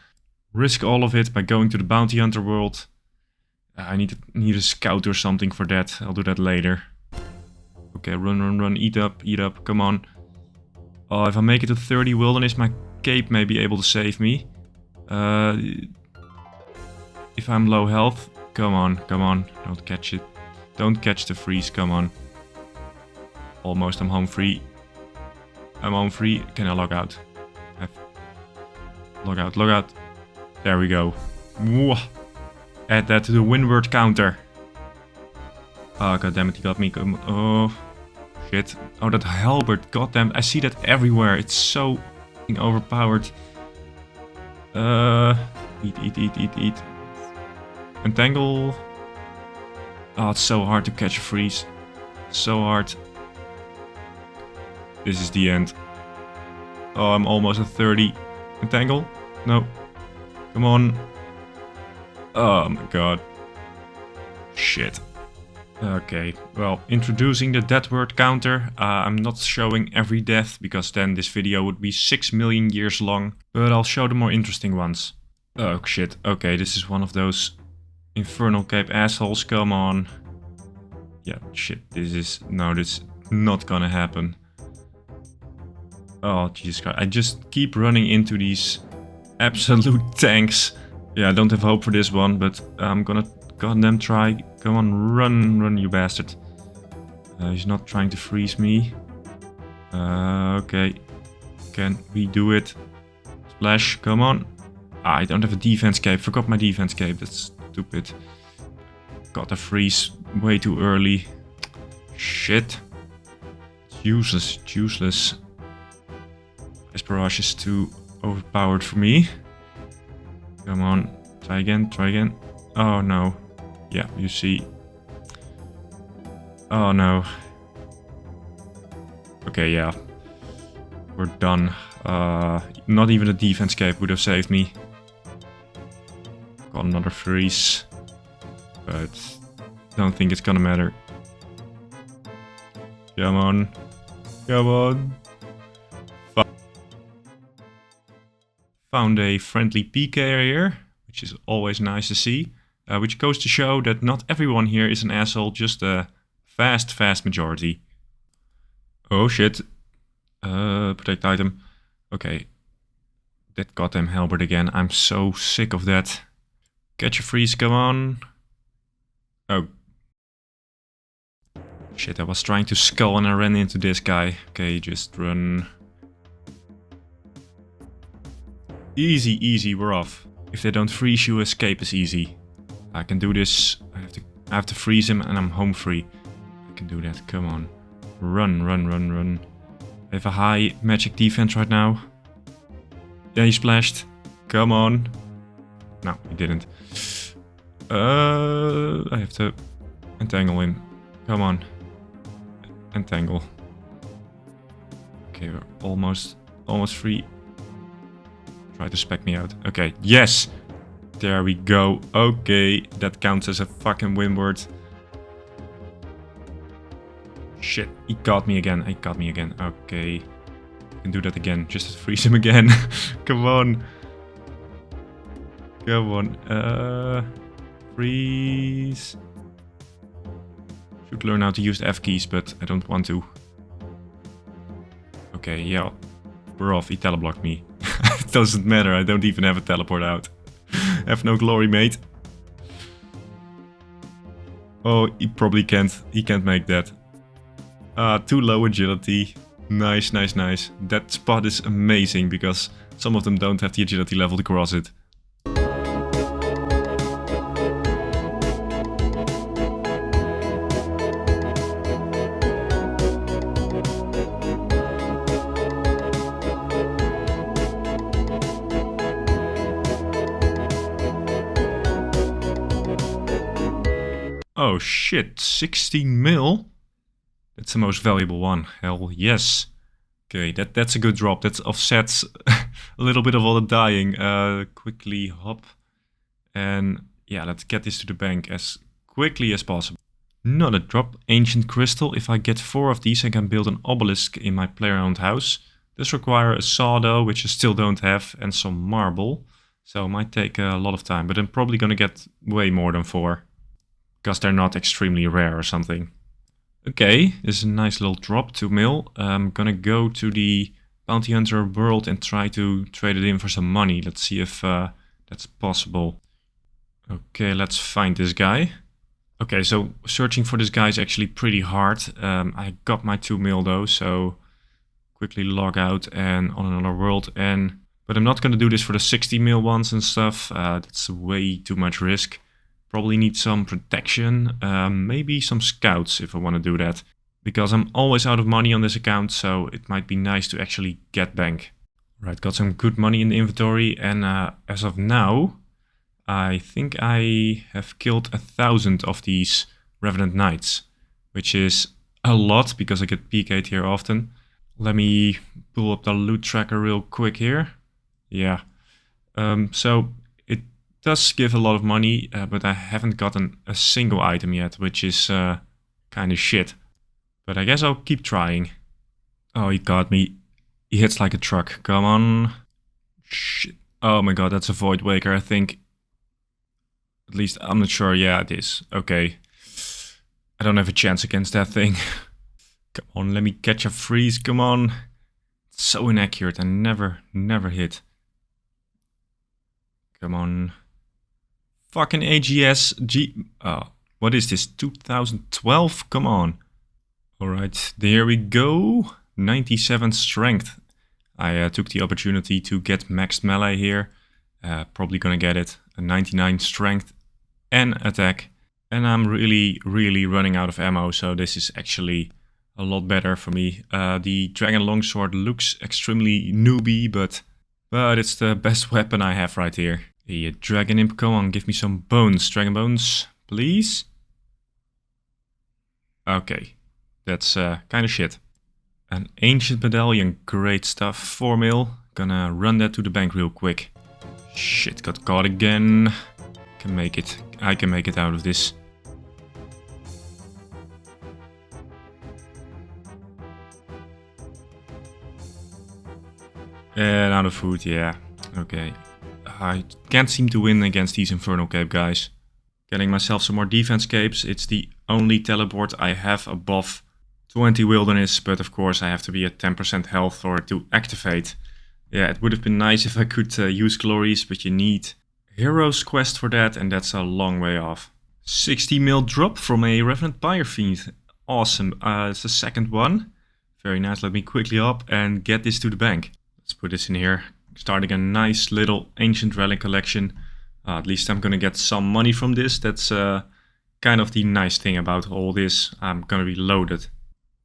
risk all of it by going to the bounty hunter world. I need a scout or something for that. I'll do that later. Okay, run, eat up, come on. Oh, if I make it to 30 wilderness, my cape may be able to save me. If I'm low health, come on, don't catch it. Don't catch the freeze, come on. Almost, I'm home free. I'm home free. Can I log out? Log out. There we go. Mwah. Add that to the windward counter. Oh, goddammit, he got me. Oh, shit. Oh, that halberd, goddamn. I see that everywhere. It's so overpowered. Eat. Entangle. Oh, it's so hard to catch a freeze. So hard. This is the end. Oh, I'm almost at 30. Entangle? No. Come on. Oh my god. Shit. Okay, well, introducing the death word counter. I'm not showing every death, because then this video would be 6 million years long. But I'll show the more interesting ones. Oh shit, okay, this is one of those Infernal Cape assholes, come on. Yeah, shit, this is not gonna happen. Oh, Jesus Christ, I just keep running into these absolute tanks. Yeah, I don't have hope for this one, but I'm gonna goddamn try. Come on, run, you bastard. He's not trying to freeze me. Okay. Can we do it? Splash, come on. I don't have a defense cape. Forgot my defense cape. That's stupid. Got a freeze way too early. Shit. It's useless. This barrage is too overpowered for me. Come on. Try again. Oh no. Yeah, you see. Oh no. Okay, yeah. We're done. Not even a defense cape would have saved me. Got another freeze. But don't think it's gonna matter. Come on. Found a friendly PK here, which is always nice to see. Which goes to show that not everyone here is an asshole, just a vast majority. Oh shit. Protect item. Okay. That goddamn halberd again. I'm so sick of that. Catch a freeze, come on. Oh. Shit, I was trying to skull and I ran into this guy. Okay, just run. Easy, we're off. If they don't freeze you, escape is easy. I can do this. I have to freeze him and I'm home free. I can do that, come on. Run. I have a high magic defense right now. Yeah, he splashed. Come on. No, he didn't. I have to entangle him. Come on. Entangle. Okay, we're almost free. Try to spec me out. Okay, yes! There we go. Okay, that counts as a fucking windward. Shit, he got me again. Okay. I can do that again. Just freeze him again. Come on. Freeze. Should learn how to use the F keys, but I don't want to. Okay, yeah. We're off. He teleblocked me. It doesn't matter. I don't even have a teleport out. Have no glory, mate. Oh, he probably can't. He can't make that. Too low agility. Nice. That spot is amazing because some of them don't have the agility level to cross it. Oh shit, 16 mil? That's the most valuable one. Hell yes. Okay, that's a good drop. That offsets a little bit of all the dying. Quickly hop. And yeah, let's get this to the bank as quickly as possible. Not a drop. Ancient crystal. If I get 4 of these, I can build an obelisk in my player-owned house. This requires a saw though, which I still don't have, and some marble. So it might take a lot of time, but I'm probably gonna get way more than 4. Because they're not extremely rare or something. Okay, this is a nice little drop, 2 mil. I'm gonna go to the bounty hunter world and try to trade it in for some money. Let's see if that's possible. Okay, let's find this guy. Okay, so searching for this guy is actually pretty hard. I got my 2 mil though, so quickly log out and on another world. But I'm not gonna do this for the 60 mil ones and stuff. That's way too much risk. Probably need some protection, maybe some scouts if I want to do that. Because I'm always out of money on this account, so it might be nice to actually get bank. Right, got some good money in the inventory, and as of now, I think I have killed 1,000 of these Revenant Knights, which is a lot because I get PK'd here often. Let me pull up the loot tracker real quick here. Yeah, so it does give a lot of money, but I haven't gotten a single item yet, which is kind of shit. But I guess I'll keep trying. Oh, he got me. He hits like a truck. Come on. Shit. Oh my god, that's a Void Waker, I think. At least, I'm not sure. Yeah, it is. Okay. I don't have a chance against that thing. Come on, let me catch a freeze. Come on. It's so inaccurate. I never hit. Come on. Fucking AGS G... Oh, what is this? 2012? Come on. Alright, there we go. 97 strength. I took the opportunity to get maxed melee here. Probably gonna get it. A 99 strength and attack. And I'm really running out of ammo, so this is actually a lot better for me. The Dragon Longsword looks extremely newbie, but it's the best weapon I have right here. Hey, Dragon Imp, come on, give me some bones. Dragon bones, please. Okay, that's kind of shit. An Ancient Medallion, great stuff. 4 mil. Gonna run that to the bank real quick. Shit, got caught again. Can make it. I can make it out of this. And out of food, yeah. Okay. I can't seem to win against these Infernal Cape guys. Getting myself some more defense capes. It's the only teleport I have above 20 wilderness, but of course I have to be at 10% health for it to activate. Yeah, it would have been nice if I could use glories, but you need Hero's Quest for that, and that's a long way off. 60 mil drop from a Revenant Pyre Fiend. Awesome. It's the second one. Very nice. Let me quickly up and get this to the bank. Let's put this in here. Starting a nice little Ancient Relic collection. At least I'm gonna get some money from this. That's kind of the nice thing about all this. I'm gonna be loaded.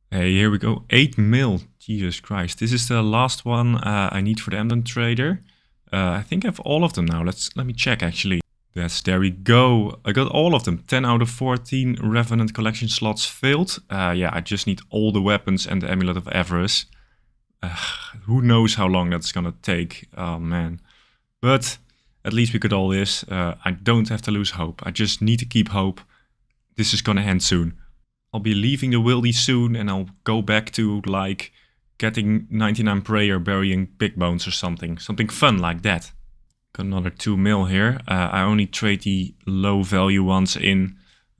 Hey, here we go. 8 mil. Jesus Christ. This is the last one I need for the Emblem Trader. I think I have all of them now. Let me check actually. Yes, there we go. I got all of them. 10 out of 14 Revenant collection slots filled. Yeah, I just need all the weapons and the Amulet of Avarice. Who knows how long that's gonna take. Oh man. But at least we got all this. I don't have to lose hope. I just need to keep hope. This is gonna end soon. I'll be leaving the wildy soon and I'll go back to like getting 99 prayer, burying big bones or something. Something fun like that. Got another 2 mil here. I only trade the low value ones in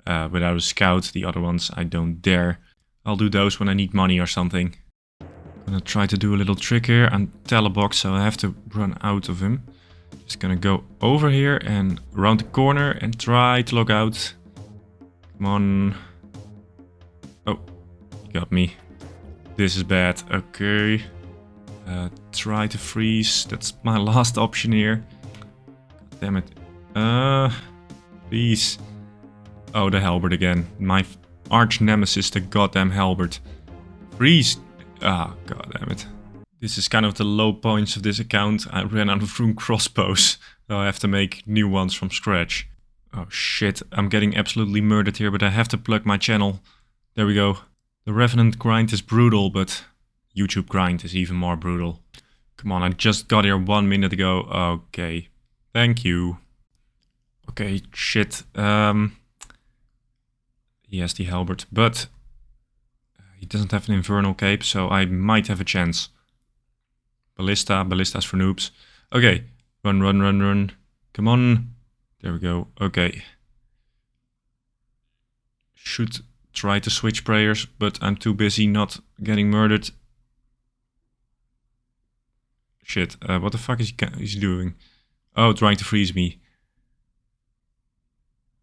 without a scout. The other ones I don't dare. I'll do those when I need money or something. Gonna try to do a little trick here. I'm telebox, so I have to run out of him. Just gonna go over here and around the corner and try to log out. Come on. Oh, he got me. This is bad. Okay. Try to freeze. That's my last option here. God damn it. Please. Oh, the halberd again. My arch nemesis, the goddamn halberd. Freeze. Ah, god damn it. This is kind of the low points of this account. I ran out of rune crossbows, so I have to make new ones from scratch. Oh shit, I'm getting absolutely murdered here, but I have to plug my channel. There we go. The Revenant grind is brutal, but YouTube grind is even more brutal. Come on, I just got here 1 minute ago. Okay, thank you. Okay, shit. He has the halberd, but he doesn't have an infernal cape, so I might have a chance. Ballista's for noobs. Okay, run, run, run, run. Come on. There we go. Okay. Should try to switch prayers, but I'm too busy not getting murdered. Shit, what the fuck is he doing? Oh, trying to freeze me.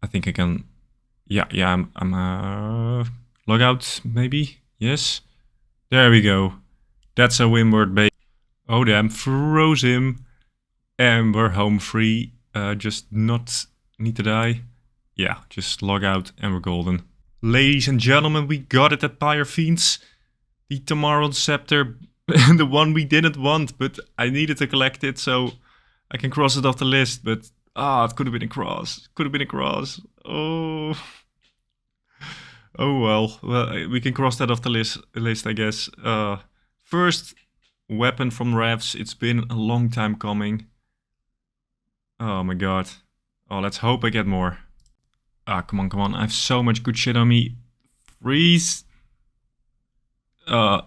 I think I can... Yeah, I'm log out, maybe? Yes? There we go. That's a Limpwurt, baby. Oh damn, froze him. And we're home free. Just not need to die. Yeah, just log out and we're golden. Ladies and gentlemen, we got it at Pyre Fiends. The Tomorrow Scepter. The one we didn't want, but I needed to collect it, so I can cross it off the list. But it could have been a cross. Could have been a cross. Oh. Oh well. Well, we can cross that off the list, I guess. First weapon from Revs. It's been a long time coming. Oh my god. Oh, let's hope I get more. Come on, come on. I have so much good shit on me. Freeze. I'm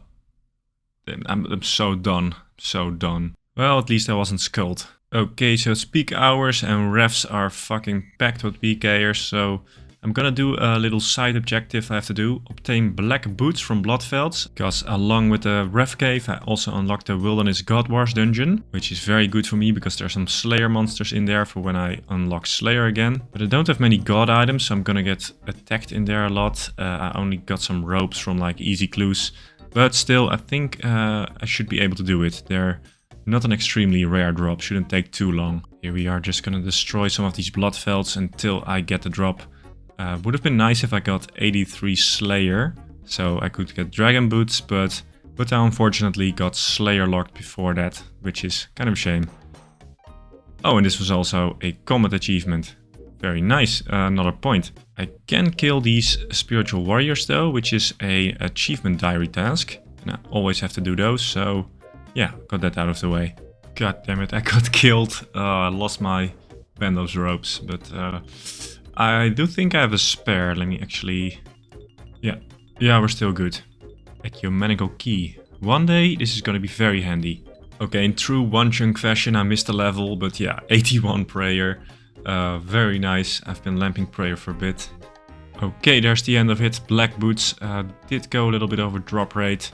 so done. So done. Well, at least I wasn't skulled. Okay, so it's peak hours and refs are fucking packed with PKers, so I'm gonna do a little side objective I have to do. Obtain black boots from Bloodvelds, because along with the ref cave I also unlocked the Wilderness God Wars dungeon, which is very good for me because there's some Slayer monsters in there for when I unlock Slayer again. But I don't have many God items, so I'm gonna get attacked in there a lot. I only got some ropes from like easy clues, but still I think I should be able to do it. They're not an extremely rare drop, shouldn't take too long. Here we are just gonna destroy some of these Bloodvelds until I get the drop. Would have been nice if I got 83 Slayer, so I could get Dragon Boots, but I unfortunately got Slayer locked before that, which is kind of a shame. Oh, and this was also a combat achievement. Very nice, another point. I can kill these spiritual warriors though, which is a achievement diary task. And I always have to do those, so yeah, got that out of the way. God damn it, I got killed. I lost my Bandos ropes, but I do think I have a spare. Let me actually... Yeah, we're still good. Ecumenical key. One day this is gonna be very handy. Okay, in true Onechunk fashion I missed a level, but yeah, 81 prayer. Very nice. I've been lamping prayer for a bit. Okay, there's the end of it. Black boots did go a little bit over drop rate,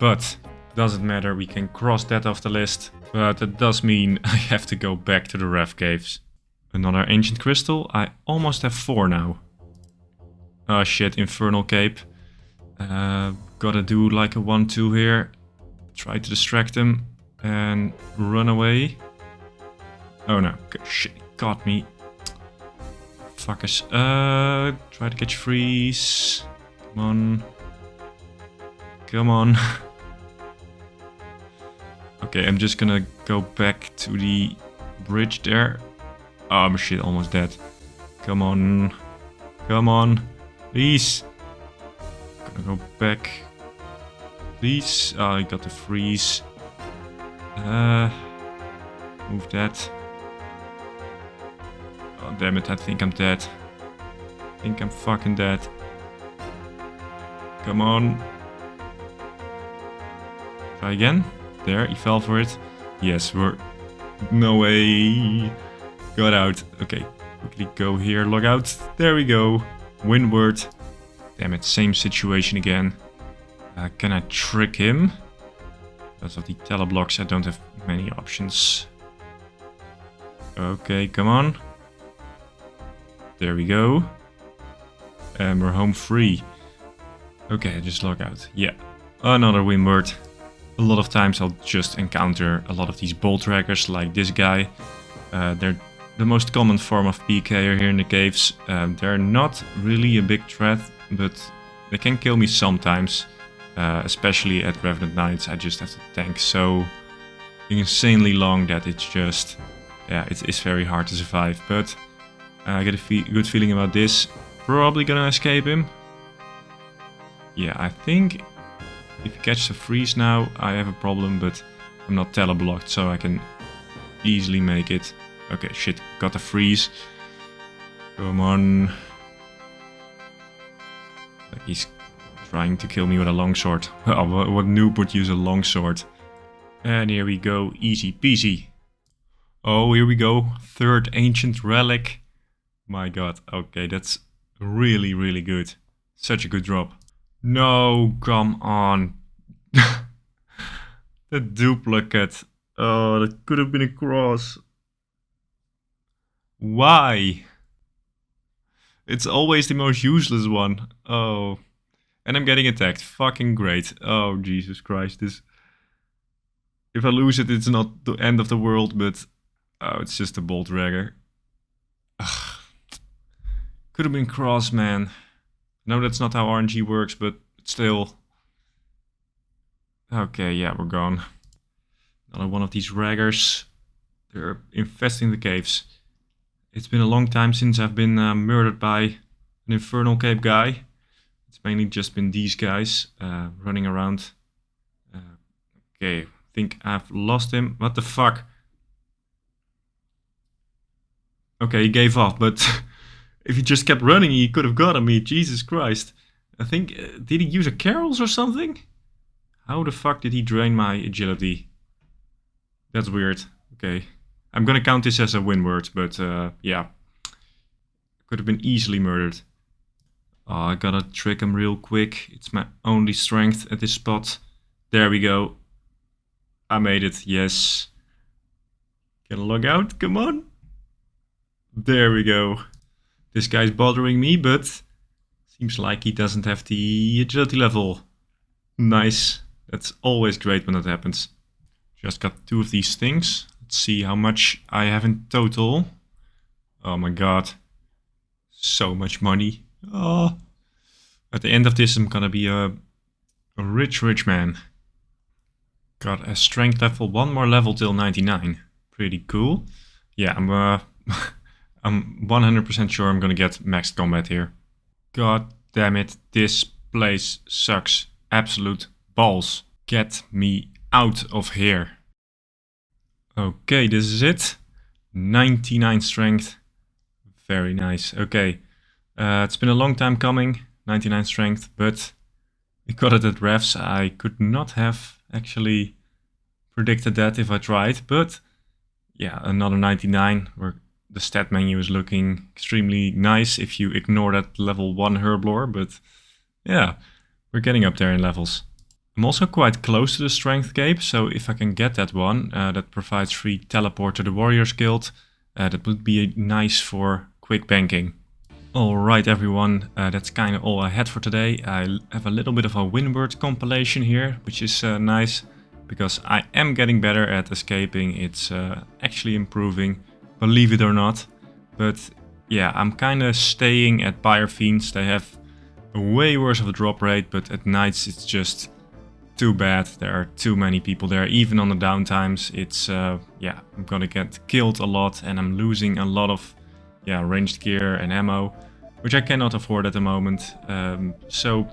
but doesn't matter, we can cross that off the list. But that does mean I have to go back to the ref caves. Another ancient crystal. I almost have 4 now. Oh shit, infernal cape. Gotta do like a 1-2 here. Try to distract him and run away. Oh no, shit, caught me. Fuckers. Try to catch freeze. Come on. Come on. Okay, I'm just gonna go back to the bridge there. Oh, my shit, almost dead. Come on. Come on. Please. Gonna go back. Please. Oh, I got the freeze. Move that. Oh, damn it, I think I'm dead. I think I'm fucking dead. Come on. Try again. There, he fell for it. Yes, we're... No way. Got out. Okay, quickly go here, log out. There we go. Limpwurt. Damn it, same situation again. Can I trick him? Because of the teleblocks, I don't have many options. Okay, come on. There we go. And we're home free. Okay, just log out. Yeah, another Limpwurt. A lot of times I'll just encounter a lot of these bolt trackers like this guy. They're the most common form of PK here in the caves. They're not really a big threat, but they can kill me sometimes. Especially at Revenant Nights, I just have to tank so insanely long that it's just... Yeah, it's very hard to survive. But I get a good feeling about this. Probably gonna escape him. Yeah, I think... If you catch the freeze now, I have a problem, but I'm not teleblocked, so I can easily make it. Okay, shit, got a freeze. Come on. He's trying to kill me with a longsword. Oh, what noob would use a longsword? And here we go, easy peasy. Oh, here we go, third ancient relic. My god, okay, that's really, really good. Such a good drop. No, come on. The duplicate. Oh, that could have been a cross. Why? It's always the most useless one. Oh. And I'm getting attacked. Fucking great. Oh, Jesus Christ. This. If I lose it, it's not the end of the world, but... Oh, it's just a bolt dragger. Ugh. Could have been cross, man. No, that's not how RNG works, but still. Okay, yeah, we're gone. Another one of these raggers. They're infesting the caves. It's been a long time since I've been murdered by an infernal cave guy. It's mainly just been these guys running around. Okay, I think I've lost him. What the fuck? Okay, he gave up, but if he just kept running, he could have gotten me. Jesus Christ. I think, did he use a carols or something? How the fuck did he drain my agility? That's weird. Okay. I'm gonna count this as a win word, but yeah. Could have been easily murdered. Oh, I gotta trick him real quick. It's my only strength at this spot. There we go. I made it, yes. Gotta log out, come on. There we go. This guy's bothering me, but seems like he doesn't have the agility level. Nice. That's always great when that happens. Just got 2 of these things. Let's see how much I have in total. Oh my god. So much money. Oh. At the end of this, I'm gonna be a rich man. Got a strength level, 1 more level till 99. Pretty cool. Yeah, I'm 100% sure I'm gonna get max combat here. God damn it, this place sucks. Absolute balls. Get me out of here. Okay, this is it. 99 strength. Very nice. Okay. It's been a long time coming. 99 strength, but we got it at refs. I could not have actually predicted that if I tried, but yeah, another 99 where the stat menu is looking extremely nice if you ignore that level 1 herblore, but yeah, we're getting up there in levels. I'm also quite close to the strength cape, so if I can get that one, that provides free teleport to the Warriors Guild, that would be nice for quick banking. Alright everyone, that's kind of all I had for today. I have a little bit of a Limpwurt compilation here, which is nice, because I am getting better at escaping. It's actually improving, believe it or not. But yeah, I'm kind of staying at Pyre Fiends. They have a way worse of a drop rate, but at nights it's just too bad. There are too many people there, even on the downtimes. It's, yeah, I'm gonna get killed a lot and I'm losing a lot of, yeah, ranged gear and ammo, which I cannot afford at the moment. So,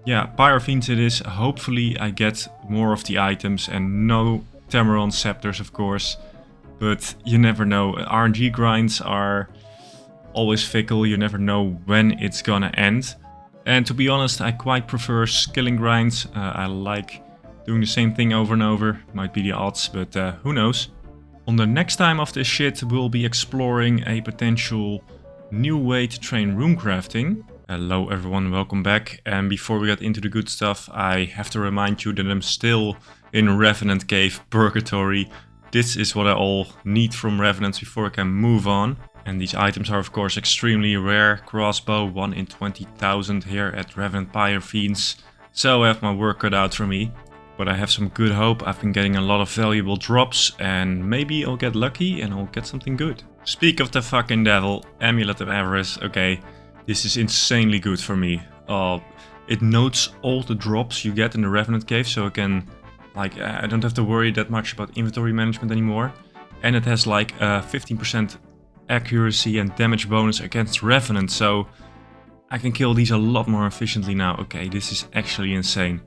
yeah, Pyre Fiends it is. Hopefully I get more of the items and no Tamaron Scepters, of course. But you never know. RNG grinds are always fickle. You never know when it's gonna end. And to be honest, I quite prefer skilling grinds. I like doing the same thing over and over. Might be the odds, but who knows. On the next time of this shit, we'll be exploring a potential new way to train rune crafting. Hello everyone, welcome back. And before we get into the good stuff, I have to remind you that I'm still in Revenant Cave Purgatory. This is what I all need from Revenants before I can move on. And these items are of course extremely rare. Crossbow, 1 in 20,000 here at Revenant Pyre Fiends. So I have my work cut out for me. But I have some good hope. I've been getting a lot of valuable drops and maybe I'll get lucky and I'll get something good. Speak of the fucking devil, Amulet of Avarice. Okay, this is insanely good for me. It notes all the drops you get in the Revenant Cave, so I can, like, I don't have to worry that much about inventory management anymore. And it has like 15% accuracy and damage bonus against Revenant, so I can kill these a lot more efficiently now. Okay, this is actually insane.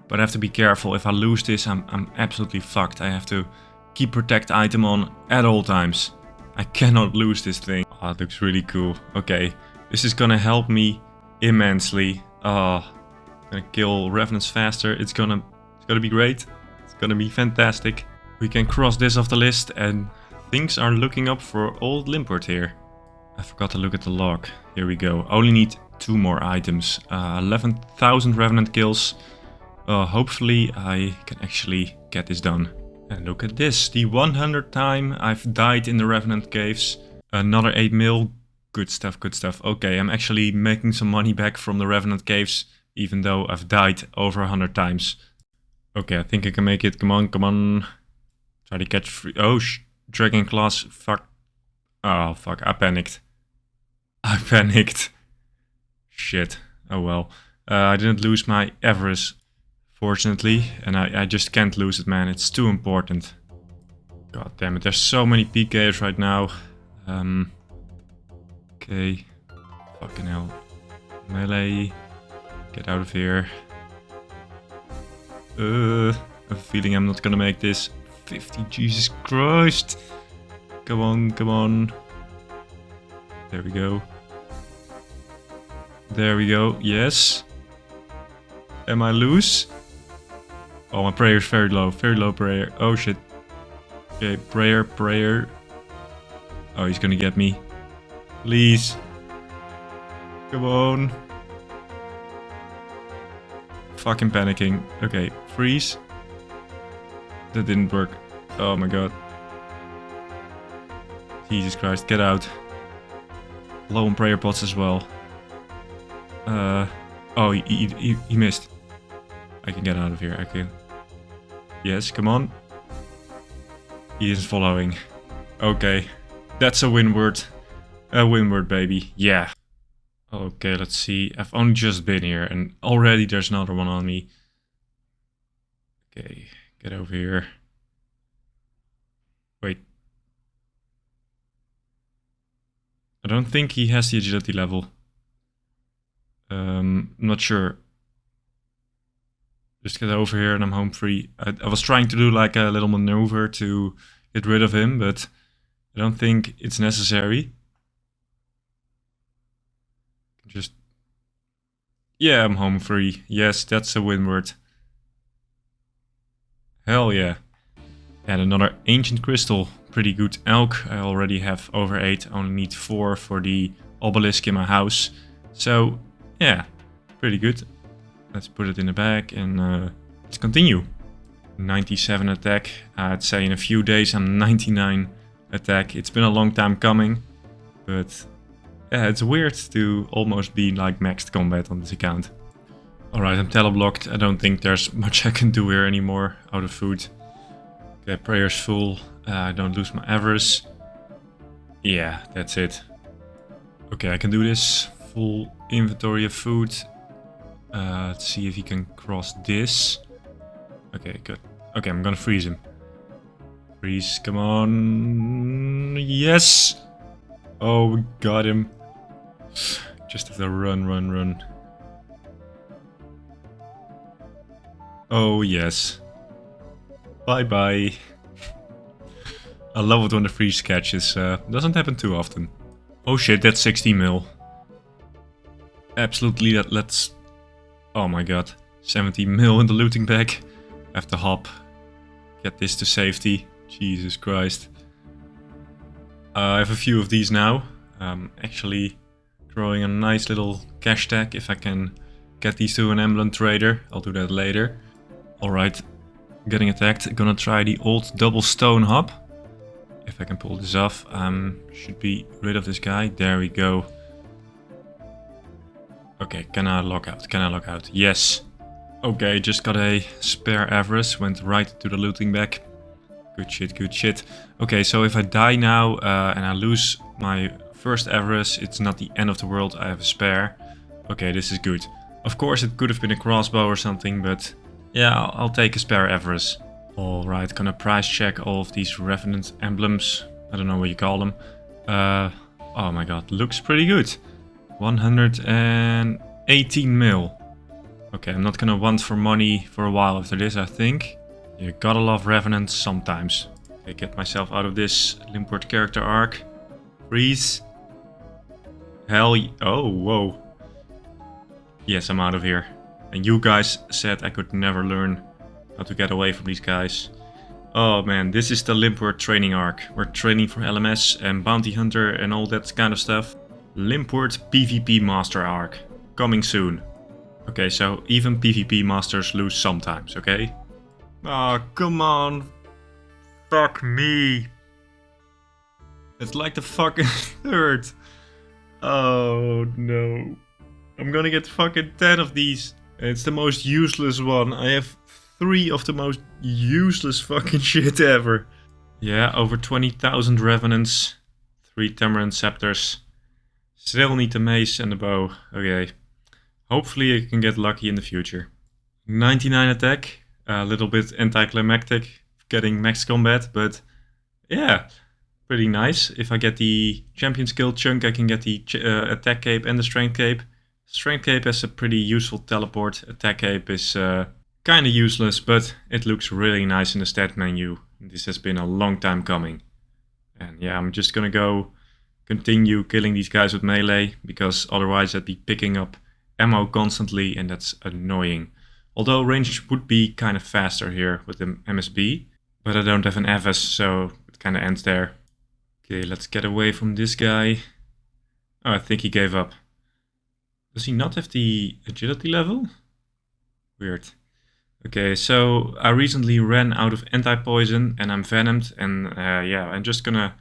But I have to be careful. If I lose this, I'm absolutely fucked. I have to keep protect item on at all times. I cannot lose this thing. Oh, it looks really cool. Okay, this is gonna help me immensely. Oh, gonna kill revenants faster. It's gonna be great. It's gonna be fantastic. We can cross this off the list, and things are looking up for old Limpwurt here. I forgot to look at the log. Here we go. Only need 2 more items. 11,000 revenant kills. Hopefully I can actually get this done. And look at this, the 100th time I've died in the revenant caves. Another 8 mil. Good stuff, good stuff. Okay, I'm actually making some money back from the revenant caves, even though I've died over 100 times. Okay, I think I can make it. Come on, come on. Try to catch free. Oh, dragon class. Fuck. Oh, fuck. I panicked. I panicked. Shit. Oh well. I didn't lose my Everest, fortunately. And I just can't lose it, man. It's too important. God damn it. There's so many peak caves right now. Okay. Fucking hell. Melee. Get out of here. I have a feeling I'm not gonna make this. 50, Jesus Christ. Come on, come on. There we go. There we go, yes. Am I loose? Oh, my prayer is very low prayer. Oh shit. Okay, prayer, prayer. Oh, he's gonna get me. Please. Come on. Fucking panicking. Okay, freeze. That didn't work. Oh my god. Jesus Christ, get out. Low on prayer pots as well. Oh, he missed. I can get out of here, okay. Yes, come on. He isn't following. Okay, that's a win word. A win word, baby. Yeah. Okay, let's see. I've only just been here and already there's another one on me. Okay, get over here. Wait. I don't think he has the agility level. Not sure. Just get over here and I'm home free. I was trying to do like a little maneuver to get rid of him, but I don't think it's necessary. Just... Yeah, I'm home free. Yes, that's a win word. Hell yeah. And another ancient crystal. Pretty good elk. I already have over 8. Only need 4 for the obelisk in my house. So, yeah, pretty good. Let's put it in the bag and let's continue. 97 attack. I'd say in a few days I'm 99 attack. It's been a long time coming, but yeah, it's weird to almost be like maxed combat on this account. Alright, I'm teleblocked. I don't think there's much I can do here anymore. Out of food. Okay, prayer's full. I don't lose my avarice. Yeah, that's it. Okay, I can do this. Full inventory of food. Let's see if he can cross this. Okay, good. Okay, I'm gonna freeze him. Freeze, come on. Yes! Oh, we got him. Just have to run, run, run. Oh, yes. Bye-bye. I love it when the freeze catches. Doesn't happen too often. Oh shit, that's 60 mil. Absolutely, let's... Oh my god. 70 mil in the looting bag. I have to hop. Get this to safety. Jesus Christ. I have a few of these now. Actually growing a nice little cash tag if I can get these to an emblem trader. I'll do that later. Alright. Getting attacked. Gonna try the old double stone hop. If I can pull this off. Should be rid of this guy. There we go. Okay, can I lock out? Can I lock out? Yes. Okay, just got a spare avarice. Went right to the looting bag. Good shit, good shit. Okay, so if I die now and I lose my first avarice, it's not the end of the world. I have a spare. Okay, this is good. Of course, it could have been a crossbow or something, but yeah, I'll take a spare avarice. Alright, gonna price check all of these revenant emblems. I don't know what you call them. Oh my god, looks pretty good. 118 mil. Okay, I'm not gonna want for money for a while after this, I think. You gotta love Revenants sometimes. Okay, get myself out of this Limpwurt character arc. Freeze. Oh, whoa. Yes, I'm out of here. And you guys said I could never learn how to get away from these guys. Oh man, this is the Limpwurt training arc. We're training for LMS and Bounty Hunter and all that kind of stuff. Limpwurt PvP Master arc. Coming soon. Okay, so even PvP Masters lose sometimes, okay? Oh, come on. Fuck me. It's like the fucking third. Oh no. I'm gonna get fucking 10 of these. It's the most useless one. I have 3 of the most useless fucking shit ever. Yeah, over 20,000 Revenants. 3 Tamarind Scepters. Still need the mace and the bow. Okay. Hopefully I can get lucky in the future. 99 attack. A little bit anticlimactic. Getting max combat, but yeah. Pretty nice. If I get the champion skill chunk, I can get the attack cape and the strength cape. Strength cape has a pretty useful teleport. Attack cape is kind of useless, but it looks really nice in the stat menu. This has been a long time coming. And yeah, I'm just gonna go continue killing these guys with melee, because otherwise I'd be picking up ammo constantly and that's annoying. Although range would be kind of faster here with the MSB, but I don't have an Avis, so it kind of ends there. Okay, let's get away from this guy. Oh, I think he gave up. Does he not have the agility level? Weird. Okay, so I recently ran out of anti-poison and I'm venomed, and yeah, I'm just gonna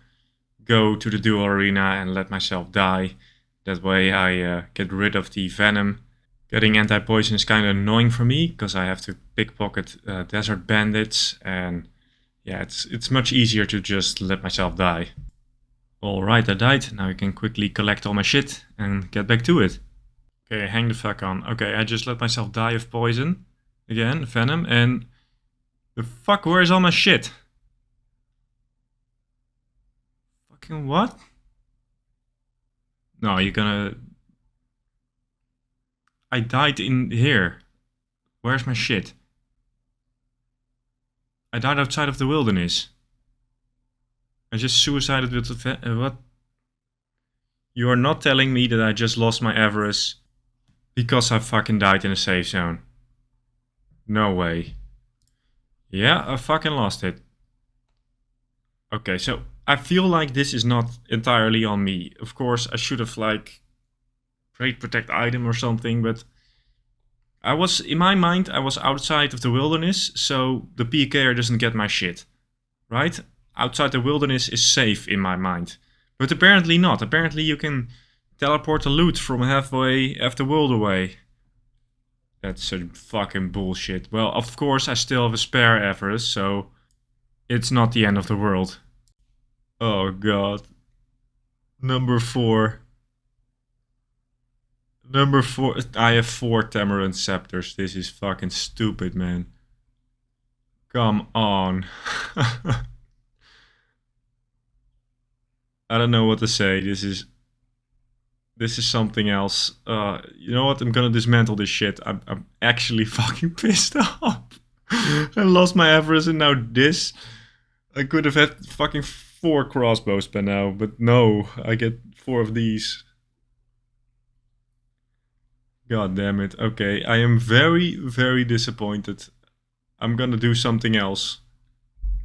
go to the duel arena and let myself die. That way I get rid of the venom. Getting anti-poison is kind of annoying for me, because I have to pickpocket desert bandits, and yeah, it's much easier to just let myself die. Alright, I died. Now I can quickly collect all my shit and get back to it. Okay, hang the fuck on. Okay, I just let myself die of poison. Again, venom, and... The fuck, where's all my shit? Fucking what? No, you're gonna... I died in here. Where's my shit? I died outside of the wilderness. I just suicided with the what? You are not telling me that I just lost my avarice because I fucking died in a safe zone. No way. Yeah, I fucking lost it. Okay, so I feel like this is not entirely on me. Of course, I should have like trade protect item or something, but I was, in my mind, I was outside of the wilderness, so the PKer doesn't get my shit. Right? Outside the wilderness is safe in my mind. But apparently not. Apparently you can teleport the loot from half the world away. That's some fucking bullshit. Well, of course I still have a spare avarice, so it's not the end of the world. Oh god. Number 4. Number 4. I have 4 Tamarind Scepters. This is fucking stupid, man. Come on. I don't know what to say. This is something else. You know what? I'm gonna dismantle this shit. I'm actually fucking pissed off. I lost my avarice and now this. I could have had fucking 4 crossbows by now, but no, I get 4 of these. God damn it. Okay, I am very, very disappointed. I'm gonna do something else.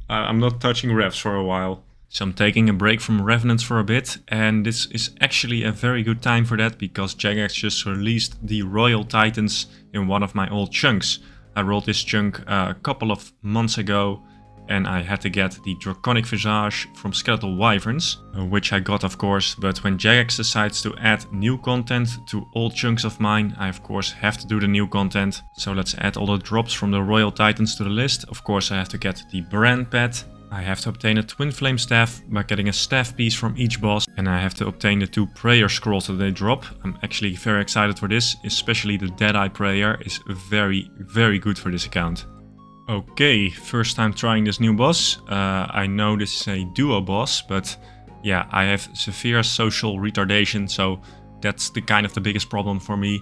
I'm not touching revs for a while. So I'm taking a break from Revenants for a bit, and this is actually a very good time for that, because Jagex just released the Royal Titans in one of my old chunks. I rolled this chunk a couple of months ago, and I had to get the Draconic Visage from Skeletal Wyverns, which I got of course, but when Jagex decides to add new content to old chunks of mine, I of course have to do the new content. So let's add all the drops from the Royal Titans to the list. Of course I have to get the Brand Pet. I have to obtain a Twin Flame Staff by getting a staff piece from each boss, and I have to obtain the 2 prayer scrolls that they drop. I'm actually very excited for this, especially the Deadeye Prayer is very, very good for this account. Okay, first time trying this new boss. I know this is a duo boss, but yeah, I have severe social retardation, so that's the biggest problem for me.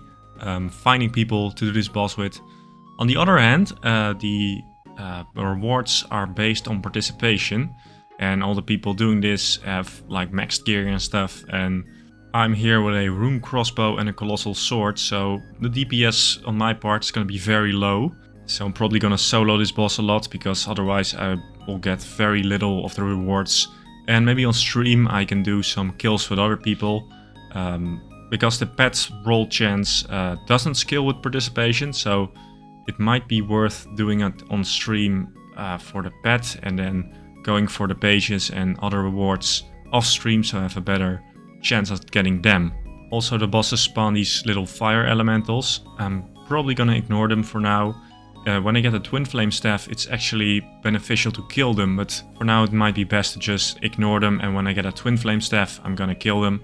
finding people to do this boss with. On the other hand, the rewards are based on participation, and all the people doing this have like maxed gear and stuff, and I'm here with a rune crossbow and a colossal sword, so the DPS on my part is going to be very low. So I'm probably going to solo this boss a lot, because otherwise I will get very little of the rewards. And maybe on stream I can do some kills with other people, because the pet's roll chance doesn't scale with participation, so it might be worth doing it on stream for the pet, and then going for the pages and other rewards off stream, so I have a better chance of getting them. Also, the bosses spawn these little fire elementals. I'm probably gonna ignore them for now. When I get a twin flame staff, it's actually beneficial to kill them, but for now it might be best to just ignore them, and when I get a twin flame staff, I'm gonna kill them.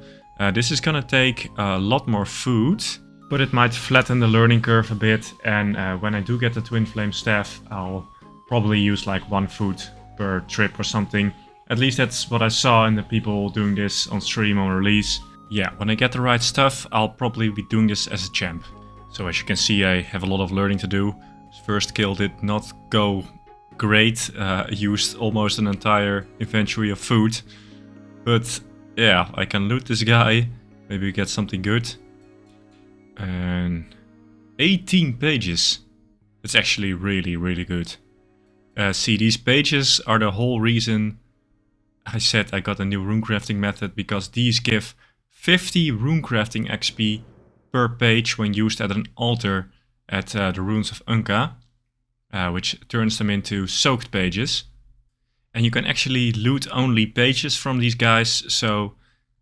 This is gonna take a lot more food, but it might flatten the learning curve a bit, and when I do get the twin flame staff, I'll probably use like 1 food per trip or something. At least that's what I saw in the people doing this on stream on release. Yeah, when I get the right stuff, I'll probably be doing this as a champ. So as you can see, I have a lot of learning to do. First kill did not go great, used almost an entire inventory of food. But yeah, I can loot this guy, maybe get something good. And 18 pages. It's actually really, really good. See, these pages are the whole reason I said I got a new runecrafting method, because these give 50 runecrafting XP per page when used at an altar at the runes of Unka, which turns them into soaked pages. And you can actually loot only pages from these guys, so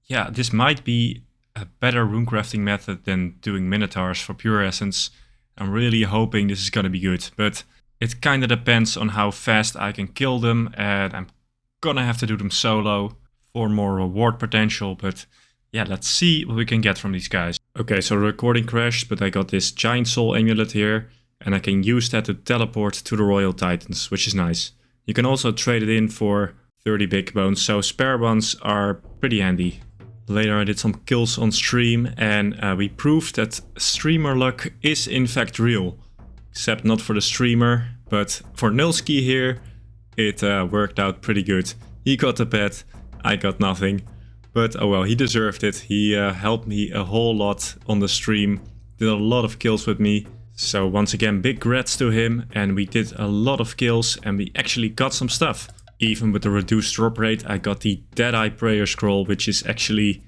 yeah, this might be a better runecrafting method than doing minotaurs for pure essence. I'm really hoping this is gonna be good, but it kinda depends on how fast I can kill them, and I'm gonna have to do them solo for more reward potential, but yeah, let's see what we can get from these guys. Okay, so the recording crashed, but I got this giant soul amulet here, and I can use that to teleport to the Royal Titans, which is nice. You can also trade it in for 30 big bones, so spare ones are pretty handy. Later I did some kills on stream, and we proved that streamer luck is in fact real. Except not for the streamer, but for Nulski here, it worked out pretty good. He got the pet, I got nothing. But oh well, he deserved it. He helped me a whole lot on the stream, did a lot of kills with me. So once again, big grats to him, and we did a lot of kills and we actually got some stuff. Even with the reduced drop rate, I got the Deadeye Prayer Scroll, which is actually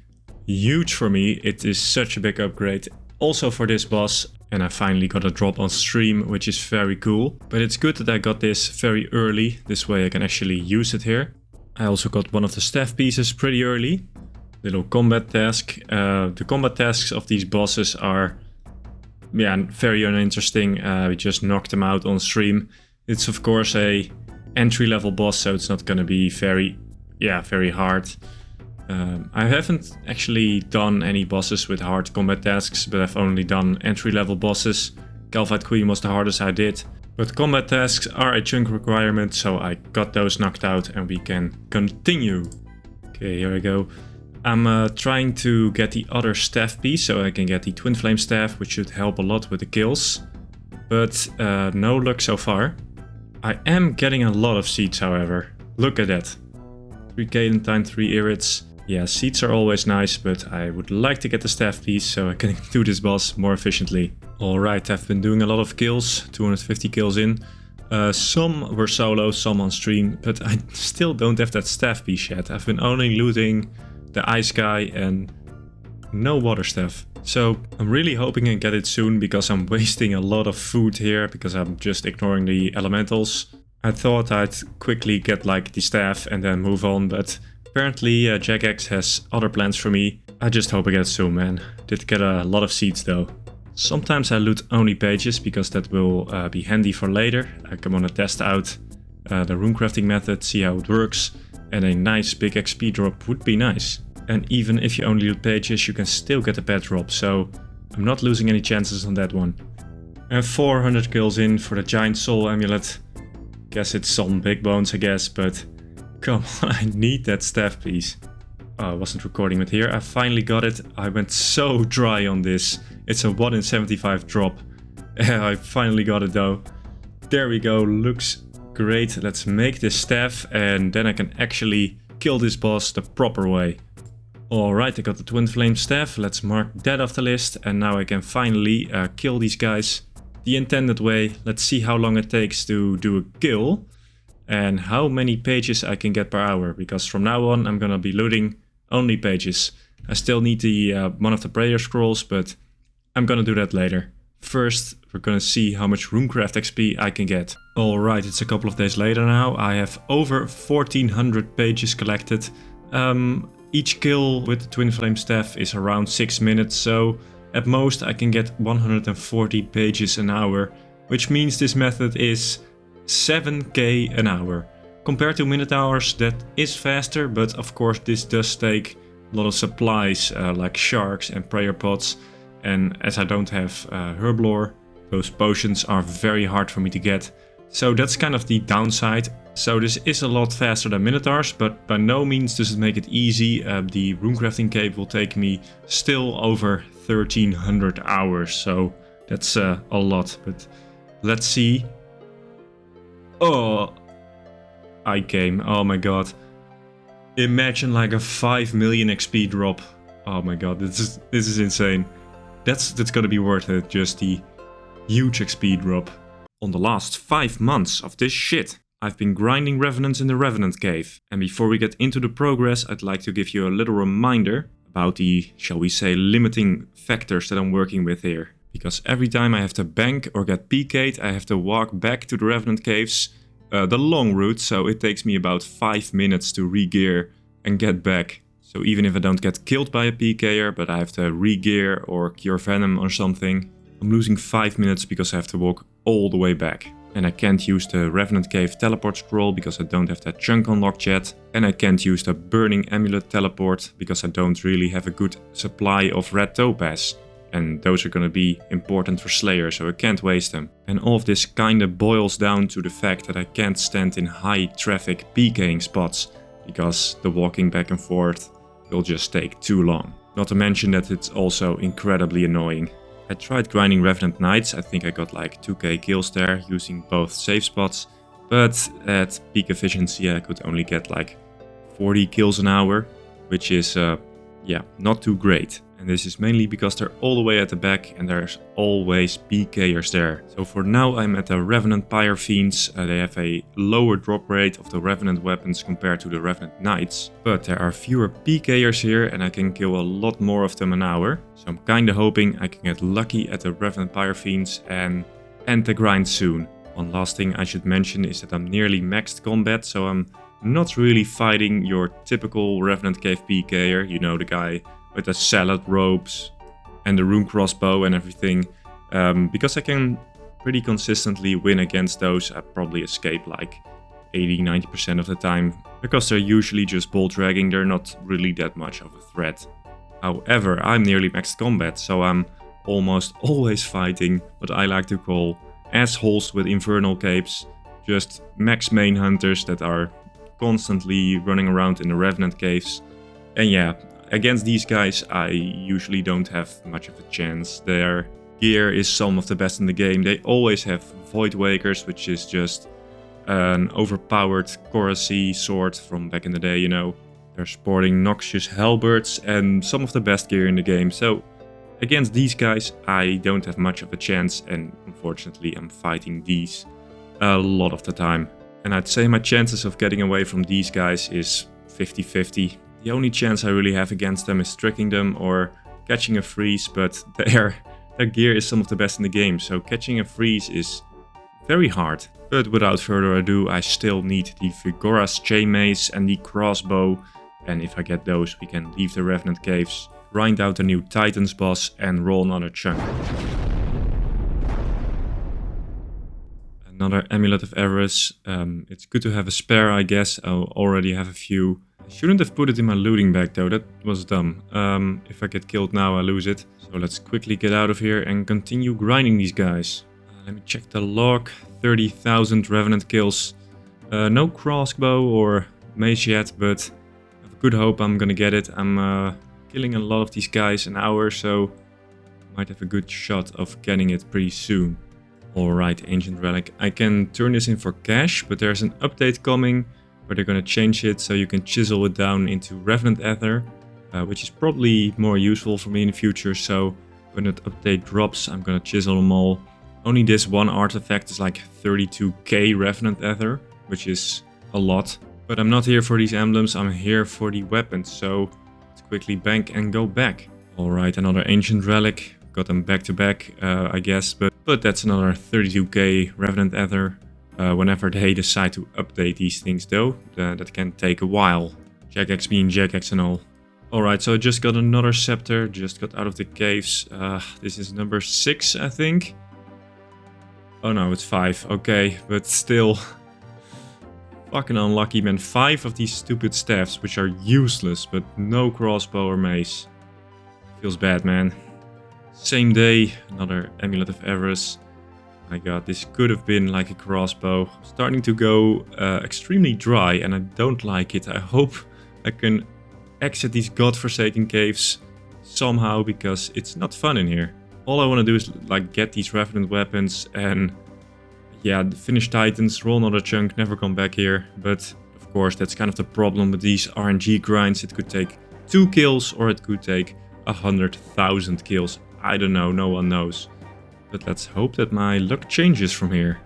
huge for me. It is such a big upgrade. Also for this boss, and I finally got a drop on stream, which is very cool. But it's good that I got this very early, this way I can actually use it here. I also got one of the staff pieces pretty early. Little combat task. The combat tasks of these bosses are very uninteresting. We just knocked them out on stream. It's of course a entry level boss, so it's not gonna be very hard. I haven't actually done any bosses with hard combat tasks, but I've only done entry level bosses. Calvite Queen was the hardest I did. But combat tasks are a chunk requirement, so I got those knocked out and we can continue. Okay, here I go. I'm trying to get the other staff piece so I can get the Twin Flame Staff, which should help a lot with the kills. But no luck so far. I am getting a lot of seeds, however. Look at that. 3 Cadentine, 3 Irids. Yeah, seeds are always nice, but I would like to get the staff piece so I can do this boss more efficiently. Alright, I've been doing a lot of kills, 250 kills in. Some were solo, some on stream, but I still don't have that staff piece yet. I've been only looting the ice guy and no water staff. So I'm really hoping I get it soon, because I'm wasting a lot of food here because I'm just ignoring the elementals. I thought I'd quickly get like the staff and then move on, but apparently Jagex has other plans for me. I just hope I get it soon, man. Did get a lot of seeds though. Sometimes I loot only pages because that will be handy for later. I'm gonna test out the runecrafting method, see how it works, and a nice big XP drop would be nice. And even if you only loot pages, you can still get a pet drop, so I'm not losing any chances on that one. And 400 kills in for the giant soul amulet. Guess it's some big bones, I guess, but come on, I need that staff piece. Oh, I wasn't recording it here. I finally got it. I went so dry on this. It's a 1 in 75 drop. I finally got it though. There we go, looks great. Let's make this staff and then I can actually kill this boss the proper way. Alright, I got the Twin Flame staff. Let's mark that off the list. And now I can finally kill these guys the intended way. Let's see how long it takes to do a kill. And how many pages I can get per hour. Because from now on I'm gonna be looting only pages. I still need the one of the prayer scrolls, but I'm gonna do that later. First, we're gonna see how much Runecraft XP I can get. Alright, it's a couple of days later now. I have over 1400 pages collected. Each kill with the Twin Flame staff is around 6 minutes, so at most I can get 140 pages an hour, which means this method is 7k an hour. Compared to minute hours, that is faster, but of course this does take a lot of supplies like sharks and prayer pots, and as I don't have herblore, those potions are very hard for me to get. So that's kind of the downside. So this is a lot faster than Minotaurs, but by no means does it make it easy. The runecrafting cape will take me still over 1300 hours, so that's a lot. But let's see. Oh, I came. Oh my god. Imagine like a 5 million XP drop. Oh my god, this is insane. That's gonna be worth it, just the huge XP drop. On the last 5 months of this shit, I've been grinding Revenants in the Revenant Cave. And before we get into the progress, I'd like to give you a little reminder about the, shall we say, limiting factors that I'm working with here. Because every time I have to bank or get PK'd, I have to walk back to the Revenant Caves, the long route, so it takes me about 5 minutes to re-gear and get back. So even if I don't get killed by a PK'er, but I have to re-gear or cure venom or something, I'm losing 5 minutes because I have to walk all the way back. And I can't use the Revenant Cave teleport scroll because I don't have that chunk unlocked yet. And I can't use the Burning Amulet teleport because I don't really have a good supply of red topaz. And those are gonna be important for Slayer, so I can't waste them. And all of this kinda boils down to the fact that I can't stand in high traffic PKing spots, because the walking back and forth will just take too long. Not to mention that it's also incredibly annoying. I tried grinding Revenant Knights, I think I got like 2k kills there using both save spots, but at peak efficiency I could only get like 40 kills an hour, which is yeah, not too great. And this is mainly because they're all the way at the back and there's always PK'ers there. So for now I'm at the Revenant Pyre Fiends. They have a lower drop rate of the Revenant weapons compared to the Revenant Knights. But there are fewer PK'ers here and I can kill a lot more of them an hour. So I'm kinda hoping I can get lucky at the Revenant Pyre Fiends and end the grind soon. One last thing I should mention is that I'm nearly maxed combat, so I'm not really fighting your typical Revenant Cave PK'er, you know, the guy with the salad ropes and the rune crossbow and everything. Because I can pretty consistently win against those, I probably escape like 80-90% of the time. Because they're usually just bolt dragging, they're not really that much of a threat. However, I'm nearly maxed combat, so I'm almost always fighting what I like to call assholes with infernal capes. Just max main hunters that are constantly running around in the Revenant Caves. And yeah, against these guys I usually don't have much of a chance. Their gear is some of the best in the game. They always have Void Wakers, which is just an overpowered Chorusy sword from back in the day, you know. They're sporting Noxious Halberds and some of the best gear in the game. So against these guys I don't have much of a chance, and unfortunately I'm fighting these a lot of the time. And I'd say my chances of getting away from these guys is 50-50. The only chance I really have against them is tricking them or catching a freeze, but their gear is some of the best in the game, so catching a freeze is very hard. But without further ado, I still need the Vigora's Chain Mace and the crossbow, and if I get those we can leave the Revenant Caves, grind out the new Titans boss and roll another chunk. Another Amulet of Eris. It's good to have a spare, I guess. I already have a few. I shouldn't have put it in my looting bag though, that was dumb. If I get killed now I lose it. So let's quickly get out of here and continue grinding these guys. Let me check the log. 30,000 Revenant kills. No crossbow or mace yet, but I have a good hope I'm gonna get it. I'm killing a lot of these guys an hour, so might have a good shot of getting it pretty soon. Alright, Ancient Relic. I can turn this in for cash, but there's an update coming where they're gonna change it so you can chisel it down into Revenant Ether, which is probably more useful for me in the future. So when that update drops, I'm gonna chisel them all. Only this one artifact is like 32k Revenant Ether, which is a lot. But I'm not here for these emblems, I'm here for the weapons, so let's quickly bank and go back. Alright, another Ancient Relic. Got them back to back, I guess, but that's another 32k Revenant Ether. Whenever they decide to update these things though, that can take a while. Jagex being Jagex and all. Alright, so I just got another scepter, just got out of the caves. This is number 6, I think. Oh no, it's 5, okay, but still. Fucking unlucky, man. 5 of these stupid staffs, which are useless, but no crossbow or mace. Feels bad, man. Same day, another Amulet of Avarice. My god, this could have been like a crossbow. Starting to go extremely dry and I don't like it. I hope I can exit these godforsaken caves somehow because it's not fun in here. All I want to do is like get these Revenant weapons and yeah, finish Titans, roll another chunk, never come back here. But of course that's kind of the problem with these RNG grinds. It could take 2 kills or it could take 100,000 kills. I don't know, no one knows. But let's hope that my luck changes from here.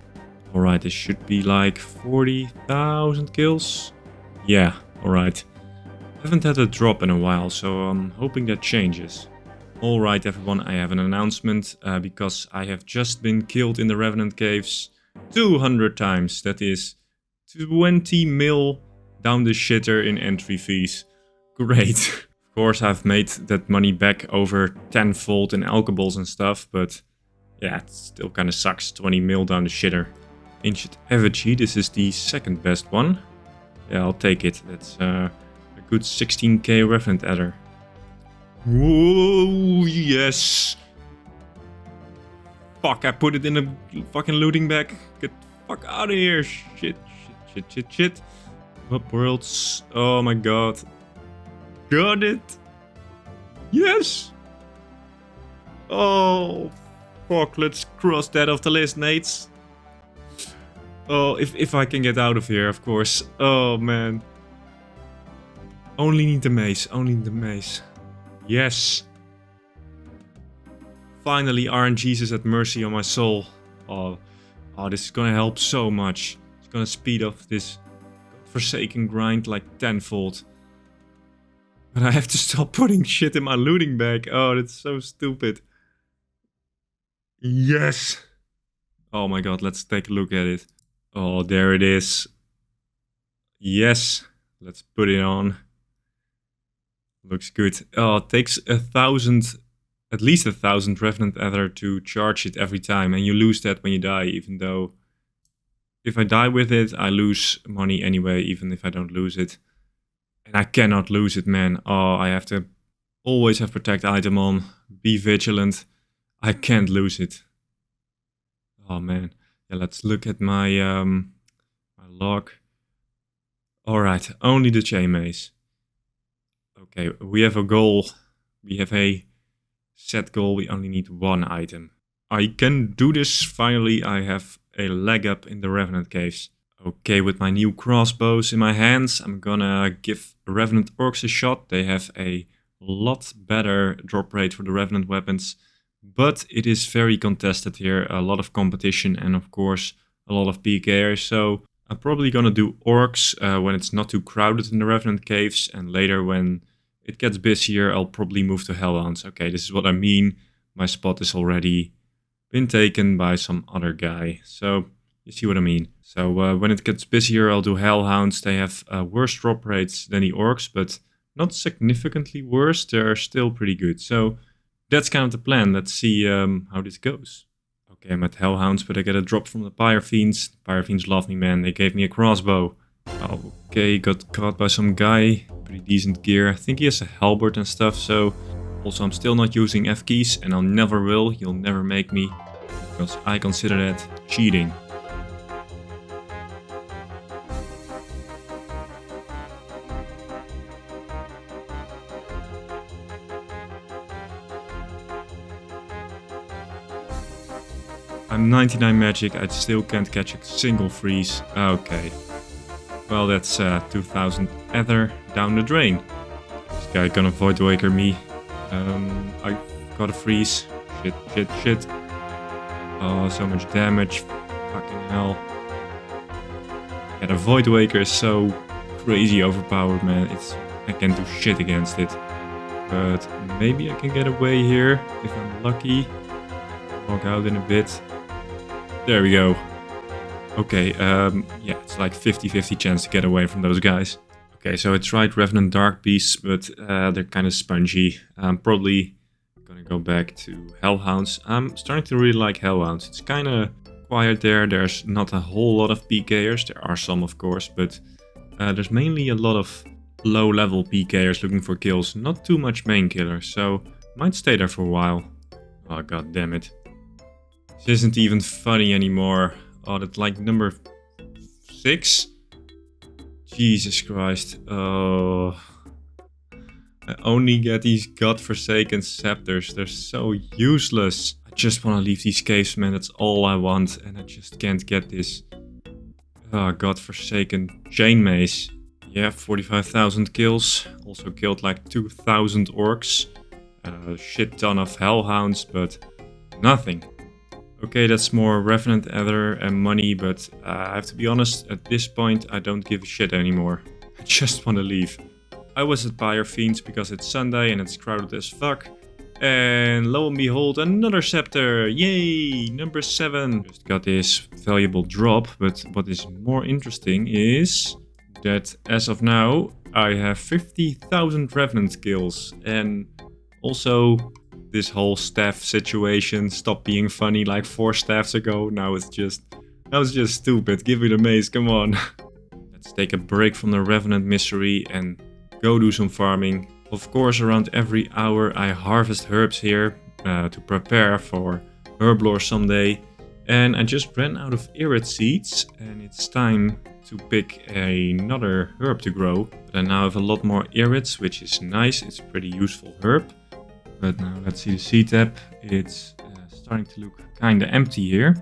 Alright, this should be like 40,000 kills. Yeah, alright. Haven't had a drop in a while, so I'm hoping that changes. Alright everyone, I have an announcement because I have just been killed in the Revenant Caves 200 times. That is 20 mil down the shitter in entry fees. Great. Of course, I've made that money back over tenfold in alcohols and stuff, but yeah, it still kind of sucks. 20 mil down the shitter. Ancient Effigy, this is the second best one. Yeah, I'll take it. That's a good 16k Revenant Ether. Whoa, yes! Fuck, I put it in a fucking looting bag. Get the fuck out of here. Shit. Up worlds. Oh my god. Got it! Yes! Oh, fuck, let's cross that off the list, Nates. Oh, if I can get out of here, of course. Oh, man. Only need the mace, Yes! Finally, RNGs is at mercy on my soul. Oh, this is gonna help so much. It's gonna speed up this forsaken grind like tenfold. But I have to stop putting shit in my looting bag. Oh, that's so stupid. Yes! Oh my god, let's take a look at it. Oh, there it is. Yes! Let's put it on. Looks good. Oh, it takes 1,000, at least 1,000 Revenant Ether to charge it every time. And you lose that when you die, even though... If I die with it, I lose money anyway, even if I don't lose it. And I cannot lose it, man. Oh, I have to always have protect item on. Be vigilant. I can't lose it. Oh, man. Yeah, let's look at my my log. Alright, only the chain mace. Okay, we have a goal. We have a set goal. We only need 1 item. I can do this. Finally, I have a leg up in the Revenant Caves. Okay, with my new crossbows in my hands, I'm gonna give Revenant Orcs a shot. They have a lot better drop rate for the Revenant weapons, but it is very contested here. A lot of competition and of course a lot of PKers. So I'm probably gonna do Orcs when it's not too crowded in the Revenant Caves, and later when it gets busier, I'll probably move to Hellhounds. Okay, this is what I mean. My spot is already been taken by some other guy. So you see what I mean. So when it gets busier, I'll do Hellhounds. They have worse drop rates than the Orcs, but not significantly worse. They're still pretty good. So that's kind of the plan. Let's see how this goes. Okay, I'm at Hellhounds, but I get a drop from the Pyre Fiends. The Pyre Fiends love me, man. They gave me a crossbow. Okay, got caught by some guy. Pretty decent gear. I think he has a halberd and stuff, so... Also, I'm still not using F keys, and I never will. You'll never make me, because I consider that cheating. I'm 99 magic, I still can't catch a single freeze. Okay. Well, that's 2000 ether down the drain. This guy gonna Void Waker me. I got a freeze. Shit. Oh, so much damage. Fucking hell. Yeah, the Void Waker is so crazy overpowered, man. I can't do shit against it. But maybe I can get away here if I'm lucky. Walk out in a bit. There we go. Okay, yeah, it's like 50-50 chance to get away from those guys. Okay, so I tried Revenant Dark Beasts, but they're kind of spongy. I'm probably gonna go back to Hellhounds. I'm starting to really like Hellhounds. It's kind of quiet there. There's not a whole lot of PKers. There are some, of course, but there's mainly a lot of low-level PKers looking for kills. Not too much main killers, so might stay there for a while. Oh, god damn it. This isn't even funny anymore. Oh, that's like number 6? Jesus Christ. Oh. I only get these godforsaken scepters. They're so useless. I just want to leave these caves, man. That's all I want. And I just can't get this godforsaken chain mace. Yeah, 45,000 kills. Also killed like 2,000 orcs. A shit ton of hellhounds, but nothing. Okay, that's more Revenant Ether and money, but I have to be honest, at this point I don't give a shit anymore. I just want to leave. I was at Pyre Fiends because it's Sunday and it's crowded as fuck. And lo and behold, another scepter! Yay! Number 7. Just got this valuable drop, but what is more interesting is that as of now I have 50,000 Revenant kills. And also this whole staff situation stopped being funny like 4 staffs ago. Now it's just stupid. Give me the mace, come on. Let's take a break from the Revenant misery and go do some farming. Of course, around every hour I harvest herbs here to prepare for Herblore someday. And I just ran out of Irid seeds and it's time to pick another herb to grow. But I now have a lot more Irids, which is nice. It's a pretty useful herb. But now let's see the seed tab. It's starting to look kind of empty here.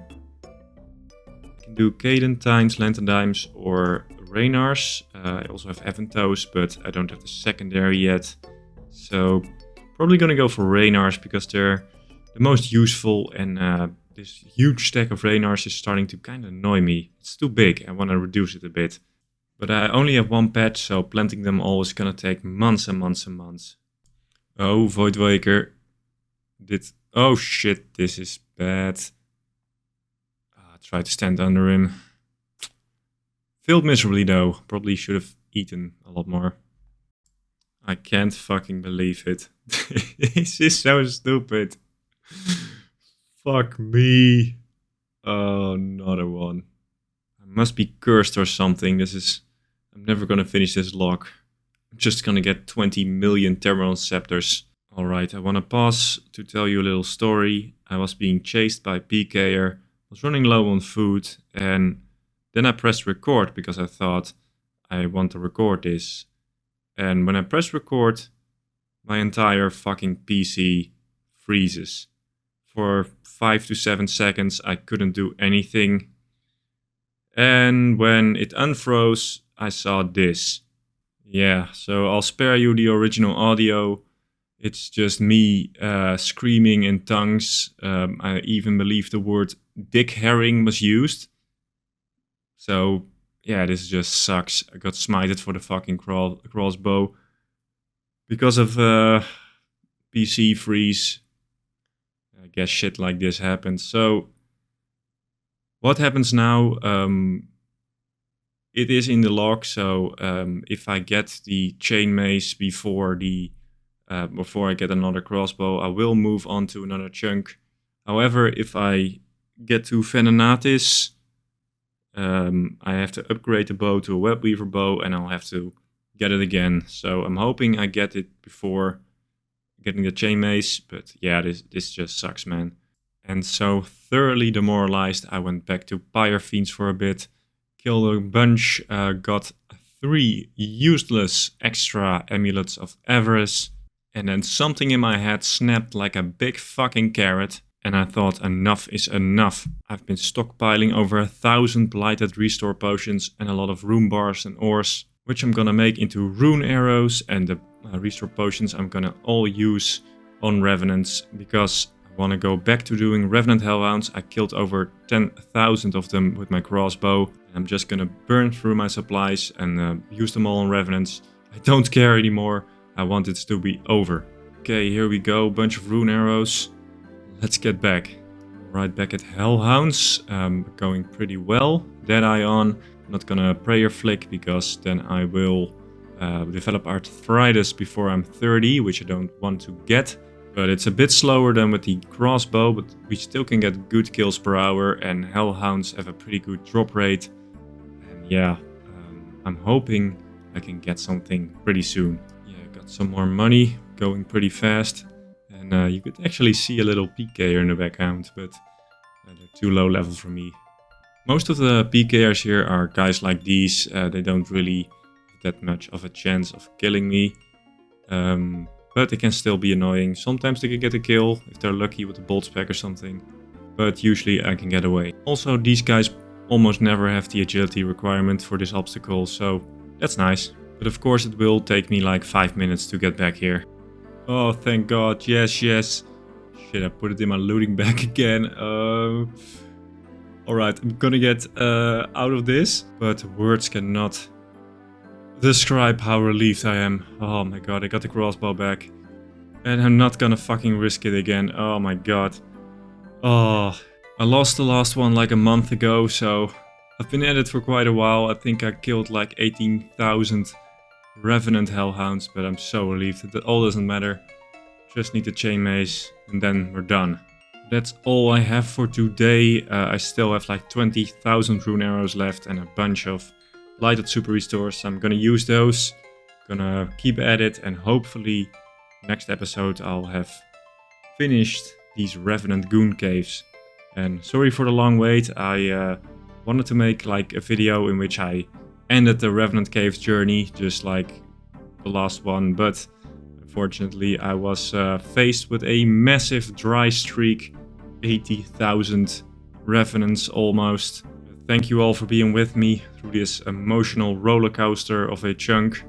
I can do Cadentines, Lantandimes or Raynars. I also have Aventos, but I don't have the secondary yet. So probably gonna go for Raynars because they're the most useful, and this huge stack of Raynars is starting to kind of annoy me. It's too big, I want to reduce it a bit. But I only have 1 patch, so planting them all is gonna take months and months and months. Oh, Void Waker. Oh shit, this is bad. I tried to stand under him. Failed miserably though. Probably should have eaten a lot more. I can't fucking believe it. This is so stupid. Fuck me. Oh, another one. I must be cursed or something. I'm never gonna finish this log. I'm just gonna get 20 million Terran Scepters. Alright, I wanna pause to tell you a little story. I was being chased by a PKer, was running low on food, and then I pressed record because I thought I want to record this. And when I press record, my entire fucking PC freezes. For 5 to 7 seconds I couldn't do anything. And when it unfroze, I saw this. Yeah, so I'll spare you the original audio. It's just me screaming in tongues. I even believe the word dick herring was used. So yeah, this just sucks. I got smited for the fucking crossbow. Because of PC freeze. I guess shit like this happens. So what happens now? It is in the log, so if I get the chain mace before I get another crossbow, I will move on to another chunk. However, if I get to Venenatis, I have to upgrade the bow to a webweaver bow, and I'll have to get it again. So I'm hoping I get it before getting the chain mace, but yeah, this just sucks, man. And so thoroughly demoralized, I went back to Pyre Fiends for a bit. Killed a bunch, got 3 useless extra amulets of avarice, and then something in my head snapped like a big fucking carrot, and I thought enough is enough. I've been stockpiling over 1,000 blighted restore potions and a lot of rune bars and ores, which I'm gonna make into rune arrows, and the restore potions I'm gonna all use on revenants because I want to go back to doing revenant hellhounds. I killed over 10,000 of them with my crossbow. I'm just gonna burn through my supplies and use them all on revenants. I don't care anymore. I want it to be over. Okay, here we go. Bunch of rune arrows. Let's get back. Right back at hellhounds. Going pretty well. Deadeye on. I'm not gonna prayer flick because then I will develop arthritis before I'm 30, which I don't want to get. But it's a bit slower than with the crossbow, but we still can get good kills per hour, and hellhounds have a pretty good drop rate. And yeah, I'm hoping I can get something pretty soon. Yeah, got some more money, going pretty fast. And you could actually see a little PKer in the background, but they're too low level for me. Most of the PKers here are guys like these. They don't really have that much of a chance of killing me. But they can still be annoying. Sometimes they can get a kill if they're lucky with a bolt spec or something. But usually I can get away. Also, these guys almost never have the agility requirement for this obstacle, so that's nice. But of course it will take me like 5 minutes to get back here. Oh, thank God. Yes, yes. Shit, I put it in my looting bag again. Alright, I'm gonna get out of this. But words cannot describe how relieved I am. Oh my god, I got the crossbow back. And I'm not gonna fucking risk it again. Oh my god. Oh, I lost the last one like a month ago, so I've been at it for quite a while. I think I killed like 18,000 revenant hellhounds, but I'm so relieved that all doesn't matter. Just need the chain mace and then we're done. That's all I have for today. I still have like 20,000 rune arrows left and a bunch of lighted super restores. I'm gonna use those, gonna keep at it, and hopefully next episode I'll have finished these revenant goon caves. And sorry for the long wait. I wanted to make like a video in which I ended the revenant caves journey just like the last one, but unfortunately I was faced with a massive dry streak, 80,000 revenants almost. Thank you all for being with me through this emotional roller coaster of a chunk.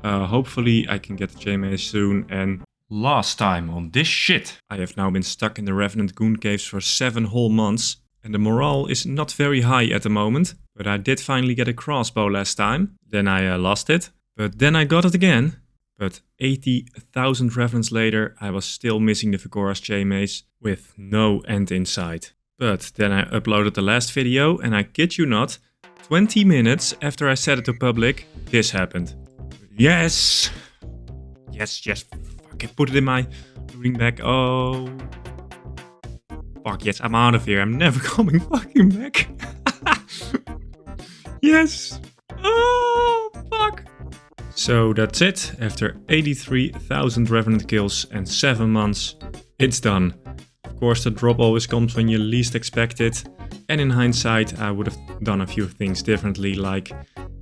Hopefully I can get the chainmace soon. And last time on this shit, I have now been stuck in the Revenant Goon Caves for 7 whole months. And the morale is not very high at the moment. But I did finally get a crossbow last time. Then I lost it. But then I got it again. But 80,000 revenants later, I was still missing the Vigora's chainmace with no end in sight. But then I uploaded the last video, and I kid you not, 20 minutes after I set it to public, this happened. Yes! Yes, yes, fuck it, put it in my looting bag. Oh. Fuck yes, I'm out of here, I'm never coming fucking back. Yes! Oh, fuck! So that's it, after 83,000 revenant kills and 7 months, it's done. Of course, the drop always comes when you least expect it, and in hindsight I would have done a few things differently, like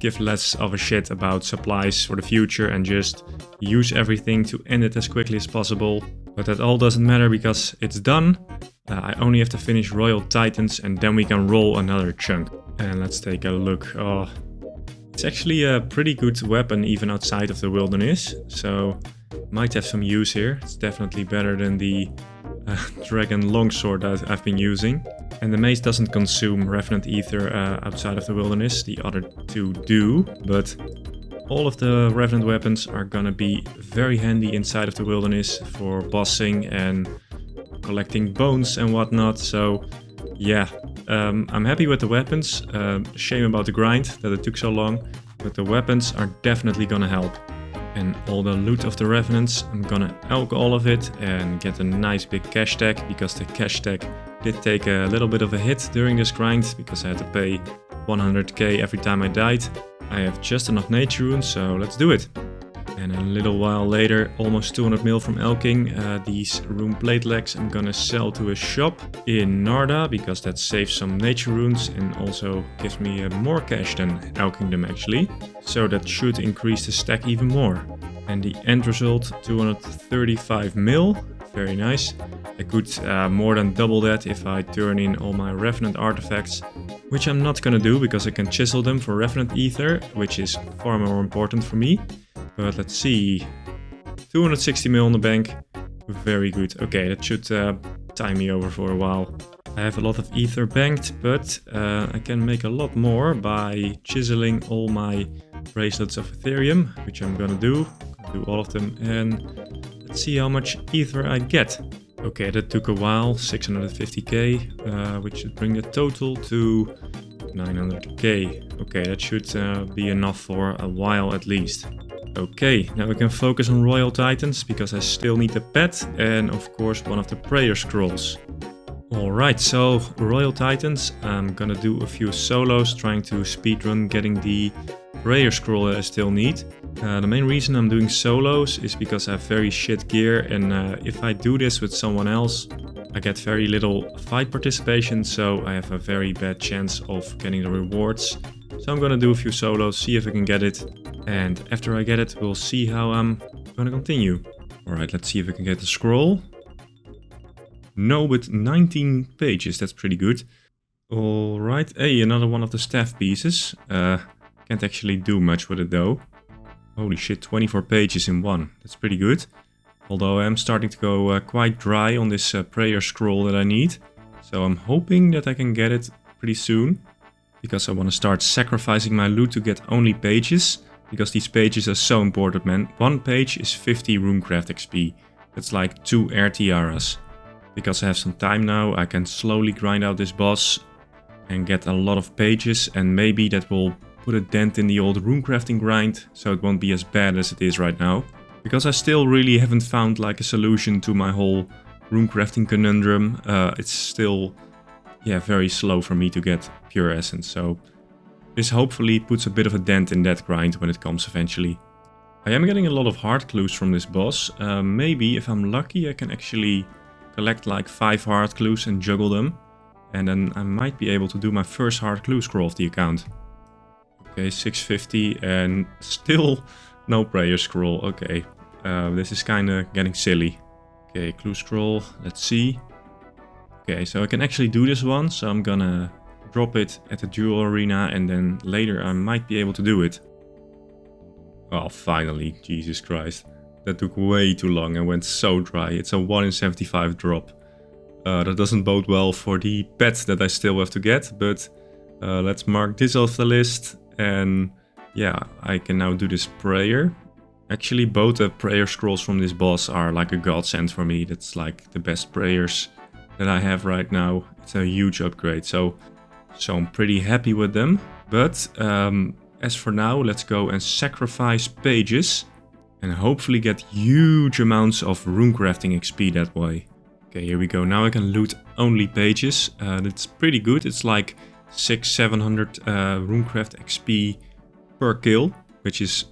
give less of a shit about supplies for the future and just use everything to end it as quickly as possible. But that all doesn't matter because it's done. I only have to finish Royal Titans and then we can roll another chunk. And let's take a look. Oh, it's actually a pretty good weapon even outside of the wilderness, so might have some use here. It's definitely better than the dragon longsword that I've been using. And the mace doesn't consume revenant ether outside of the wilderness, the other two do, but all of the revenant weapons are gonna be very handy inside of the wilderness for bossing and collecting bones and whatnot. So yeah, I'm happy with the weapons. Shame about the grind that it took so long, but the weapons are definitely gonna help. And all the loot of the revenants, I'm gonna elk all of it and get a nice big cash tag, because the cash tag did take a little bit of a hit during this grind because I had to pay 100k every time I died. I have just enough nature runes, so let's do it. And a little while later, almost 200 mil from elking, these rune plate legs I'm gonna sell to a shop in Narda, because that saves some nature runes and also gives me more cash than elking them actually. So that should increase the stack even more. And the end result, 235 mil. very nice. I could more than double that if I turn in all my Revenant artifacts, which I'm not gonna do because I can chisel them for Revenant Ether, which is far more important for me. But let's see, 260 mil in the bank, very good. Okay, that should tie me over for a while. I have a lot of ether banked, but I can make a lot more by chiseling all my bracelets of Ethereum, which I'm gonna do. Do all of them, and let's see how much ether I get. Okay, that took a while, 650k, which should bring the total to 900k. Okay, that should be enough for a while at least. Okay, now we can focus on Royal Titans, because I still need the pet, and of course one of the prayer scrolls. Alright, so Royal Titans, I'm gonna do a few solos, trying to speedrun getting the prayer scroll that I still need. The main reason I'm doing solos is because I have very shit gear, and if I do this with someone else, I get very little fight participation, so I have a very bad chance of getting the rewards. So I'm gonna do a few solos, see if I can get it, and after I get it, we'll see how I'm gonna continue. Alright, let's see if I can get the scroll. No, but 19 pages, that's pretty good. Alright, hey, another one of the staff pieces. Can't actually do much with it though. Holy shit, 24 pages in one, that's pretty good. Although I'm starting to go quite dry on this prayer scroll that I need. So I'm hoping that I can get it pretty soon. Because I want to start sacrificing my loot to get only pages. Because these pages are so important, man. One page is 50 Runecraft XP. That's like 2 air tiaras. Because I have some time now, I can slowly grind out this boss and get a lot of pages, and maybe that will put a dent in the old runecrafting grind, so it won't be as bad as it is right now. Because I still really haven't found like a solution to my whole runecrafting conundrum. It's still very slow for me to get pure essence, so this hopefully puts a bit of a dent in that grind when it comes eventually. I am getting a lot of heart clues from this boss. Maybe if I'm lucky I can actually collect like 5 heart clues and juggle them. And then I might be able to do my first heart clue scroll of the account. Okay, 650 and still no prayer scroll. Okay, this is kind of getting silly. Okay, clue scroll, let's see. Okay, so I can actually do this one, so I'm gonna drop it at the duel arena and then later I might be able to do it. Oh, finally, Jesus Christ. That took way too long and went so dry. It's a 1 in 75 drop. That doesn't bode well for the pets that I still have to get, but let's mark this off the list. And yeah, I can now do this prayer. Actually, both the prayer scrolls from this boss are like a godsend for me. That's like the best prayers that I have right now. It's a huge upgrade, so I'm pretty happy with them. But as for now, let's go and sacrifice pages. And hopefully get huge amounts of runecrafting XP that way. Okay, here we go. Now I can loot only pages. That's pretty good. It's like 600-700 runecraft XP per kill, which is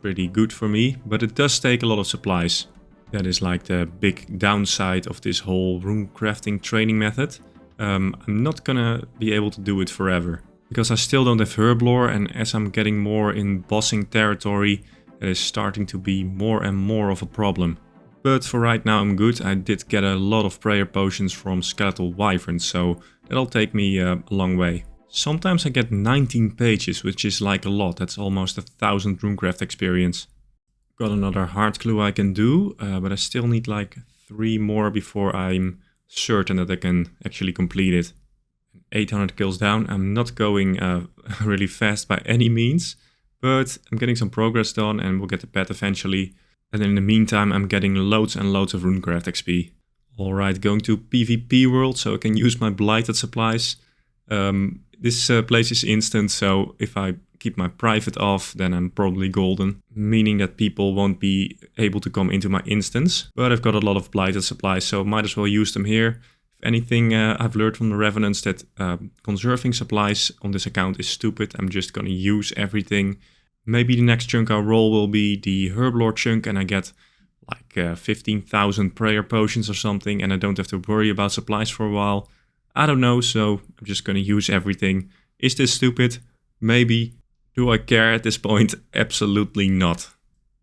pretty good for me. But it does take a lot of supplies. That is like the big downside of this whole runecrafting training method. I'm not gonna be able to do it forever. Because I still don't have Herblore, and as I'm getting more in bossing territory, it is starting to be more and more of a problem. But for right now I'm good. I did get a lot of prayer potions from skeletal wyverns, so that'll take me a long way. Sometimes I get 19 pages, which is like a lot. That's almost 1,000 runecraft experience. Got another heart clue I can do, but I still need like 3 more before I'm certain that I can actually complete it. 800 kills down. I'm not going really fast by any means. But I'm getting some progress done and we'll get the pet eventually. And in the meantime I'm getting loads and loads of runecraft XP. Alright, going to PvP world so I can use my blighted supplies. This place is instant, so if I keep my private off then I'm probably golden. Meaning that people won't be able to come into my instance. But I've got a lot of blighted supplies, so might as well use them here. If anything, I've learned from the Revenants that conserving supplies on this account is stupid. I'm just gonna use everything. Maybe the next chunk I roll will be the Herblore chunk and I get like 15,000 prayer potions or something and I don't have to worry about supplies for a while. I don't know, so I'm just gonna use everything. Is this stupid? Maybe. Do I care at this point? Absolutely not.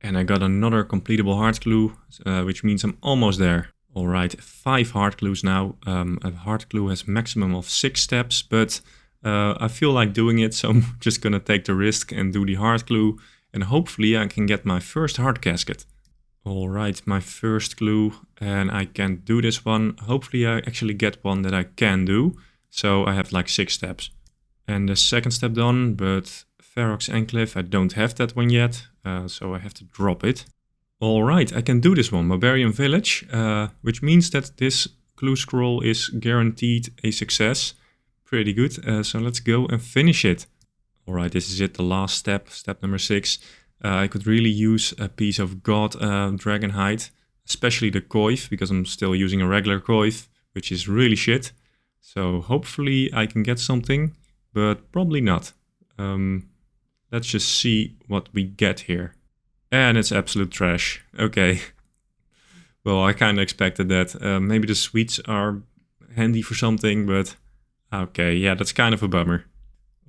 And I got another completable heart clue, which means I'm almost there. Alright, 5 hard glues now. A hard glue has maximum of 6 steps, but I feel like doing it, so I'm just gonna take the risk and do the hard glue, and hopefully I can get my first hard gasket. Alright, my first glue, and I can do this one. Hopefully I actually get one that I can do, so I have like 6 steps. And the second step done, but Ferox Enclave, I don't have that one yet, so I have to drop it. Alright, I can do this one, Barbarian Village, which means that this clue scroll is guaranteed a success. Pretty good, so let's go and finish it. Alright, this is it, the last step, step number 6. I could really use a piece of God Dragon Hide, especially the coif, because I'm still using a regular coif, which is really shit. So hopefully I can get something, but probably not. Let's just see what we get here. And it's absolute trash. Okay. Well, I kind of expected that. Maybe the sweets are handy for something, but okay, yeah, that's kind of a bummer.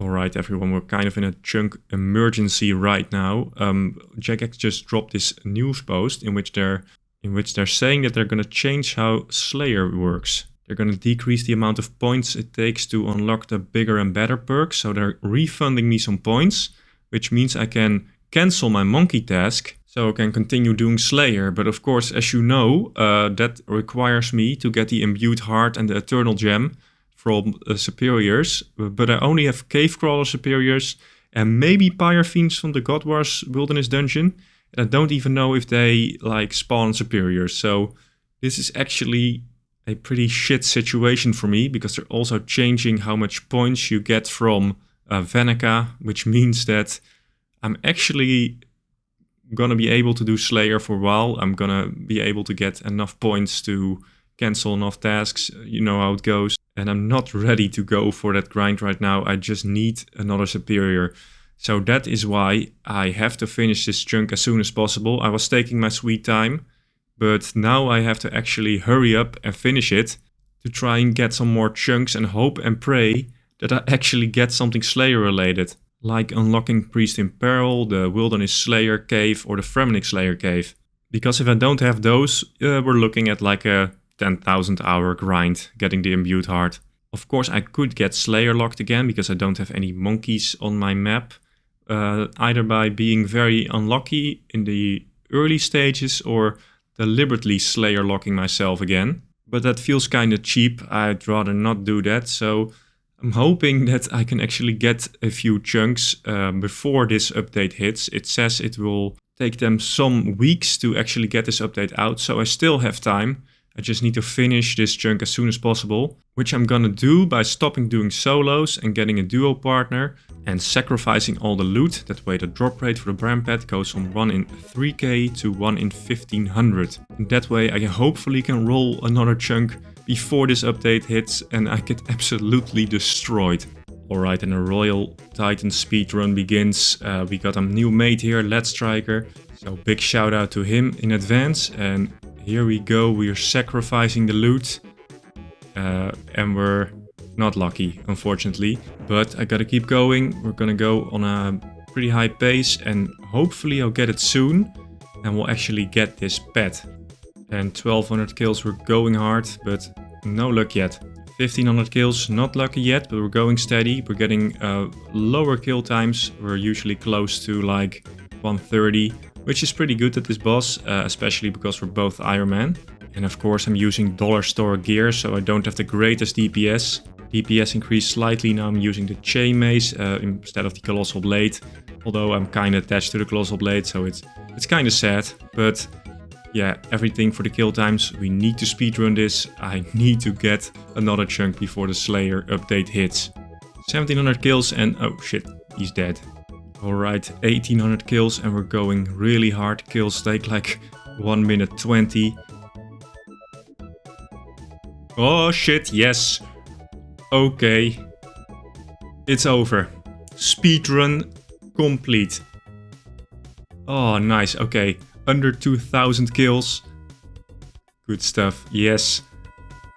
Alright everyone, we're kind of in a chunk emergency right now. Jagex just dropped this news post in which they're saying that they're gonna change how Slayer works. They're gonna decrease the amount of points it takes to unlock the bigger and better perks, so they're refunding me some points, which means I can cancel my monkey task, so I can continue doing Slayer. But of course, as you know, that requires me to get the imbued heart and the eternal gem from superiors, but I only have cave crawler superiors and maybe pyre fiends from the God Wars wilderness dungeon, and I don't even know if they like spawn superiors. So this is actually a pretty shit situation for me, because they're also changing how much points you get from Venica, which means that I'm actually gonna be able to do Slayer for a while. I'm gonna be able to get enough points to cancel enough tasks, you know how it goes. And I'm not ready to go for that grind right now. I just need another superior. So that is why I have to finish this chunk as soon as possible. I was taking my sweet time, but now I have to actually hurry up and finish it to try and get some more chunks and hope and pray that I actually get something Slayer related, like unlocking Priest in Peril, the Wilderness Slayer Cave, or the Fremenic Slayer Cave. Because if I don't have those, we're looking at like a 10,000 hour grind getting the imbued heart. Of course I could get Slayer locked again because I don't have any monkeys on my map, either by being very unlucky in the early stages or deliberately Slayer locking myself again. But that feels kinda cheap, I'd rather not do that, so I'm hoping that I can actually get a few chunks before this update hits. It says it will take them some weeks to actually get this update out, so I still have time. I just need to finish this chunk as soon as possible, which I'm gonna do by stopping doing solos and getting a duo partner and sacrificing all the loot. That way the drop rate for the Bram Pet goes from 1 in 3k to 1 in 1500. And that way I hopefully can roll another chunk before this update hits and I get absolutely destroyed. Alright, and a Royal Titan speedrun begins. We got a new mate here, Let's Striker. So big shout out to him in advance. And here we go, we are sacrificing the loot. And we're not lucky, unfortunately. But I gotta keep going. We're gonna go on a pretty high pace and hopefully I'll get it soon. And we'll actually get this pet. And 1200 kills, we're going hard, but no luck yet. 1500 kills, not lucky yet, but we're going steady. We're getting lower kill times. We're usually close to like 130. Which is pretty good at this boss, especially because we're both Ironman. And of course I'm using dollar store gear, so I don't have the greatest DPS. DPS increased slightly, now I'm using the chain mace instead of the colossal blade. Although I'm kinda attached to the colossal blade, so it's kinda sad. But yeah, everything for the kill times. We need to speedrun this. I need to get another chunk before the Slayer update hits. 1700 kills and oh shit, he's dead. Alright, 1800 kills and we're going really hard. Kills take like 1 minute 20. Oh shit, yes. Okay. It's over. Speedrun complete. Oh, nice. Okay, under 2000 kills. Good stuff, yes.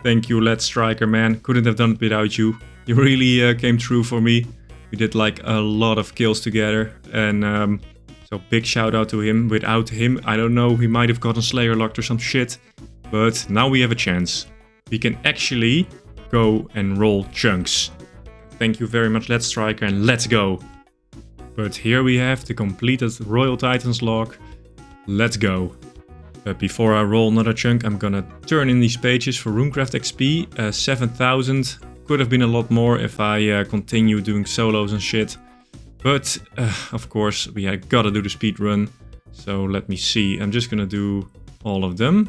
Thank you, Let's Striker, man. Couldn't have done it without you. You really came through for me. We did like a lot of kills together and so big shout out to him. Without him, I don't know, he might have gotten Slayer locked or some shit. but now we have a chance. We can actually go and roll chunks. Thank you very much, Let's Striker, and let's go. But here we have the completed Royal Titans log. Let's go. But before I roll another chunk, I'm gonna turn in these pages for Runecraft XP. 7,000. Could have been a lot more if I continue doing solos and shit. But, of course, we gotta do the speed run. So let me see. I'm just gonna do all of them.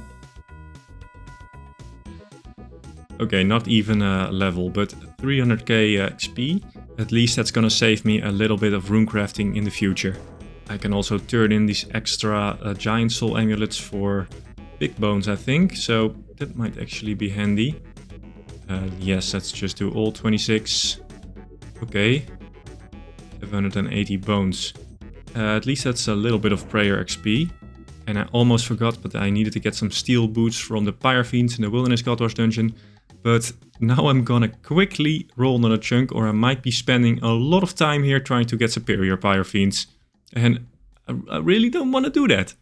Okay, not even a level, but 300k XP. At least that's gonna save me a little bit of runecrafting in the future. I can also turn in these extra giant soul amulets for big bones, I think. So that might actually be handy. Yes, let's just do all 26. Okay. 780 bones. At least that's a little bit of prayer XP. And I almost forgot, but I needed to get some steel boots from the Pyre Fiends in the Wilderness God Wars dungeon. But now I'm gonna quickly roll another chunk, or I might be spending a lot of time here trying to get superior Pyre Fiends. And I really don't want to do that.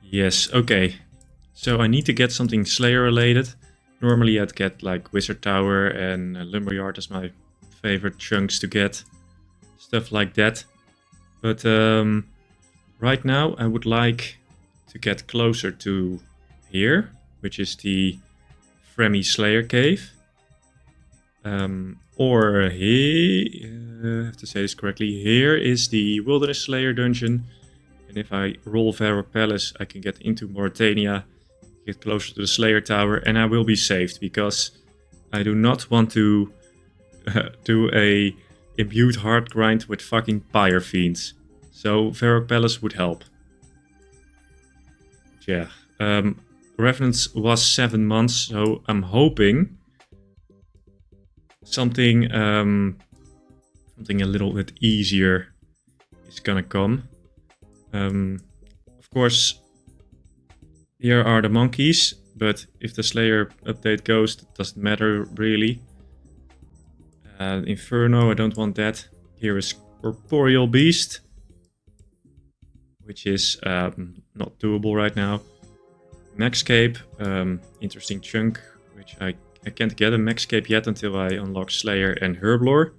Yes, okay. So I need to get something Slayer related. Normally I'd get like Wizard Tower and Lumberyard as my favorite chunks to get. Stuff like that. But right now I would like to get closer to here, which is the Fremmy Slayer Cave. Or here, I have to say this correctly, here is the Wilderness Slayer dungeon. And if I roll Varrock Palace, I can get into Mauritania, get closer to the Slayer Tower, and I will be saved, because I do not want to do a imbued hard grind with fucking Pyre Fiends. So Varrock Palace would help. Yeah, Revenance was 7 months, so I'm hoping something something a little bit easier is gonna come. Of course, here are the monkeys, but if the Slayer update goes, it doesn't matter really. Inferno, I don't want that. Here is Corporeal Beast, which is not doable right now. Maxcape, interesting chunk, which I can't get a Maxcape yet until I unlock Slayer and Herblore.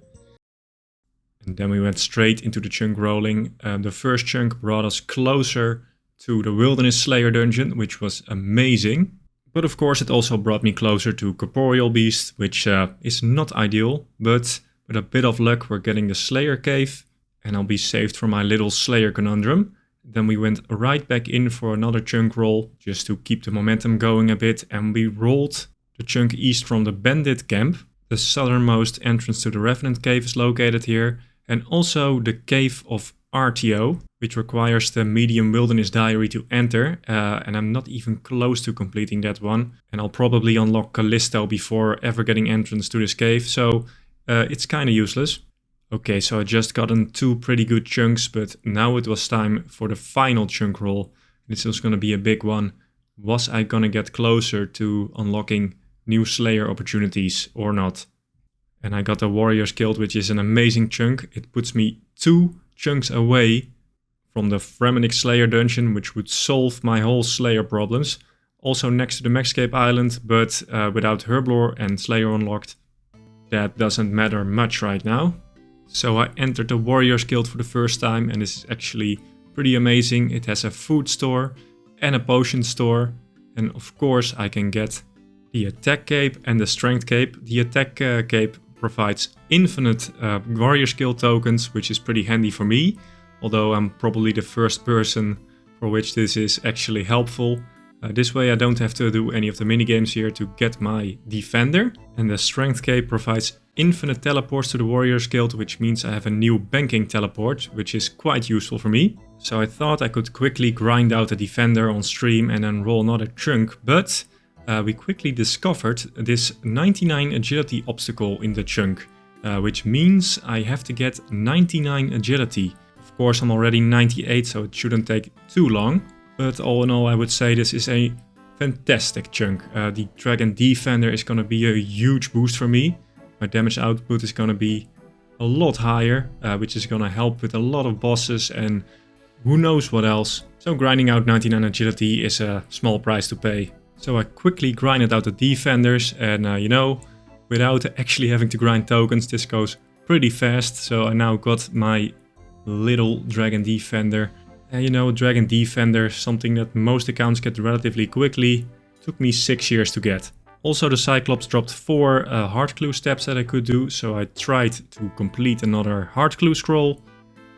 And then we went straight into the chunk rolling. The first chunk brought us closer to the Wilderness Slayer dungeon, which was amazing. But of course it also brought me closer to Corporeal Beast, which is not ideal. But with a bit of luck we're getting the Slayer Cave, and I'll be saved from my little Slayer conundrum. Then we went right back in for another chunk roll, just to keep the momentum going a bit, and we rolled the chunk east from the Bandit camp. The southernmost entrance to the Revenant Cave is located here, and also the Cave of RTO, which requires the medium wilderness diary to enter, and I'm not even close to completing that one. And I'll probably unlock Callisto before ever getting entrance to this cave, so it's kinda useless. Okay, so I just gotten 2 pretty good chunks, but now it was time for the final chunk roll. This was gonna be a big one. Was I gonna get closer to unlocking new Slayer opportunities or not? And I got the Warrior's Guild, which is an amazing chunk. It puts me 2 chunks away from the Fremenic Slayer dungeon, which would solve my whole Slayer problems. Also next to the Maxcape Island, but without Herblore and Slayer unlocked, that doesn't matter much right now. So I entered the Warrior's Guild for the first time, and this is actually pretty amazing. It has a food store and a potion store, and of course I can get the attack cape and the strength cape. The attack cape provides infinite Warrior's Guild tokens, which is pretty handy for me, although I'm probably the first person for which this is actually helpful. This way I don't have to do any of the minigames here to get my defender. And the strength cape provides infinite teleports to the Warrior's Guild, which means I have a new banking teleport, which is quite useful for me. So I thought I could quickly grind out a defender on stream and then roll another chunk, but we quickly discovered this 99 agility obstacle in the chunk, which means I have to get 99 agility. Of course I'm already 98, so it shouldn't take too long. But all in all, I would say this is a fantastic chunk. The Dragon Defender is going to be a huge boost for me. My damage output is going to be a lot higher, which is going to help with a lot of bosses and who knows what else. So grinding out 99 agility is a small price to pay. So I quickly grinded out the defenders and you know, without actually having to grind tokens, this goes pretty fast. So I now got my little dragon defender. And you know, dragon defender, something that most accounts get relatively quickly. Took me 6 years to get. Also the Cyclops dropped 4 hard clue steps that I could do, so I tried to complete another hard clue scroll,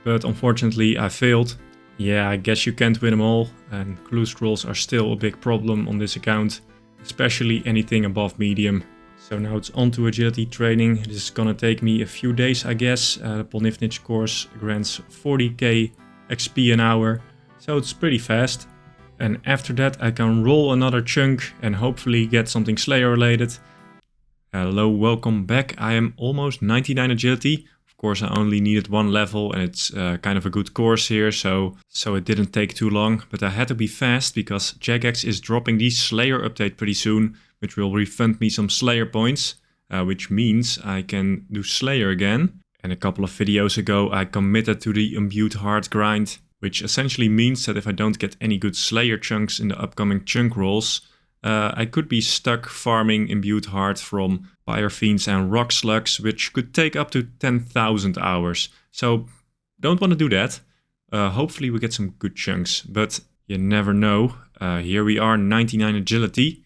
but unfortunately I failed. Yeah, I guess you can't win them all, and clue scrolls are still a big problem on this account, especially anything above medium. So now it's on to agility training. This is gonna take me a few days, I guess. The Polnivnich course grants 40k XP an hour, so it's pretty fast. And after that I can roll another chunk and hopefully get something Slayer related. Hello, welcome back. I am almost 99 agility. Of course I only needed 1 level and it's kind of a good course here, so it didn't take too long. But I had to be fast because Jagex is dropping the Slayer update pretty soon, which will refund me some Slayer points, which means I can do Slayer again. And a couple of videos ago I committed to the imbued heart grind, which essentially means that if I don't get any good Slayer chunks in the upcoming chunk rolls, I could be stuck farming imbued heart from Pyre Fiends and Rock Slugs, which could take up to 10,000 hours. So don't want to do that. Hopefully we get some good chunks, but you never know. Here we are, 99 agility.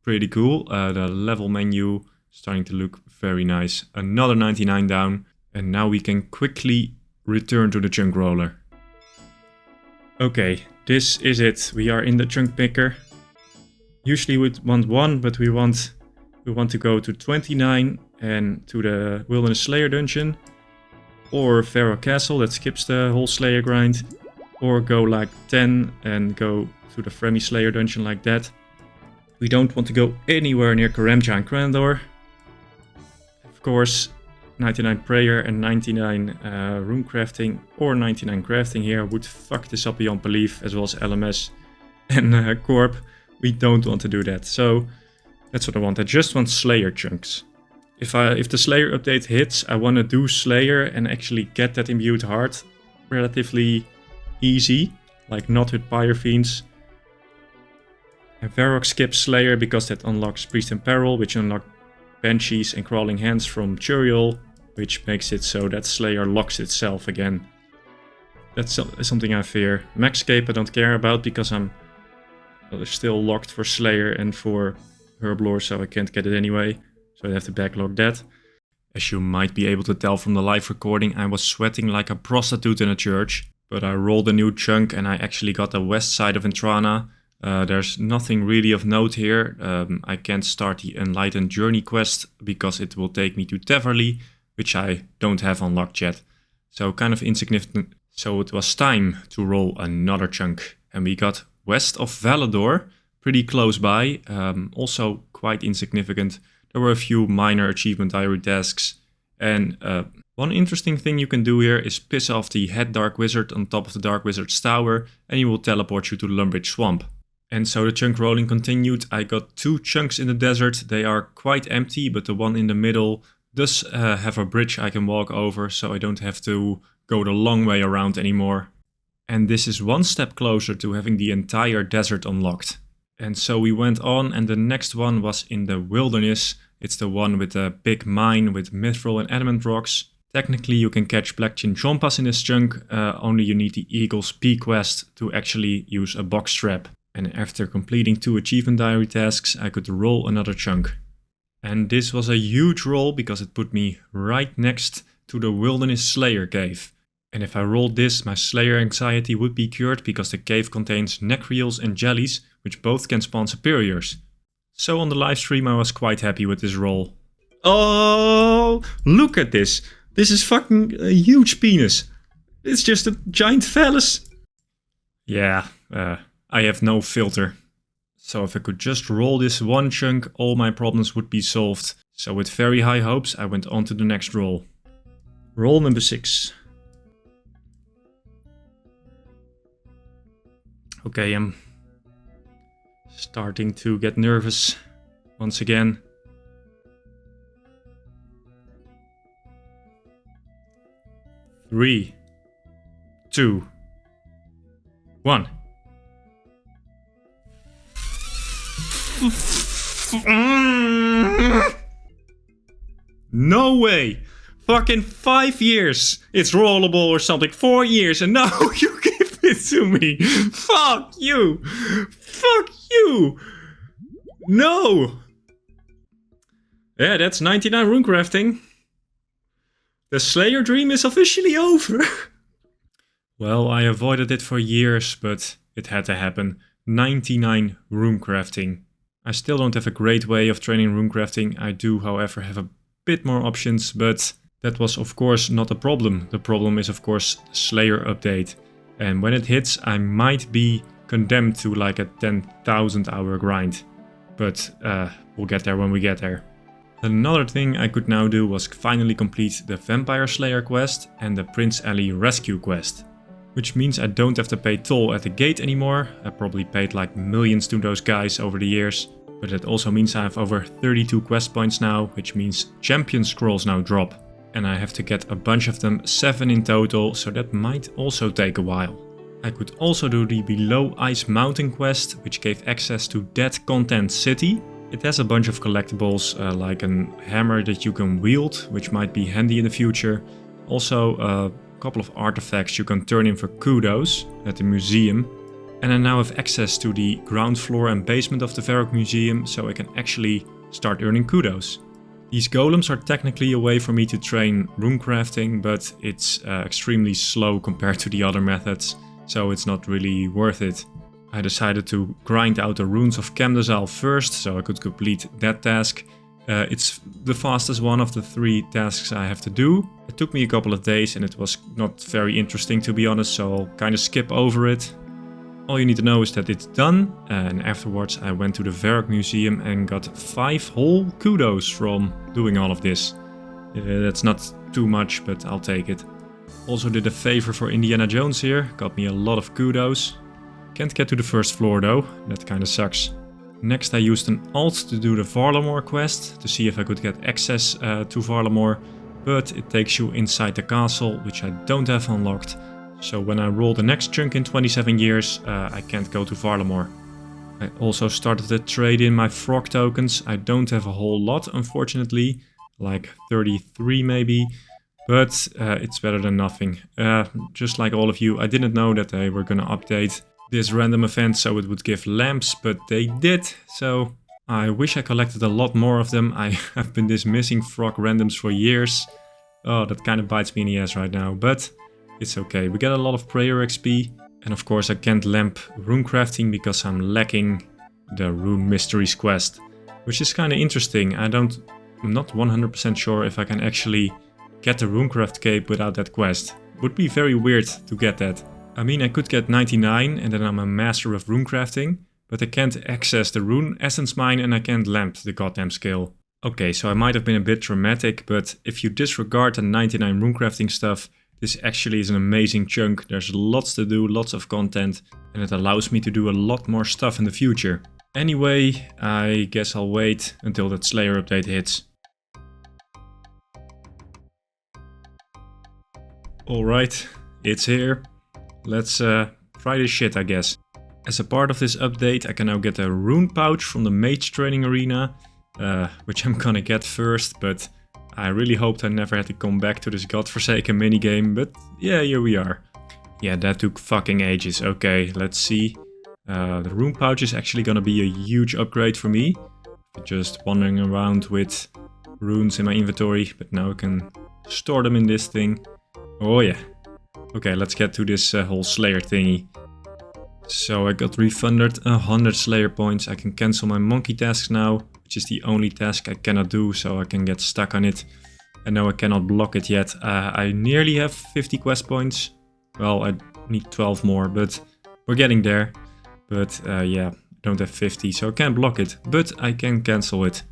Pretty cool. The level menu starting to look very nice. Another 99 down. And now we can quickly return to the chunk roller. Okay, this is it. We are in the chunk picker. Usually we'd want 1, but we want to go to 29 and to the Wilderness Slayer dungeon. Or Pharaoh Castle, that skips the whole Slayer grind. Or go like 10 and go to the Fremi Slayer dungeon like that. We don't want to go anywhere near Karamja and Krandor. Of course, 99 prayer and 99 room crafting or 99 crafting here would fuck this up beyond belief, as well as LMS and Corp. We don't want to do that, so that's what I want. I just want Slayer chunks. If the Slayer update hits, I want to do Slayer and actually get that imbued heart relatively easy, like not with Pyre Fiends. And Varrock skips Slayer because that unlocks Priest in Peril, which unlocks Banshees and Crawling Hands from Churiel, which makes it so that Slayer locks itself again. That's something I fear. Maxscape I don't care about because I'm still locked for Slayer and for Herblore, so I can't get it anyway. So I have to backlog that. As you might be able to tell from the live recording, I was sweating like a prostitute in a church. But I rolled a new chunk and I actually got the west side of Entrana. There's nothing really of note here. I can't start the Enlightened Journey quest because it will take me to Teverly, which I don't have unlocked yet. So kind of insignificant. So it was time to roll another chunk. And we got west of Valador, pretty close by. Also quite insignificant. There were a few minor achievement diary tasks. And one interesting thing you can do here is piss off the head Dark Wizard on top of the Dark Wizard's tower. And he will teleport you to the Lumbridge Swamp. And so the chunk rolling continued. I got 2 chunks in the desert. They are quite empty, but the one in the middle does have a bridge I can walk over, so I don't have to go the long way around anymore. And this is one step closer to having the entire desert unlocked. And so we went on, and the next one was in the wilderness. It's the one with the big mine with mithril and adamant rocks. Technically you can catch black chinchompas in this chunk, only you need the Eagle's P quest to actually use a box trap. And after completing 2 achievement diary tasks, I could roll another chunk. And this was a huge roll because it put me right next to the Wilderness Slayer cave. And if I rolled this, my Slayer anxiety would be cured because the cave contains necreals and jellies, which both can spawn superiors. So on the live stream I was quite happy with this roll. Oh, look at this. This is fucking a huge penis. It's just a giant phallus. Yeah, I have no filter. So if I could just roll this one chunk, all my problems would be solved. So with very high hopes, I went on to the next roll. Roll number 6. Okay, I'm starting to get nervous once again. Three, 2, 1. No way! Fucking 5 years! It's rollable or something. 4 years and now you give it to me! Fuck you! Fuck you! No! Yeah, that's 99 runecrafting. The Slayer dream is officially over. Well, I avoided it for years, but it had to happen. 99 runecrafting. I still don't have a great way of training runecrafting. I do, however, have a bit more options, but that was of course not a problem. The problem is of course the Slayer update. And when it hits, I might be condemned to like a 10,000 hour grind. But we'll get there when we get there. Another thing I could now do was finally complete the Vampire Slayer quest and the Prince Ali rescue quest. Which means I don't have to pay toll at the gate anymore. I probably paid like millions to those guys over the years. But it also means I have over 32 quest points now, which means champion scrolls now drop. And I have to get a bunch of them, 7 in total, so that might also take a while. I could also do the Below Ice Mountain quest, which gave access to Dead Content City. It has a bunch of collectibles, like a hammer that you can wield, which might be handy in the future. Also a couple of artifacts you can turn in for kudos at the museum. And I now have access to the ground floor and basement of the Varrock Museum, so I can actually start earning kudos. These golems are technically a way for me to train runecrafting, but it's extremely slow compared to the other methods, so it's not really worth it. I decided to grind out the runes of Camdesal first, so I could complete that task. It's the fastest one of the 3 tasks I have to do. It took me a couple of days and it was not very interesting to be honest, so I'll kind of skip over it. All you need to know is that it's done, and afterwards I went to the Varrock Museum and got 5 whole kudos from doing all of this. That's not too much, but I'll take it. Also did a favor for Indiana Jones here, got me a lot of kudos. Can't get to the first floor though, that kinda sucks. Next I used an alt to do the Varlamore quest, to see if I could get access to Varlamore, but it takes you inside the castle, which I don't have unlocked. So when I roll the next chunk in 27 years, I can't go to Varlamore. I also started to trade in my frog tokens. I don't have a whole lot, unfortunately, like 33 maybe, but it's better than nothing. Just like all of you, I didn't know that they were gonna update this random event so it would give lamps, but they did. So I wish I collected a lot more of them. I have been dismissing frog randoms for years. Oh, that kind of bites me in the ass right now, but it's okay. We get a lot of prayer XP, and of course I can't lamp runecrafting because I'm lacking the Rune Mysteries quest, which is kind of interesting. I'm not 100% sure if I can actually get the runecraft cape without that quest. Would be very weird to get that. I mean, I could get 99 and then I'm a master of runecrafting, but I can't access the rune essence mine and I can't lamp the goddamn skill. Okay, so I might have been a bit dramatic, but if you disregard the 99 runecrafting stuff, this actually is an amazing chunk. There's lots to do, lots of content, and it allows me to do a lot more stuff in the future. Anyway, I guess I'll wait until that Slayer update hits. Alright, it's here. Let's try this shit, I guess. As a part of this update, I can now get a rune pouch from the mage training arena, which I'm gonna get first, but I really hoped I never had to come back to this godforsaken minigame, but yeah, here we are. Yeah, that took fucking ages. Okay, let's see. The rune pouch is actually gonna be a huge upgrade for me. Just wandering around with runes in my inventory, but now I can store them in this thing. Oh yeah. Okay, let's get to this whole Slayer thingy. So I got refunded 100 Slayer points. I can cancel my monkey tasks now, which is the only task I cannot do, so I can get stuck on it. And no, I cannot block it yet. I nearly have 50 quest points. Well, I need 12 more, but we're getting there. But yeah, I don't have 50, so I can't block it, but I can cancel it.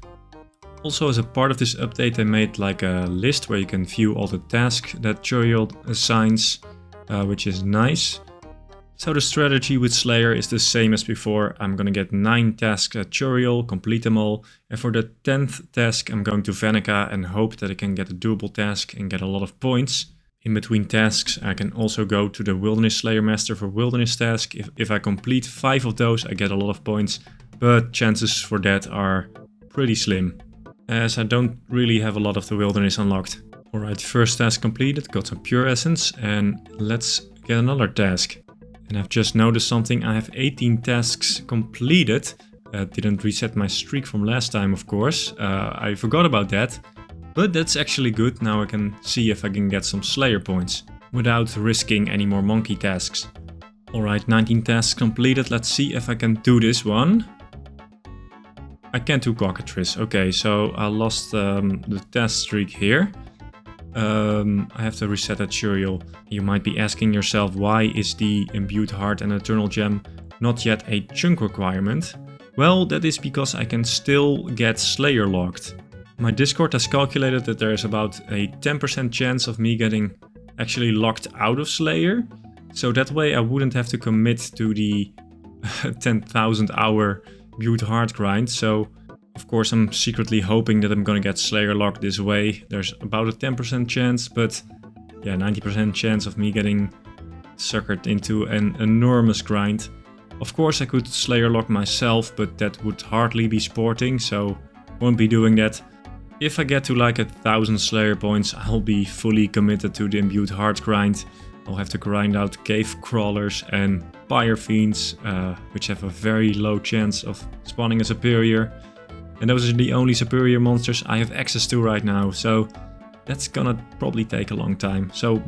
Also, as a part of this update, I made like a list where you can view all the tasks that Churiel assigns, which is nice. So the strategy with Slayer is the same as before. I'm gonna get 9 tasks at Churiel, complete them all. And for the 10th task, I'm going to Vanica and hope that I can get a doable task and get a lot of points. In between tasks, I can also go to the Wilderness Slayer Master for Wilderness task. If I complete 5 of those, I get a lot of points, but chances for that are pretty slim, as I don't really have a lot of the Wilderness unlocked. Alright, first task completed, got some Pure Essence, and let's get another task. And I've just noticed something, I have 18 tasks completed. Didn't reset my streak from last time, of course. I forgot about that. But that's actually good, now I can see if I can get some Slayer points without risking any more monkey tasks. Alright, 19 tasks completed, let's see if I can do this one. I can't do cockatrice, okay, so I lost the task streak here. I have to reset that tutorial. You might be asking yourself, why is the Imbued Heart and Eternal Gem not yet a chunk requirement? Well, that is because I can still get Slayer locked. My Discord has calculated that there is about a 10% chance of me getting actually locked out of Slayer. So that way I wouldn't have to commit to the 10,000 hour Imbued Heart grind. So of course I'm secretly hoping that I'm gonna get Slayer locked this way. There's about a 10% chance, but yeah, 90% chance of me getting suckered into an enormous grind. Of course I could Slayer lock myself, but that would hardly be sporting, so won't be doing that. If I get to like 1,000 Slayer points, I'll be fully committed to the Imbued Heart grind. I'll have to grind out cave crawlers and fire fiends, which have a very low chance of spawning a superior. And those are the only superior monsters I have access to right now, so that's gonna probably take a long time. So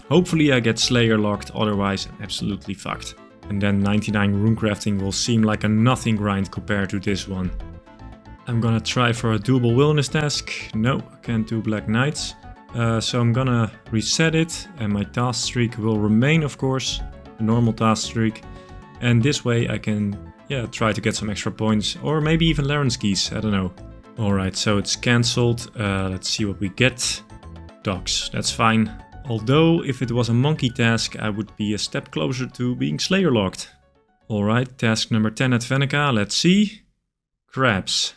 hopefully I get Slayer locked, otherwise I'm absolutely fucked. And then 99 rune crafting will seem like a nothing grind compared to this one. I'm gonna try for a doable wilderness task. No, can't do Black Knights. So I'm gonna reset it and my task streak will remain, of course, the normal task streak. And this way I can, try to get some extra points or maybe even Laren's keys, I don't know. Alright, so it's cancelled. Let's see what we get. Dogs, that's fine. Although if it was a monkey task, I would be a step closer to being Slayer locked. Alright, task number 10 at Venica, let's see. Crabs.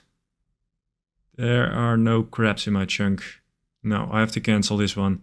There are no crabs in my chunk. No, I have to cancel this one.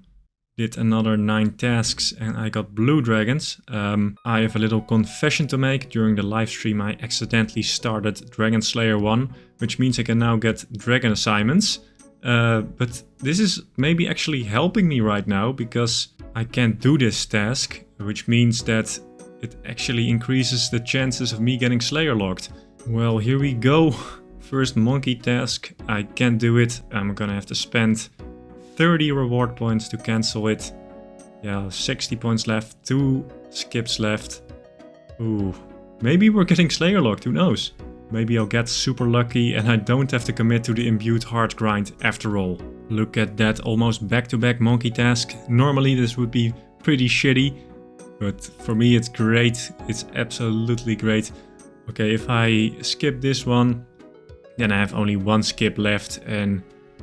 Did another 9 tasks and I got blue dragons. I have a little confession to make. During the live stream I accidentally started Dragon Slayer 1, which means I can now get dragon assignments. But this is maybe actually helping me right now because I can't do this task, which means that it actually increases the chances of me getting Slayer locked. Well, here we go. First monkey task, I can't do it. I'm gonna have to spend 30 reward points to cancel it. Yeah, 60 points left, 2 skips left. Ooh, maybe we're getting Slayer locked, who knows? Maybe I'll get super lucky and I don't have to commit to the Imbued Heart grind after all. Look at that, almost back-to-back monkey task. Normally this would be pretty shitty, but for me it's great. It's absolutely great. Okay, if I skip this one, then I have only 1 skip left, and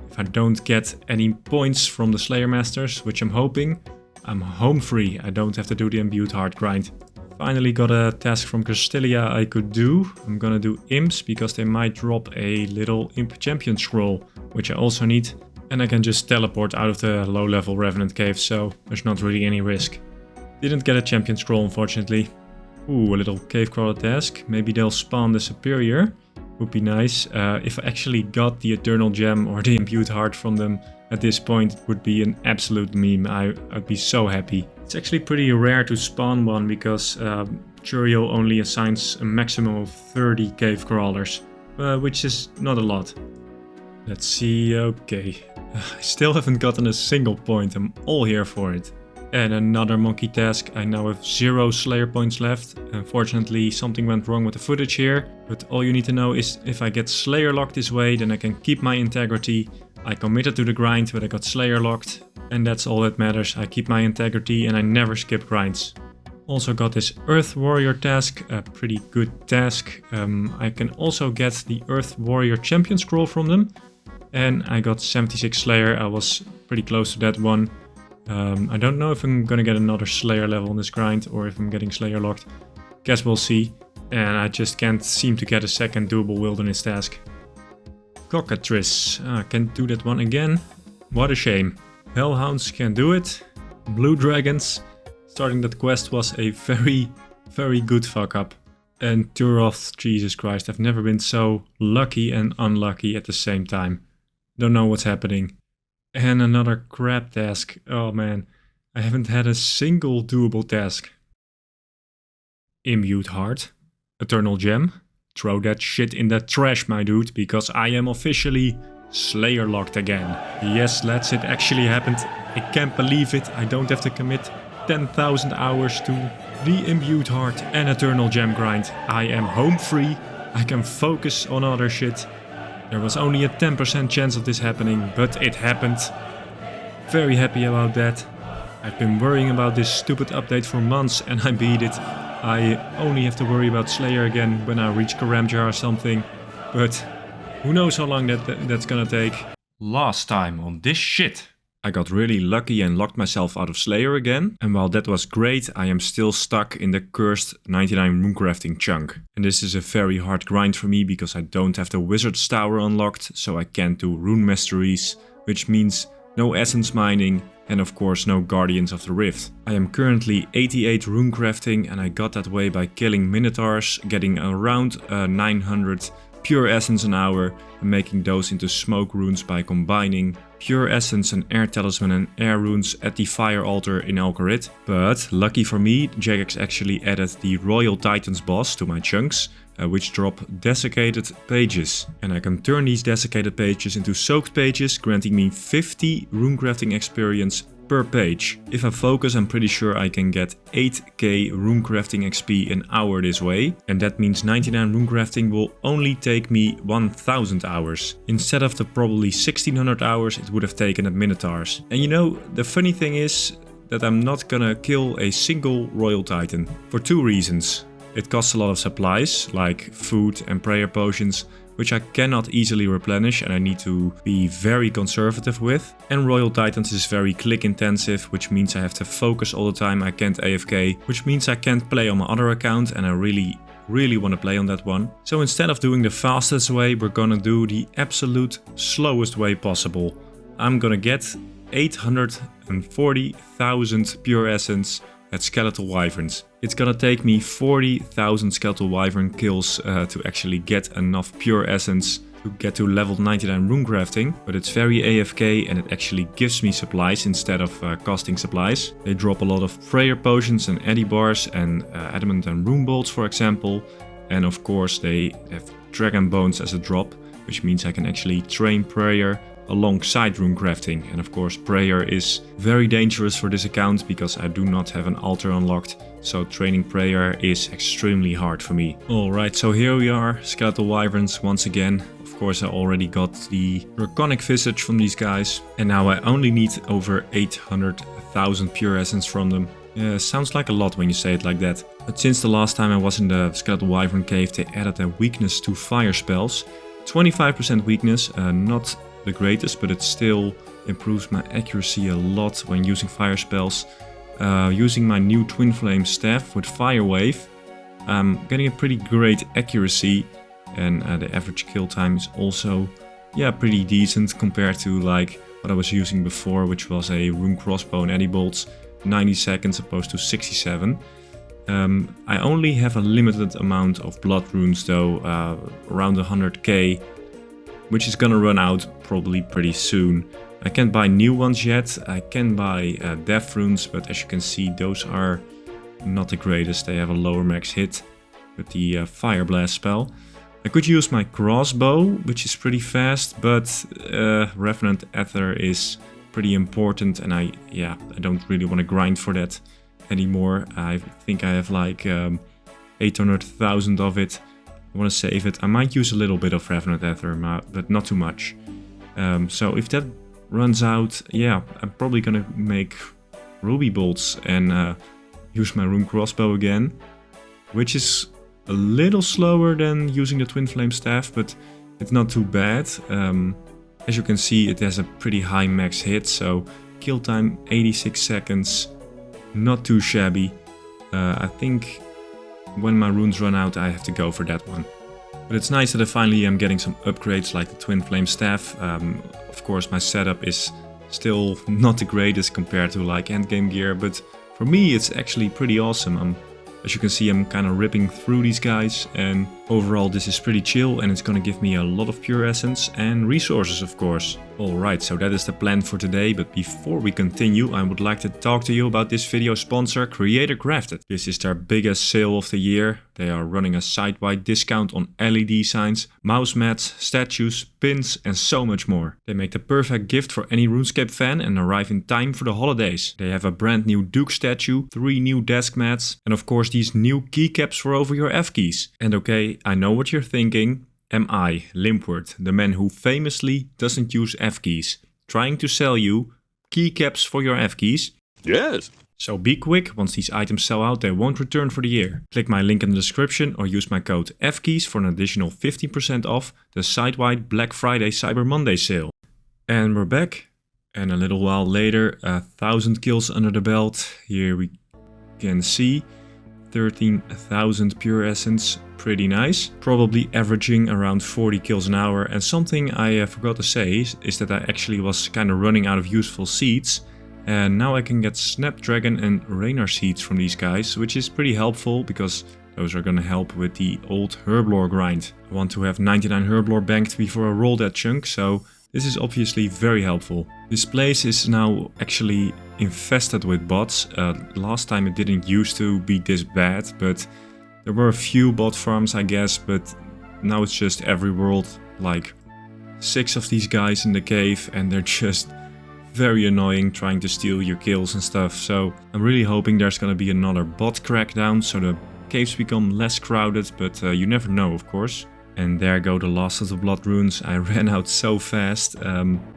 if I don't get any points from the Slayer Masters, which I'm hoping, I'm home free. I don't have to do the Imbued Heart grind. Finally got a task from Castilia I could do. I'm gonna do Imps, because they might drop a little Imp Champion Scroll, which I also need. And I can just teleport out of the low level Revenant Cave, so there's not really any risk. Didn't get a Champion Scroll, unfortunately. Ooh, a little Cave Crawler task. Maybe they'll spawn the Superior. Would be nice. If I actually got the Eternal Gem or the Imbued Heart from them at this point, it would be an absolute meme. I'd be so happy. It's actually pretty rare to spawn one because Turiel only assigns a maximum of 30 cave crawlers, which is not a lot. Let's see, okay. I still haven't gotten a single point, I'm all here for it. And another monkey task. I now have 0 Slayer points left. Unfortunately, something went wrong with the footage here. But all you need to know is if I get Slayer locked this way, then I can keep my integrity. I committed to the grind, but I got Slayer locked. And that's all that matters. I keep my integrity and I never skip grinds. Also got this Earth Warrior task, a pretty good task. I can also get the Earth Warrior Champion Scroll from them. And I got 76 Slayer, I was pretty close to that one. I don't know if I'm gonna get another Slayer level on this grind or if I'm getting Slayer locked. Guess we'll see. And I just can't seem to get a second doable wilderness task. Cockatrice. Can't do that one again. What a shame. Hellhounds can do it. Blue Dragons. Starting that quest was a very good fuck up. And Turoth, Jesus Christ, I've never been so lucky and unlucky at the same time. Don't know what's happening. And another crap task. Oh man, I haven't had a single doable task. Imbued Heart. Eternal Gem. Throw that shit in the trash, my dude, because I am officially Slayer locked again. Yes, lads, it actually happened. I can't believe it. I don't have to commit 10,000 hours to the Imbued Heart and Eternal Gem grind. I am home free. I can focus on other shit. There was only a 10% chance of this happening, but it happened. Very happy about that. I've been worrying about this stupid update for months and I beat it. I only have to worry about Slayer again when I reach Karamja or something. But who knows how long that's gonna take. Last time on this shit, I got really lucky and locked myself out of Slayer again. And while that was great, I am still stuck in the cursed 99 runecrafting chunk. And this is a very hard grind for me because I don't have the Wizard's Tower unlocked, so I can't do rune masteries, which means no essence mining, and of course no Guardians of the Rift. I am currently 88 runecrafting and I got that way by killing Minotaurs, getting around 900 pure essence an hour and making those into smoke runes by combining pure essence and air talisman and air runes at the fire altar in Algorit. But lucky for me, Jagex actually added the Royal Titans boss to my chunks, which drop desiccated pages. And I can turn these desiccated pages into soaked pages, granting me 50 runecrafting experience per page. If I focus, I'm pretty sure I can get 8k runecrafting XP an hour this way. And that means 99 runecrafting will only take me 1000 hours. Instead of the probably 1600 hours it would have taken at Minotaurs. And you know, the funny thing is that I'm not gonna kill a single Royal Titan. For two reasons. It costs a lot of supplies, like food and prayer potions, which I cannot easily replenish and I need to be very conservative with. And Royal Titans is very click intensive, which means I have to focus all the time. I can't AFK, which means I can't play on my other account and I really want to play on that one. So instead of doing the fastest way, we're gonna do the absolute slowest way possible. I'm gonna get 840,000 pure essence at Skeletal Wyverns. It's gonna take me 40,000 Skeletal Wyvern kills to actually get enough pure essence to get to level 99 runecrafting, but it's very AFK and it actually gives me supplies instead of costing supplies. They drop a lot of prayer potions and eddy bars and adamant and rune bolts, for example, and of course they have dragon bones as a drop, which means I can actually train prayer alongside runecrafting. And of course prayer is very dangerous for this account because I do not have an altar unlocked, so training prayer is extremely hard for me. Alright, so here we are, Skeletal Wyverns once again. Of course I already got the Draconic Visage from these guys and now I only need over 800,000 pure essence from them. Yeah, sounds like a lot when you say it like that. But since the last time I was in the Skeletal Wyvern cave, they added a weakness to fire spells. 25% weakness, not the greatest, but it still improves my accuracy a lot when using fire spells. Using my new Twin Flame staff with Fire Wave, I'm getting a pretty great accuracy, and the average kill time is also, yeah, pretty decent compared to like what I was using before, which was a rune crossbow and eddy bolts, 90 seconds opposed to 67. I only have a limited amount of blood runes though, around 100k, which is gonna run out probably pretty soon. I can't buy new ones yet. I can buy death runes, but as you can see, those are not the greatest. They have a lower max hit with the Fire Blast spell. I could use my crossbow, which is pretty fast, but Revenant Ether is pretty important, and I don't really want to grind for that anymore. I think I have like 800,000 of it. I want to save it. I might use a little bit of Revenant Ether, but not too much. So if that runs out, yeah, I'm probably gonna make ruby bolts and use my rune crossbow again, which is a little slower than using the Twin Flame staff, but it's not too bad. As you can see, it has a pretty high max hit, so kill time 86 seconds, not too shabby. I think when my runes run out, I have to go for that one. But it's nice that I finally am getting some upgrades like the Twin Flame staff. Of course, my setup is Still not the greatest compared to like endgame gear, but for me it's actually pretty awesome. As you can see, I'm kind of ripping through these guys, and overall this is pretty chill, and it's gonna give me a lot of pure essence and resources, of course. Alright, so that is the plan for today, but before we continue, I would like to talk to you about this video sponsor, Creator Crafted. This is their biggest sale of the year. They are running a site-wide discount on LED signs, mouse mats, statues, pins and so much more. They make the perfect gift for any RuneScape fan and arrive in time for the holidays. They have a brand new Duke statue, 3 new desk mats, and of course these new keycaps for over your F keys. And okay, I know what you're thinking. Am I, Limpwurt, the man who famously doesn't use F keys, trying to sell you keycaps for your F keys? Yes. So be quick, once these items sell out they won't return for the year. Click my link in the description or use my code FKEYS for an additional 15% off the site-wide Black Friday Cyber Monday sale. And we're back, and a little while later, 1000 kills under the belt. Here we can see 13,000 pure essence, pretty nice. Probably averaging around 40 kills an hour, and something I forgot to say is that I actually was kind of running out of useful seeds. And now I can get Snapdragon and Rainer seeds from these guys, which is pretty helpful because those are gonna help with the old herblore grind. I want to have 99 herblore banked before I roll that chunk, so this is obviously very helpful. This place is now actually infested with bots. Last time it didn't used to be this bad, but there were a few bot farms I guess, but now it's just every world, like 6 of these guys in the cave, and they're just very annoying trying to steal your kills and stuff. So I'm really hoping there's gonna be another bot crackdown so the caves become less crowded, but you never know, of course. And there go the last of the blood runes. I ran out so fast,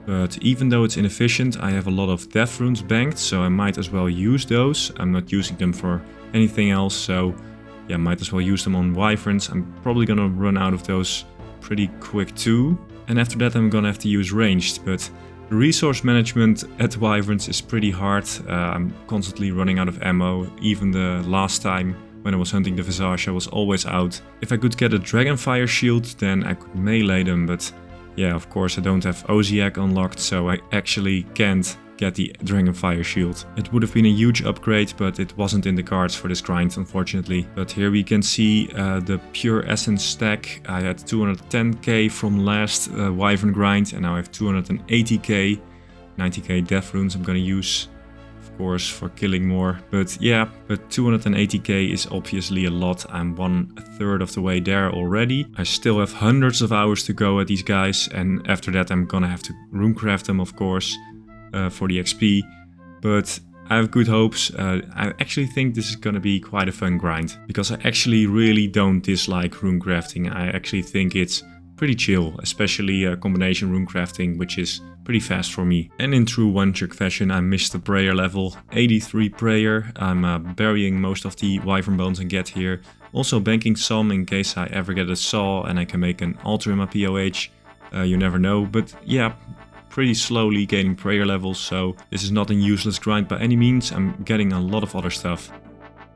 but even though it's inefficient, I have a lot of death runes banked, so I might as well use those. I'm not using them for anything else, so yeah, might as well use them on wyverns. I'm probably gonna run out of those pretty quick too. And after that I'm gonna have to use ranged, but the resource management at wyverns is pretty hard. I'm constantly running out of ammo. Even the last time when I was hunting the Visage, I was always out. If I could get a Dragonfire shield, then I could melee them, but yeah, of course I don't have Oziak unlocked, so I actually can't get the Dragonfire shield. It would have been a huge upgrade, but it wasn't in the cards for this grind, unfortunately. But here we can see the pure essence stack. I had 210k from last wyvern grind, and now I have 280k. 90k death runes I'm gonna use, of course, for killing more. But yeah, but 280k is obviously a lot. I'm 1/3 of the way there already. I still have hundreds of hours to go at these guys, and after that I'm gonna have to runecraft them, of course. For the XP, but I have good hopes. I actually think this is gonna be quite a fun grind, because I actually really don't dislike rune crafting. I actually think it's pretty chill, especially combination rune crafting, which is pretty fast for me. And in true Onechunk fashion, I missed the prayer level, 83 prayer. I'm burying most of the wyvern bones I get here. Also banking some in case I ever get a saw and I can make an altar in my POH. You never know, but yeah, pretty slowly gaining prayer levels, so this is not a useless grind by any means. I'm getting a lot of other stuff.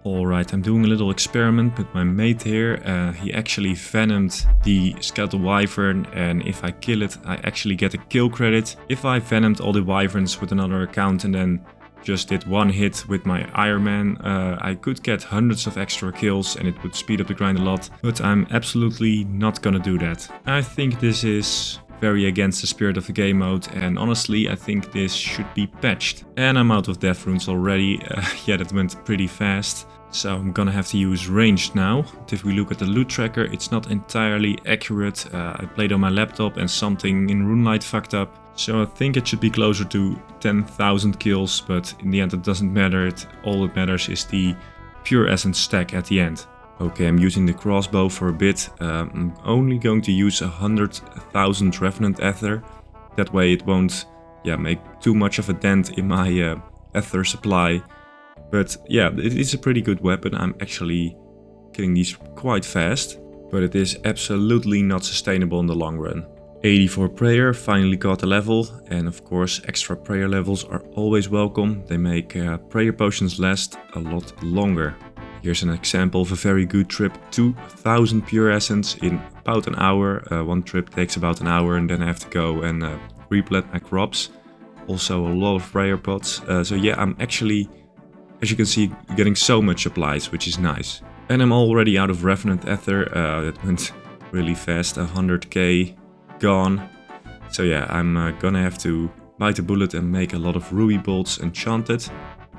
Alright, I'm doing a little experiment with my mate here. He actually venomed the skeletal wyvern, and if I kill it, I actually get a kill credit. If I venomed all the wyverns with another account and then just did one hit with my Ironman, I could get hundreds of extra kills and it would speed up the grind a lot, but I'm absolutely not gonna do that. I think this is very against the spirit of the game mode, and honestly I think this should be patched. And I'm out of death runes already. Yeah, that went pretty fast, so I'm gonna have to use ranged now. But if we look at the loot tracker, it's not entirely accurate. I played on my laptop and something in RuneLight fucked up, so I think it should be closer to 10,000 kills, but in the end it doesn't matter. All that matters is the pure essence stack at the end. Okay, I'm using the crossbow for a bit. I'm only going to use 100,000 Revenant Ether. That way it won't make too much of a dent in my Ether supply. But yeah, it is a pretty good weapon. I'm actually killing these quite fast, but it is absolutely not sustainable in the long run. 84 prayer, finally got a level, and of course extra prayer levels are always welcome. They make prayer potions last a lot longer. Here's an example of a very good trip. 2000 pure essence in about an hour. One trip takes about an hour, and then I have to go and replant my crops. Also a lot of prayer pots. So yeah, I'm actually, as you can see, getting so much supplies, which is nice. And I'm already out of Revenant Ether. That went really fast, 100k gone. So yeah, I'm gonna have to bite a bullet and make a lot of ruby bolts enchanted.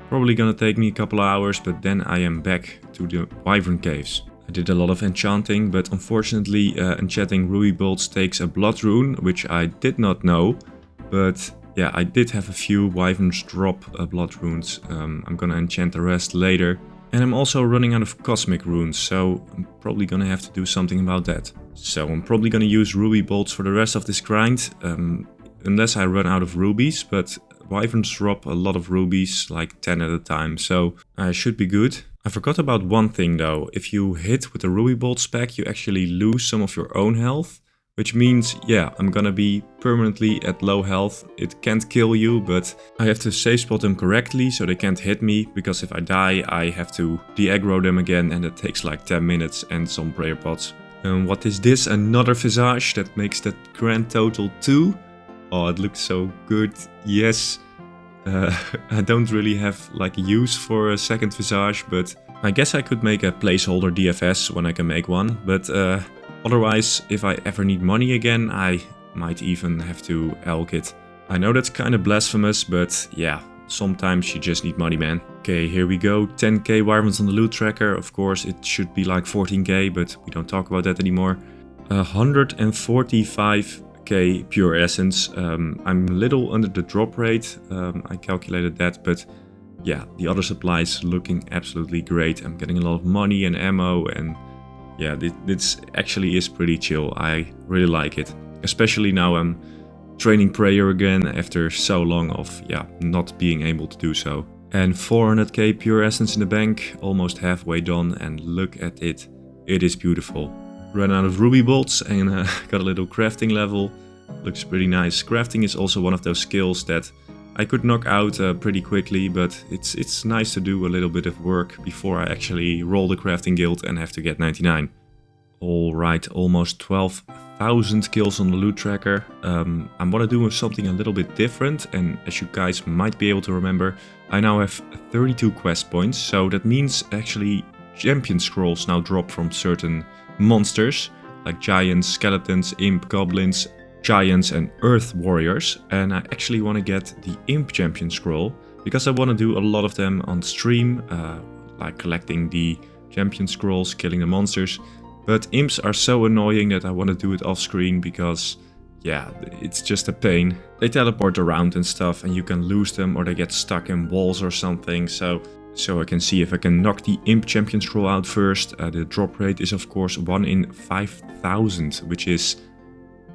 Probably gonna take me a couple of hours, but then I am back to the Wyvern Caves. I did a lot of enchanting, but unfortunately enchanting ruby bolts takes a blood rune, which I did not know. But yeah, I did have a few wyverns drop blood runes. I'm gonna enchant the rest later. And I'm also running out of cosmic runes, so I'm probably gonna have to do something about that. So I'm probably gonna use ruby bolts for the rest of this grind, unless I run out of rubies, but wyverns drop a lot of rubies, like 10 at a time, so I should be good. I forgot about one thing though. If you hit with the ruby bolt spec, you actually lose some of your own health. Which means, yeah, I'm gonna be permanently at low health. It can't kill you, but I have to safe spot them correctly so they can't hit me. Because if I die, I have to de-aggro them again and it takes like 10 minutes and some prayer pots. What is this? Another visage that makes that grand total 2. Oh, it looks so good. Yes. I don't really have like use for a second visage, but I guess I could make a placeholder DFS when I can make one. But otherwise, if I ever need money again, I might even have to elk it. I know that's kind of blasphemous, but yeah, sometimes you just need money, man. Okay, here we go. 10k wyverns on the loot tracker. Of course, it should be like 14k, but we don't talk about that anymore. 145k pure essence. I'm a little under the drop rate. I calculated that, but yeah, the other supplies looking absolutely great. I'm getting a lot of money and ammo, and yeah, this actually is pretty chill. I really like it. Especially now I'm training prayer again after so long of not being able to do so. And 400k pure essence in the bank, almost halfway done, and look at it. It is beautiful. Ran out of ruby bolts and got a little crafting level. Looks pretty nice. Crafting is also one of those skills that I could knock out pretty quickly, but it's nice to do a little bit of work before I actually roll the crafting guild and have to get 99. Alright, almost 12,000 kills on the loot tracker. I want to do something a little bit different, and as you guys might be able to remember, I now have 32 quest points, so that means actually champion scrolls now drop from certain monsters, like giants, skeletons, imp, goblins, giants and earth warriors. And I actually want to get the imp champion scroll, because I want to do a lot of them on stream, like collecting the champion scrolls, killing the monsters. But imps are so annoying that I want to do it off screen because, yeah, it's just a pain. They teleport around and stuff and you can lose them, or they get stuck in walls or something. So I can see if I can knock the imp champion scroll out first. The drop rate is of course 1 in 5,000, which is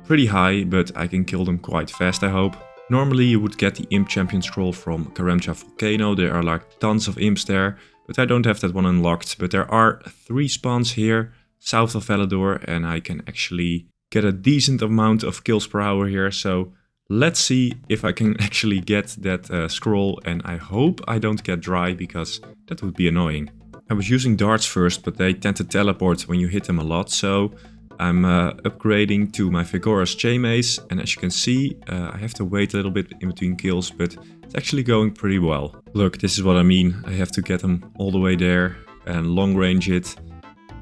pretty high, but I can kill them quite fast, I hope. Normally you would get the imp champion scroll from Karamja Volcano. There are like tons of imps there, but I don't have that one unlocked. But there are 3 spawns here south of Valador, and I can actually get a decent amount of kills per hour here. So let's see if I can actually get that scroll, and I hope I don't get dry, because that would be annoying. I was using darts first, but they tend to teleport when you hit them a lot, so I'm upgrading to my Vigorous Chain Mace, and as you can see, I have to wait a little bit in between kills, but it's actually going pretty well. Look, this is what I mean. I have to get them all the way there and long range it,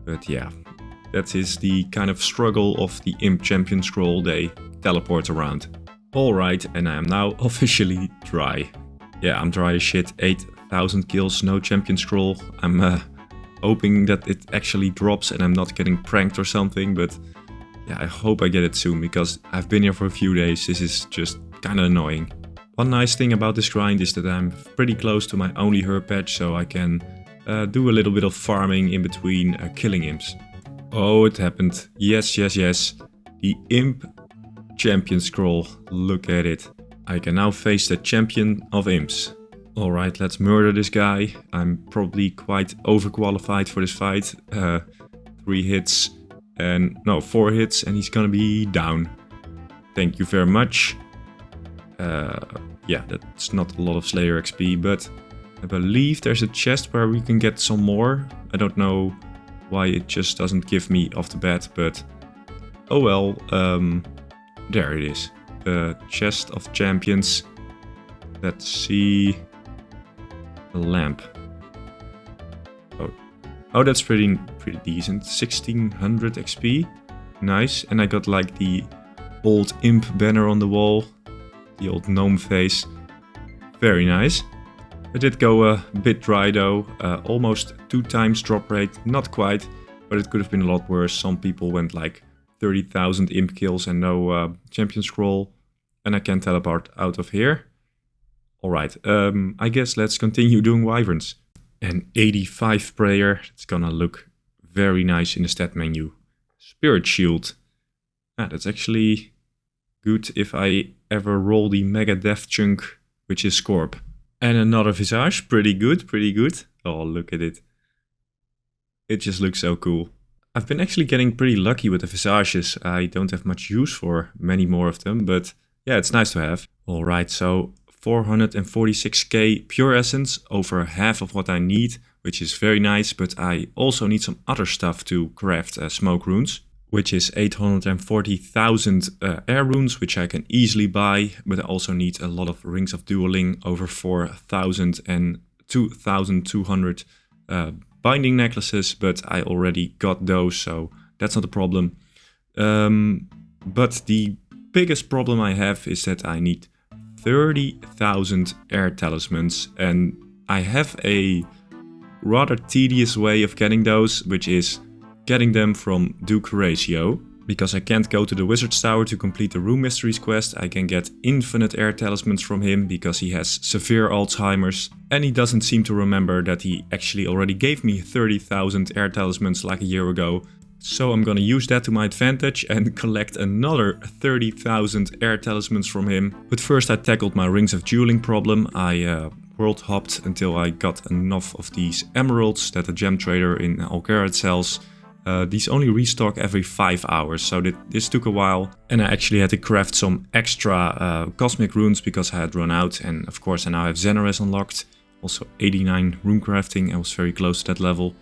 but yeah. That is the kind of struggle of the imp champion scroll. They teleport around. Alright, and I am now officially dry. Yeah, I'm dry as shit. 8,000 kills, no champion scroll. I'm hoping that it actually drops and I'm not getting pranked or something. But yeah, I hope I get it soon, because I've been here for a few days. This is just kind of annoying. One nice thing about this grind is that I'm pretty close to my only herb patch, so I can do a little bit of farming in between killing imps. Oh, it happened. Yes, yes, yes. The imp champion scroll. Look at it. I can now face the champion of imps. Alright, let's murder this guy. I'm probably quite overqualified for this fight. 3 hits and no, 4 hits and he's gonna be down. Thank you very much. Yeah, that's not a lot of Slayer XP, but I believe there's a chest where we can get some more. I don't know why it just doesn't give me off the bat, but oh well. There it is. The chest of champions. Let's see. A lamp. Oh, that's pretty decent. 1600 XP. Nice. And I got like the old imp banner on the wall. The old gnome face. Very nice. I did go a bit dry though. Almost 2 times drop rate. Not quite. But it could have been a lot worse. Some people went like 30,000 imp kills and no champion scroll. And I can teleport out of here. Alright, I guess let's continue doing wyverns. An 85 sprayer, it's gonna look very nice in the stat menu. Spirit shield. That's actually good if I ever roll the mega death chunk, which is Scorp. And another visage, pretty good, pretty good. Oh, look at it. It just looks so cool. I've been actually getting pretty lucky with the visages. I don't have much use for many more of them, but yeah, it's nice to have. Alright, so 446k pure essence, over half of what I need, which is very nice, but I also need some other stuff to craft smoke runes, which is 840,000 air runes, which I can easily buy, but I also need a lot of rings of dueling, over 4,000 and 2,200 binding necklaces, but I already got those, so that's not a problem. But the biggest problem I have is that I need 30,000 air talismans, and I have a rather tedious way of getting those, which is getting them from Duke Horatio. Because I can't go to the Wizard's Tower to complete the Room Mysteries quest, I can get infinite air talismans from him because he has severe Alzheimer's. And he doesn't seem to remember that he actually already gave me 30,000 air talismans like a year ago. So I'm gonna use that to my advantage and collect another 30,000 air talismans from him. But first I tackled my Rings of Dueling problem. I world hopped until I got enough of these emeralds that the gem trader in Algarad sells. These only restock every 5 hours, so this took a while. And I actually had to craft some extra cosmic runes because I had run out. And of course I now have Xenares unlocked. Also 89 rune crafting, I was very close to that level.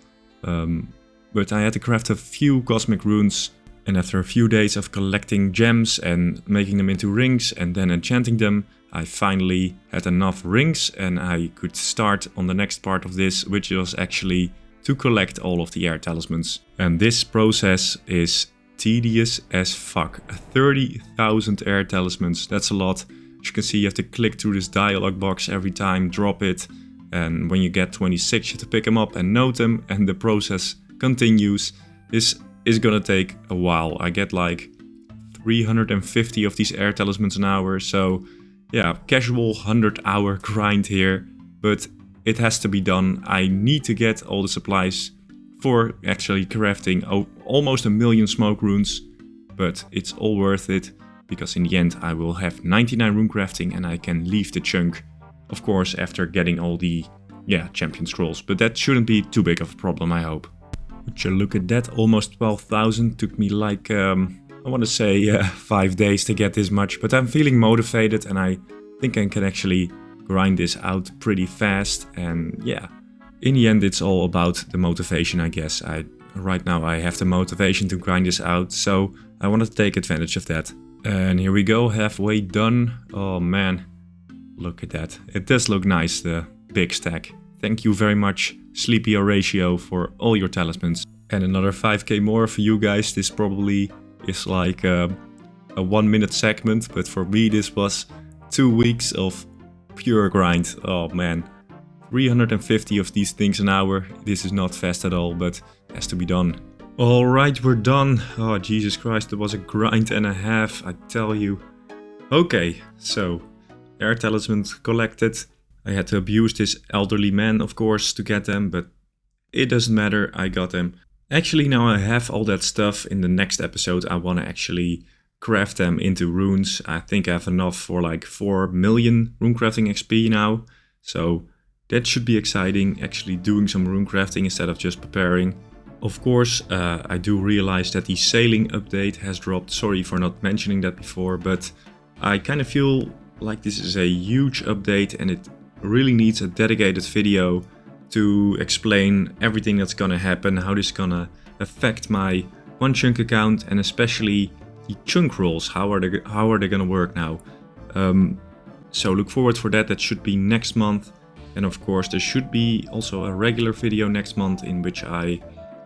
But I had to craft a few cosmic runes, and after a few days of collecting gems and making them into rings and then enchanting them, I finally had enough rings and I could start on the next part of this, which was actually to collect all of the air talismans. And this process is tedious as fuck. 30,000 air talismans, that's a lot. As you can see, you have to click through this dialog box every time, drop it, and when you get 26 you have to pick them up and note them, and the process continues. This is gonna take a while. I get like 350 of these air talismans an hour, so yeah, casual 100-hour grind here, but it has to be done. I need to get all the supplies for actually crafting almost 1 million smoke runes, but it's all worth it because in the end I will have 99 rune crafting and I can leave the chunk, of course, after getting all the champion scrolls, but that shouldn't be too big of a problem, I hope. Would you look at that, almost 12,000, took me like, I want to say 5 days to get this much, but I'm feeling motivated and I think I can actually grind this out pretty fast, and yeah, in the end it's all about the motivation, I guess. Right now I have the motivation to grind this out, so I want to take advantage of that. And here we go, halfway done. Oh man, look at that. It does look nice, the big stack. Thank you very much, Sleepy Horatio, for all your talismans. And another 5k more for you guys. This probably is like a 1-minute segment, but for me this was 2 weeks of pure grind. Oh man, 350 of these things an hour. This is not fast at all, but has to be done. Alright, we're done. Oh Jesus Christ, it was a grind and a half, I tell you. Okay, so air talismans collected. I had to abuse this elderly man, of course, to get them, but it doesn't matter, I got them. Actually, now I have all that stuff. In the next episode I want to actually craft them into runes. I think I have enough for like 4 million rune crafting XP now. So that should be exciting, actually doing some rune crafting instead of just preparing. Of course, I do realize that the sailing update has dropped. Sorry for not mentioning that before, but I kind of feel like this is a huge update and it really needs a dedicated video to explain everything that's gonna happen, how this is gonna affect my Onechunk account, and especially the chunk rolls. How are they gonna work now? So look forward for that. That should be next month. And of course there should be also a regular video next month in which I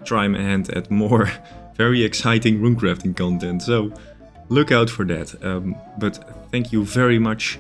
try my hand at more very exciting runecrafting content. So look out for that. But thank you very much